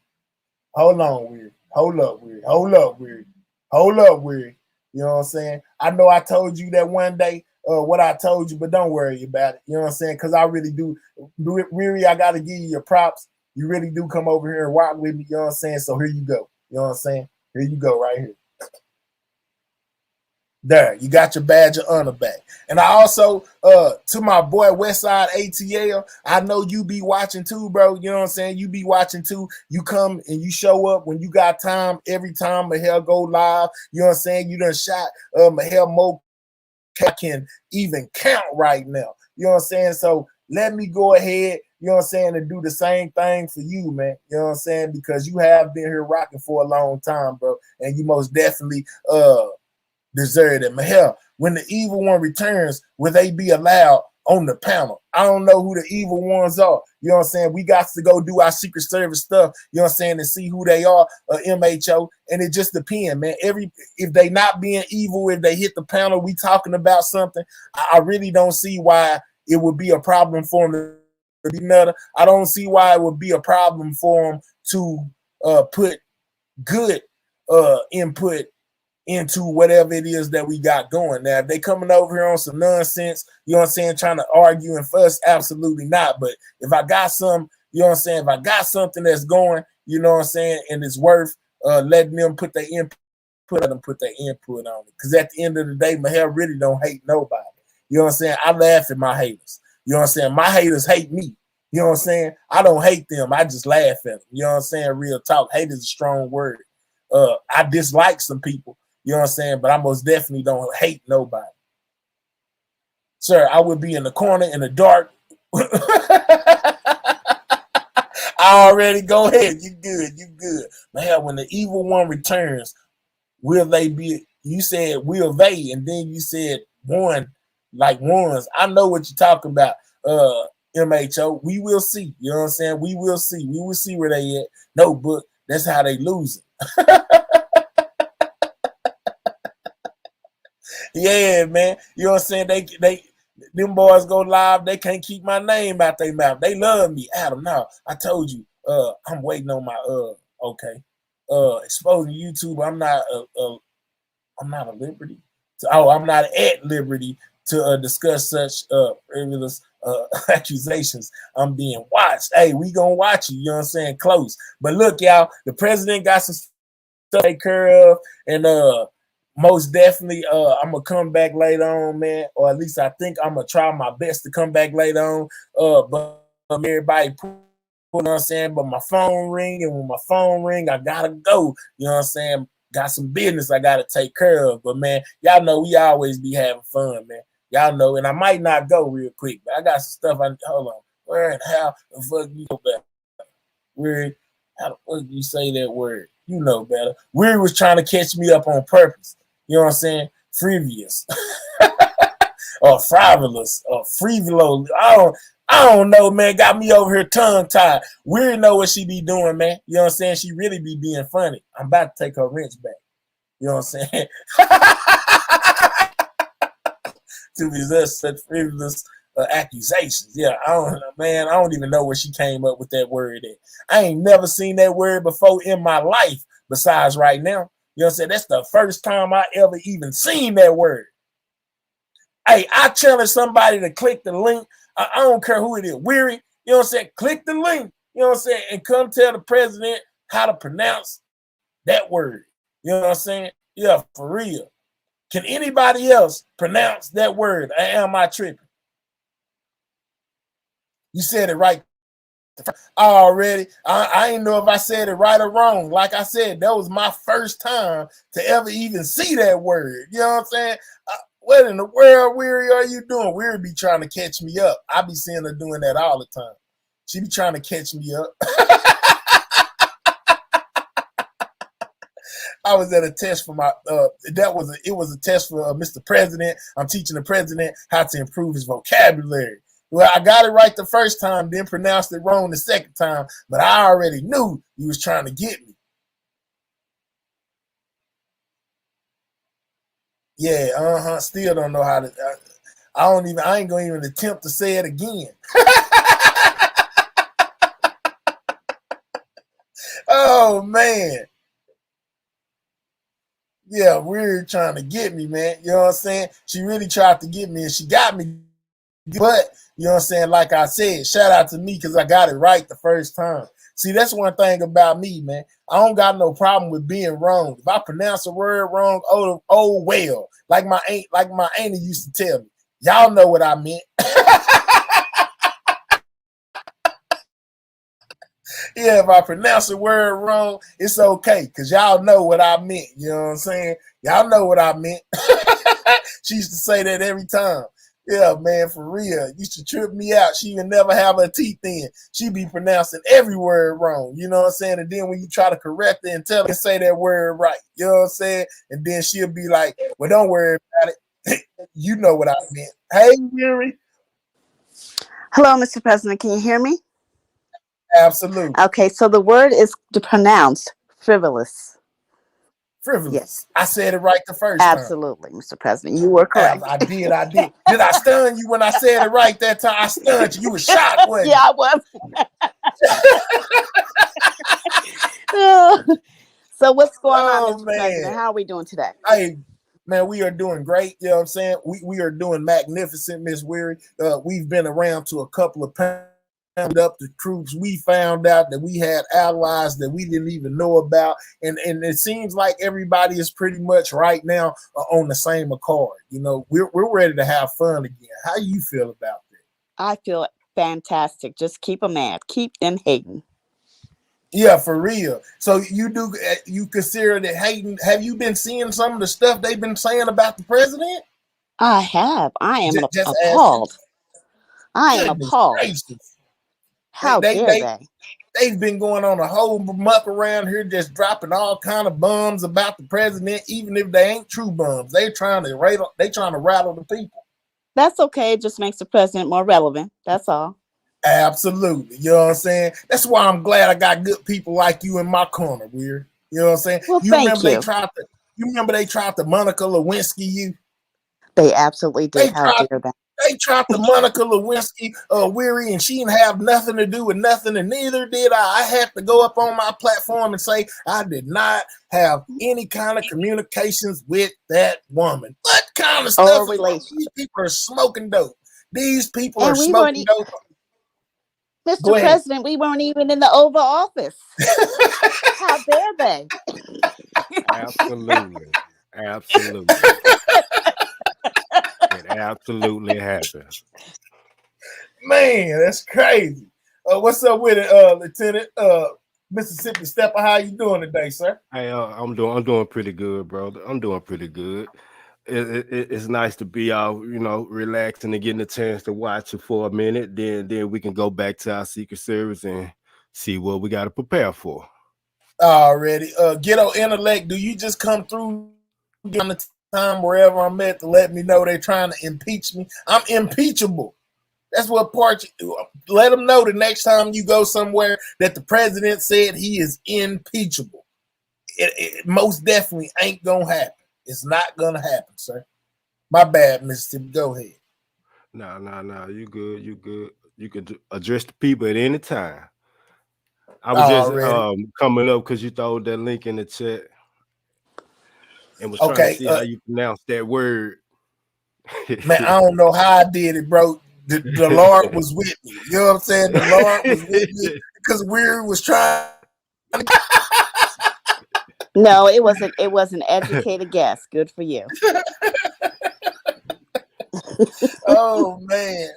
Hold on, Weird. Hold up, Weird. Hold up, Weird. Hold up, Weird. You know what I'm saying? I know I told you that one day, what I told you, but don't worry about it. You know what I'm saying? Because I really do. Really, I got to give you your props. You really do come over here and rock with me. You know what I'm saying? So here you go. You know what I'm saying? Here you go right here. There, you got your badge of honor back. And I also, to my boy Westside ATL, I know you be watching too, bro. You know what I'm saying? You be watching too. You come and you show up when you got time. Every time Mahel go live, you know what I'm saying? You done shot Mahel Mo can even count right now. You know what I'm saying? So let me go ahead, you know what I'm saying, and do the same thing for you, man. You know what I'm saying? Because you have been here rocking for a long time, bro. And you most definitely deserve it. Mahel, when the evil one returns, will they be allowed on the panel? I don't know who the evil ones are. You know what I'm saying? We got to go do our Secret Service stuff, you know what I'm saying, and see who they are, MHO. And it just depends, man. If they not being evil, if they hit the panel, we talking about something, I really don't see why it would be a problem for them to be nutter. I don't see why it would be a problem for them to put good input into whatever it is that we got going. Now, if they coming over here on some nonsense, you know what I'm saying, trying to argue and fuss, absolutely not. But if I got some, you know what I'm saying, if I got something that's going, you know what I'm saying, and it's worth letting them put their input, let them put their input on it. Because at the end of the day, Mahel really don't hate nobody. You know what I'm saying? I laugh at my haters. You know what I'm saying? My haters hate me. You know what I'm saying? I don't hate them. I just laugh at them. You know what I'm saying? Real talk. Hate is a strong word. I dislike some people. You know what I'm saying? But I most definitely don't hate nobody. Sir, I would be in the corner in the dark. I already go ahead. You good. You good. Man, when the evil one returns, will they be? You said will they, and then you said one, like ones. I know what you're talking about. MHO. We will see. You know what I'm saying? We will see. We will see where they at. No, but that's how they lose it. Yeah, man. You know what I'm saying? Them boys go live. They can't keep my name out their mouth. They love me, Adam. Now I told you. I'm waiting on my okay. Exposing YouTube. I'm not a liberty. I'm not at liberty to discuss such frivolous accusations. I'm being watched. Hey, we gonna watch you. You know what I'm saying? Close. But look, y'all. The president got some stuff to take care of, and most definitely, I'm gonna come back later on, man. Or at least I think I'm gonna try my best to come back later on. But everybody, you know what I'm saying? But my phone ring, and when my phone ring, I gotta go. You know what I'm saying? Got some business I gotta take care of. But man, y'all know we always be having fun, man. Y'all know, and I might not go real quick, but I got some stuff. Hold on. Where and how the fuck you go back? Where? How the fuck you say that word? You know better. Weird was trying to catch me up on purpose. You know what I'm saying? Frivolous. Or frivolous. Or frivolo. I don't know, man. Got me over here tongue-tied. Weird know what she be doing, man. You know what I'm saying? She really be being funny. I'm about to take her wrench back. You know what I'm saying? To resist such frivolous accusations. Yeah, I don't know, man. I don't even know where she came up with that word at. I ain't never seen that word before in my life besides right now. You know what I'm saying? That's the first time I ever even seen that word. Hey, I challenge somebody to click the link. I don't care who it is. Weary, you know what I'm saying? Click the link, you know what I'm saying? And come tell the president how to pronounce that word. You know what I'm saying? Yeah, for real. Can anybody else pronounce that word? Am I tripping? You said it right already. I ain't know if I said it right or wrong. Like I said, that was my first time to ever even see that word. You know what I'm saying? What in the world, Weary, are you doing? Weary be trying to catch me up. I be seeing her doing that all the time. She be trying to catch me up. I was at a test for my it was a test for Mr. President. I'm teaching the president how to improve his vocabulary. Well, I got it right the first time, then pronounced it wrong the second time, but I already knew he was trying to get me. Yeah, still don't know how to. I ain't gonna even attempt to say it again. Oh man. Yeah, weird trying to get me, man. You know what I'm saying? She really tried to get me, and she got me. But, you know what I'm saying, like I said, shout out to me because I got it right the first time. See, that's one thing about me, man. I don't got no problem with being wrong. If I pronounce a word wrong, oh well. Like my auntie used to tell me. Y'all know what I meant. Yeah, if I pronounce a word wrong, it's okay, because y'all know what I meant. You know what I'm saying? Y'all know what I meant. She used to say that every time. Yeah, man, for real. Used to trip me out. She would never have her teeth in. She be pronouncing every word wrong. You know what I'm saying? And then when you try to correct her and tell her to say that word right, you know what I'm saying? And then she'll be like, well, don't worry about it. You know what I meant. Hey, Yuri. Hello, Mr. President. Can you hear me? Absolutely. Okay, so the word is pronounced frivolous. Frivolous. Yes. I said it right the first time. Absolutely, Mr. President. You were correct. I did. Did I stun you when I said it right that time? I stunned you. You were shocked, wasn't Yeah, I was. So what's going on, Mr. President? How are we doing today? Hey, man, we are doing great. You know what I'm saying? We are doing magnificent, Miss Weary. We've been around to a couple of up the troops. We found out that we had allies that we didn't even know about, and it seems like everybody is pretty much right now on the same accord. You know, we're ready to have fun again. How you feel about that? I feel fantastic. Just keep them mad, keep them hating. Yeah, for real. So you consider that hating? Have you been seeing some of the stuff they've been saying about the president? I have. I am Just appalled. I am Goodness appalled. gracious. How dare they? They've been going on a whole muck around here, just dropping all kind of bombs about the president, even if they ain't true bombs. They trying to rattle the people. That's okay. It just makes the president more relevant. That's all. Absolutely. You know what I'm saying? That's why I'm glad I got good people like you in my corner, Weird. You know what I'm saying? Well, You remember they tried to Monica Lewinsky you? They absolutely did. How dare they? They tried to Monica Lewinsky Weary, and she didn't have nothing to do with nothing, and neither did I. I had to go up on my platform and say I did not have any kind of communications with that woman. What kind of stuff? These people are smoking dope. These people are smoking dope. Mr. President, we weren't even in the Oval Office. How dare they? Absolutely. It absolutely happened. Man, that's crazy. What's up with it, Lieutenant Mississippi Stepper? How you doing today, sir? Hey, I'm doing pretty good, brother. I'm doing pretty good. It's nice to be out, relaxing and getting a chance to watch it for a minute. Then we can go back to our Secret Service and see what we got to prepare for. Already. Ghetto Intellect, do you just come through on the time wherever I'm at to let me know they're trying to impeach me? I'm impeachable. That's what part. Let them know the next time you go somewhere that the president said he is impeachable. It most definitely ain't gonna happen. It's not gonna happen, sir. My bad, Mississippi. Go ahead. No. You good. You can address the people at any time. I was just coming up because you throw that link in the chat and was trying to see how you pronounce that word. Man, I don't know how I did it, bro. The Lord was with me. You know what I'm saying? The Lord was with me because Weary was trying. No, it was an educated guess. Good for you. Oh man.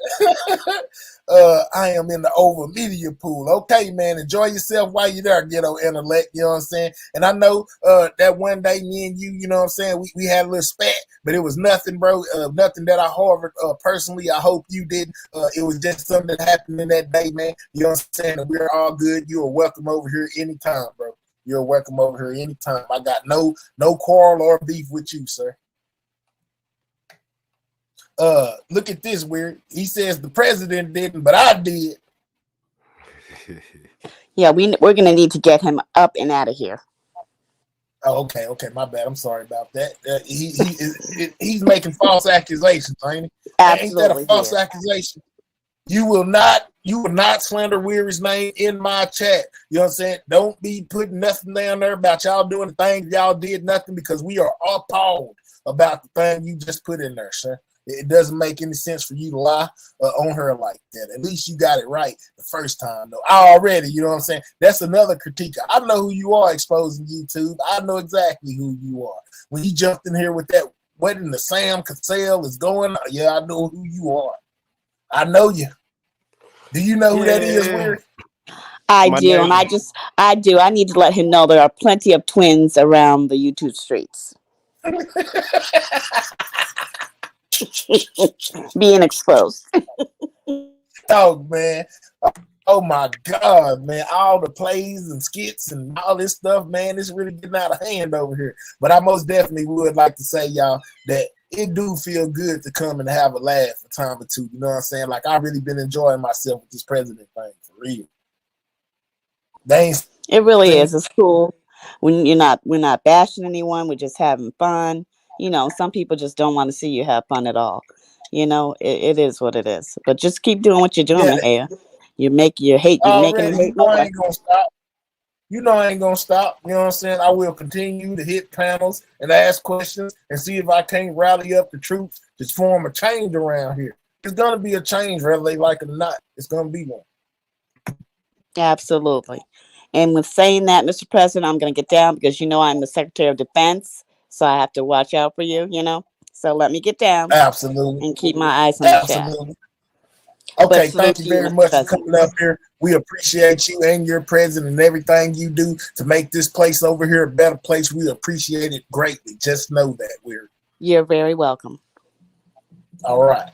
I am in the over media pool. Okay, man. Enjoy yourself while you're there, Ghetto Intellect. You know what I'm saying? And I know that one day me and you know what I'm saying, we had a little spat, but it was nothing, bro. Nothing that I harbored personally. I hope you didn't. It was just something that happened in that day, man. You know what I'm saying? And we're all good. You are welcome over here anytime, bro. You're welcome over here anytime. I got no quarrel or beef with you, sir. Look at this, Weird. He says the president didn't, but I did. Yeah, we're gonna need to get him up and out of here. Oh, okay, my bad. I'm sorry about that. He's making false accusations, ain't he? Absolutely. Ain't that a false accusation? You will not slander Weary's name in my chat. You know what I'm saying? Don't be putting nothing down there about y'all doing the things y'all did nothing, because we are appalled about the thing you just put in there, sir. It doesn't make any sense for you to lie on her like that. At least you got it right the first time, though. Already, you know what I'm saying? That's another critique. I know who you are exposing YouTube. I know exactly who you are. When you jumped in here with wedding to Sam Cassell is going on. Yeah, I know who you are. I know you. Do you know who that is, Weird? I do, and I do. I need to let him know there are plenty of twins around the YouTube streets. Being exposed. Oh, man. Oh, my God, man. All the plays and skits and all this stuff, man, it's really getting out of hand over here. But I most definitely would like to say, y'all, that it do feel good to come and have a laugh a time or two. You know what I'm saying? Like, I've really been enjoying myself with this president thing, for real. It really is. It's cool. We're not bashing anyone. We're just having fun. You know, some people just don't want to see you have fun at all. You know, it is what it is. But just keep doing what you're doing, Mahia. You're making them hate more. I ain't gonna stop. You know I ain't gonna stop. You know what I'm saying? I will continue to hit panels and ask questions and see if I can't rally up the troops to form a change around here. It's gonna be a change, whether they like it or not. It's gonna be one. Absolutely. And with saying that, Mr. President, I'm going to get down because you know I'm the Secretary of Defense, so I have to watch out for you, you know. So let me get down. Absolutely. And keep my eyes on the chat. Okay, thank you very much for coming up here. We appreciate you and your president and everything you do to make this place over here a better place. We appreciate it greatly. Just know that, Weird. You're very welcome. All right.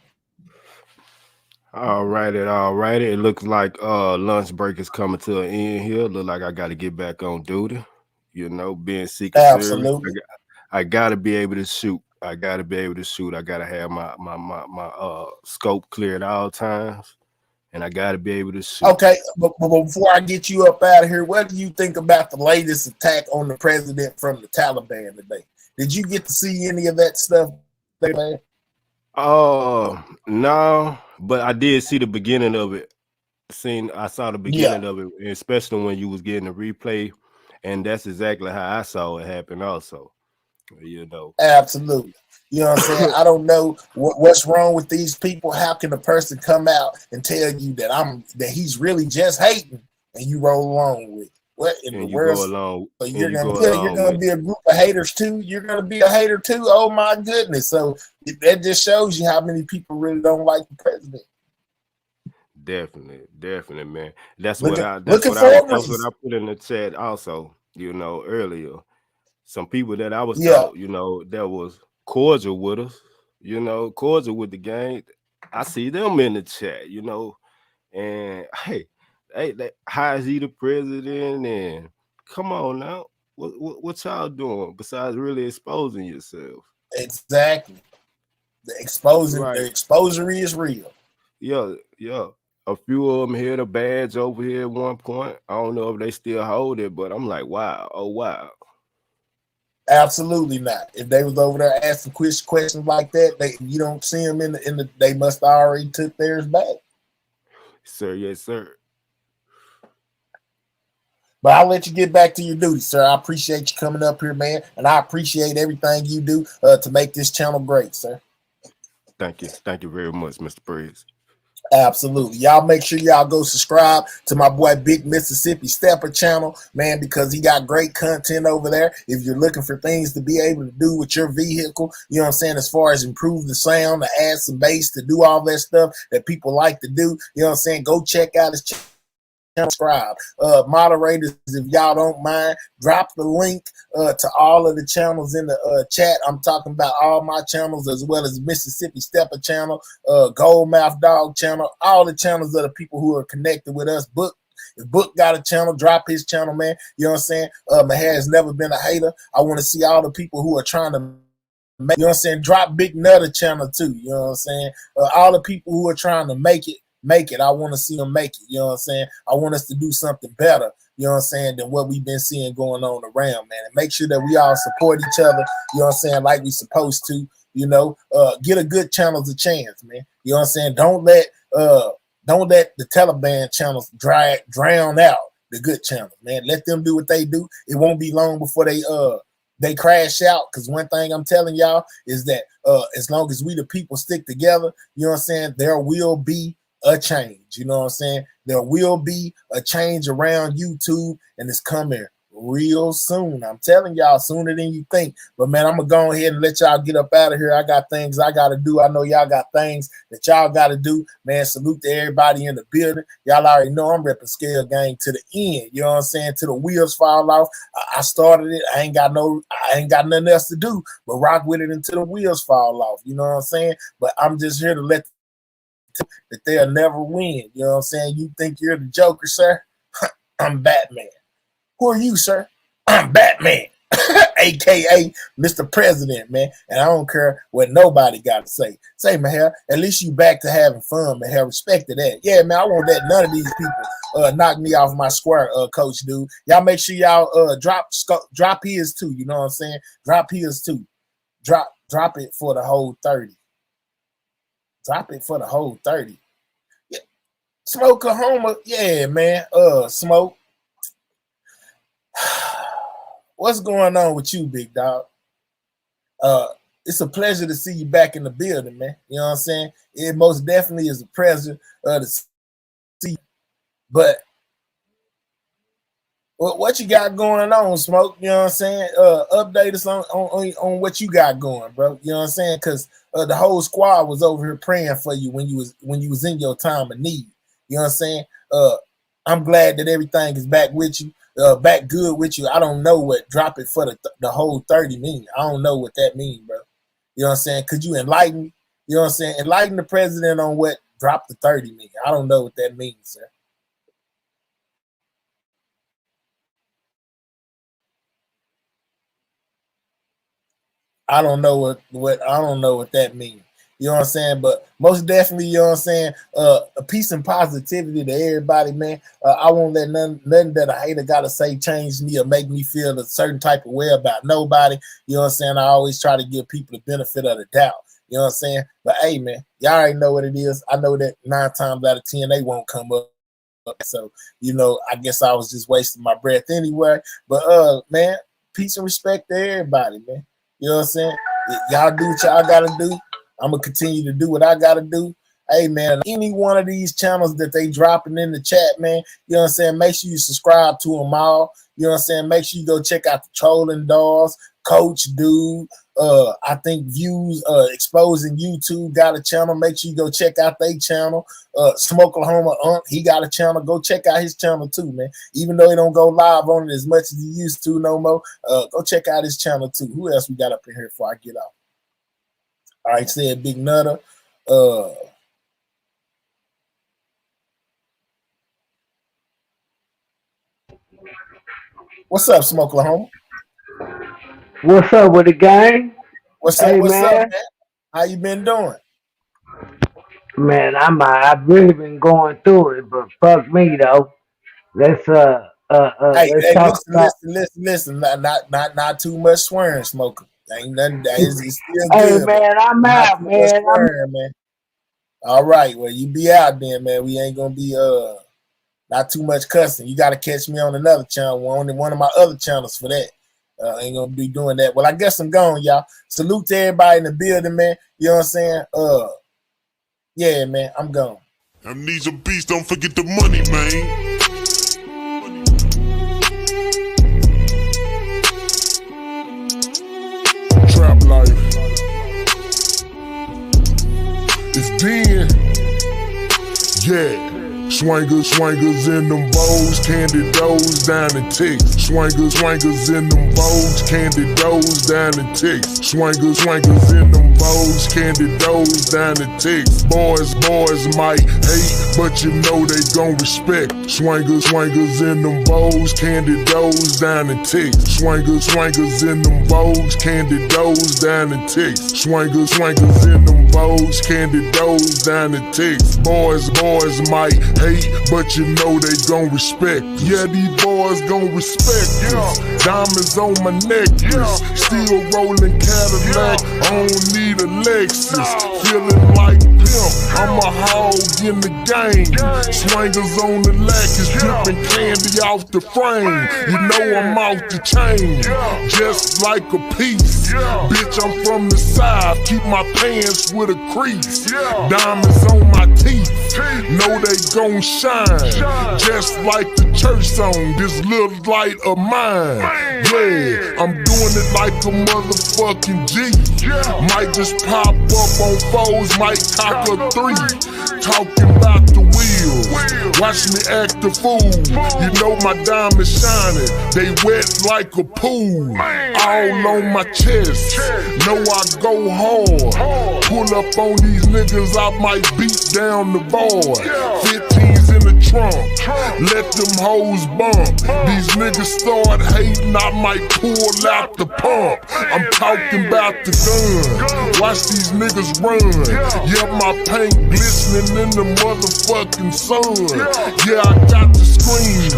All righty. It looks like lunch break is coming to an end here. Look like I got to get back on duty. You know, being Secret Service, I got to be able to shoot. I got to have my scope clear at all times, and I got to be able to shoot. Okay, but before I get you up out of here, what do you think about the latest attack on the president from the Taliban today? Did you get to see any of that stuff today? No, but I did see the beginning of it. I saw the beginning of it, especially when you was getting the replay, and that's exactly how I saw it happen also. You know. Absolutely. You know what I'm saying? I don't know what's wrong with these people. How can a person come out and tell you that he's really just hating and you roll along with it? What in the world? So you're gonna be a group of haters too. You're gonna be a hater too. Oh my goodness! So that just shows you how many people really don't like the president. Definitely, man. That's what I put in the chat also. You know, earlier, some people that I was taught, you know, that was cordial with us. You know, cordial with the gang. I see them in the chat. You know, and hey, how is he the president? And come on now, what y'all doing besides really exposing yourself? Exactly. The exposure is real. Yeah. A few of them had a badge over here at one point. I don't know if they still hold it, but I'm like, wow. Oh, wow. Absolutely not. If they was over there asking questions like that, you don't see them in the they must already took theirs back. Sir, yes, sir. But I'll let you get back to your duty, sir. I appreciate you coming up here, man. And I appreciate everything you do to make this channel great, sir. Thank you. Thank you very much, Mr. Breeze. Absolutely. Y'all make sure y'all go subscribe to my boy Big Mississippi Stepper channel, man, because he got great content over there. If you're looking for things to be able to do with your vehicle, you know what I'm saying, as far as improve the sound, to add some bass, to do all that stuff that people like to do, you know what I'm saying, go check out his channel. Subscribe. Moderators, if y'all don't mind, drop the link to all of the channels in the chat. I'm talking about all my channels, as well as Mississippi Stepper channel, Goldmouth Dog channel, all the channels of the people who are connected with us. If Book got a channel, drop his channel, man. You know what I'm saying? Mahia has never been a hater. I want to see all the people who are trying to make, you know what I'm saying, drop Big Nutter channel too. You know what I'm saying? All the people who are trying to make it. I want to see them make it. You know what I'm saying? I want us to do something better, you know what I'm saying, than what we've been seeing going on around, man. And make sure that we all support each other, you know what I'm saying, like we supposed to, you know. Get a good channels a chance, man. You know what I'm saying? Don't let the Taliban channels drown out the good channels, man. Let them do what they do. It won't be long before they crash out, because one thing I'm telling y'all is that as long as we the people stick together, you know what I'm saying, there will be a change. You know what I'm saying? There will be a change around YouTube, and it's coming real soon. I'm telling y'all, sooner than you think. But man, I'm gonna go ahead and let y'all get up out of here. I got things I gotta do. I know y'all got things that y'all gotta do. Man, salute to everybody in the building. Y'all already know I'm repping Scale Gang to the end. You know what I'm saying? To the wheels fall off. I started it. I ain't got nothing else to do but rock with it until the wheels fall off. You know what I'm saying? But I'm just here to let that they'll never win. You know what I'm saying? You think you're the Joker, sir? I'm Batman. Who are you, sir? I'm Batman, aka Mr. President, man. And I don't care what nobody got to say. Say, Mahel, at least you back to having fun, Mahel. Respect to that. Yeah, man, I won't let none of these people knock me off my square, coach, dude. Y'all make sure y'all drop his too. You know what I'm saying? Drop his too. Drop it for the whole 30. Drop it for the whole 30. Yeah. Smoke Oklahoma. Yeah, man. Smoke. What's going on with you, big dog? It's a pleasure to see you back in the building, man. You know what I'm saying? It most definitely is a pleasure to see. But what you got going on, Smoke? You know what I'm saying? Update us on what you got going, bro. You know what I'm saying? Because the whole squad was over here praying for you when you was in your time of need. You know what I'm saying? I'm glad that everything is back with you. Back good with you. I don't know what drop it for the whole 30 mean. I don't know what that means, bro. You know what I'm saying? Could you enlighten me? You know what I'm saying? Enlighten the president on what drop the 30 mean. I don't know what that means, sir. I don't know what that means. You know what I'm saying? But most definitely, you know what I'm saying? A peace and positivity to everybody, man. I won't let nothing that a hater gotta say change me or make me feel a certain type of way about nobody. You know what I'm saying? I always try to give people the benefit of the doubt. You know what I'm saying? But hey, man, y'all already know what it is. I know that 9 times out of 10 they won't come up. So, you know, I guess I was just wasting my breath anyway. But man, peace and respect to everybody, man. You know what I'm saying? Y'all do what y'all gotta do. I'm gonna continue to do what I gotta do. Hey man, any one of these channels that they dropping in the chat, man, you know what I'm saying? Make sure you subscribe to them all. You know what I'm saying? Make sure you go check out the Trolling Dolls, Coach Dude. I think Views Exposing YouTube got a channel. Make sure you go check out their channel. Smoke Oklahoma, he got a channel. Go check out his channel too, man. Even though he don't go live on it as much as he used to no more, go check out his channel too. Who else we got up in here before I get off? All right, said Big Nutter. What's up, Smoke Oklahoma? What's up with the gang? What's up, man? How you been doing? Man, I've really been going through it, but fuck me though. Let's let's talk about. Listen. Not too much swearing, Smoker. Ain't nothing. It's still Hey good. man, I'm out, man. Man. All right, well you be out then, man. We ain't gonna be not too much cussing. You gotta catch me on another channel, one of my other channels for that. Ain't gonna be doing that. Well, I guess I'm gone, y'all. Salute to everybody in the building, man. You know what I'm saying? Yeah, man, I'm gone. Amnesia Beast, don't forget the money, man. Trap life. It's then. Yeah. Swangers in them bowls, candy doors down the ticks. Swangers in them bowls, candy doors down the ticks. Swangers in them bowls, candy doors down the ticks. Boys might hate, but you know they gon' respect. Swangers in them bowls, candy doors down the ticks. Swangers in them bowls, candy doors down the ticks. Swangers in them bowls, candy doors down the ticks. Boys might hate, but you know they gon' respect. Yeah, these boys gon' respect us. Diamonds on my necklace, still rolling Cadillac. I don't need a Lexus. Feeling like pimp, I'm a hog in the game. Swangers on the lackets, dripping candy off the frame. You know I'm off the chain, just like a piece. Bitch, I'm from the side, keep my pants with a crease. Diamonds on my teeth. know they gon' shine. Just like the church song, this little light of mine. Yeah, I'm doing it like a motherfucking G. Might just pop up on foes, might cock a 3. Talking about the wheels, watch me act a fool. You know my diamonds shining, they wet like a pool. All on my chest, know I go hard. Pull up on these niggas, I might beat down the board. 15's in the trunk, let them hoes bump. These niggas start hating, I might pull out the pump. I'm talking about the gun, watch these niggas run. Yeah, my paint glistening in the motherfucking sun. Yeah, I got the screens,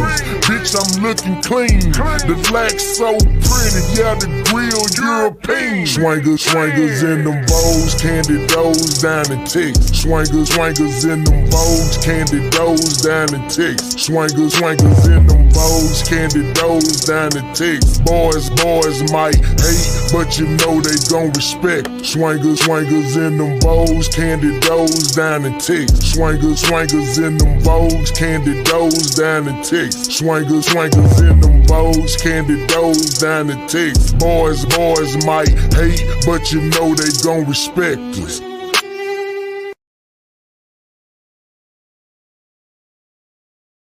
bitch, I'm looking clean. The black so pretty, yeah, the grill European. Swangers in them bows, candy doors down in ticks. Swangers in them bows, candy doors down in ticks. Swangers in them bows, candy doors down in ticks. Boys might hate, but you know they gon' respect. Swangers in them bows, candy doors down in ticks. Swangers in them bows, candy doors down in ticks. Swangers in them bows, candy doors down in ticks. Boys might hate, but you know they gon' respect us.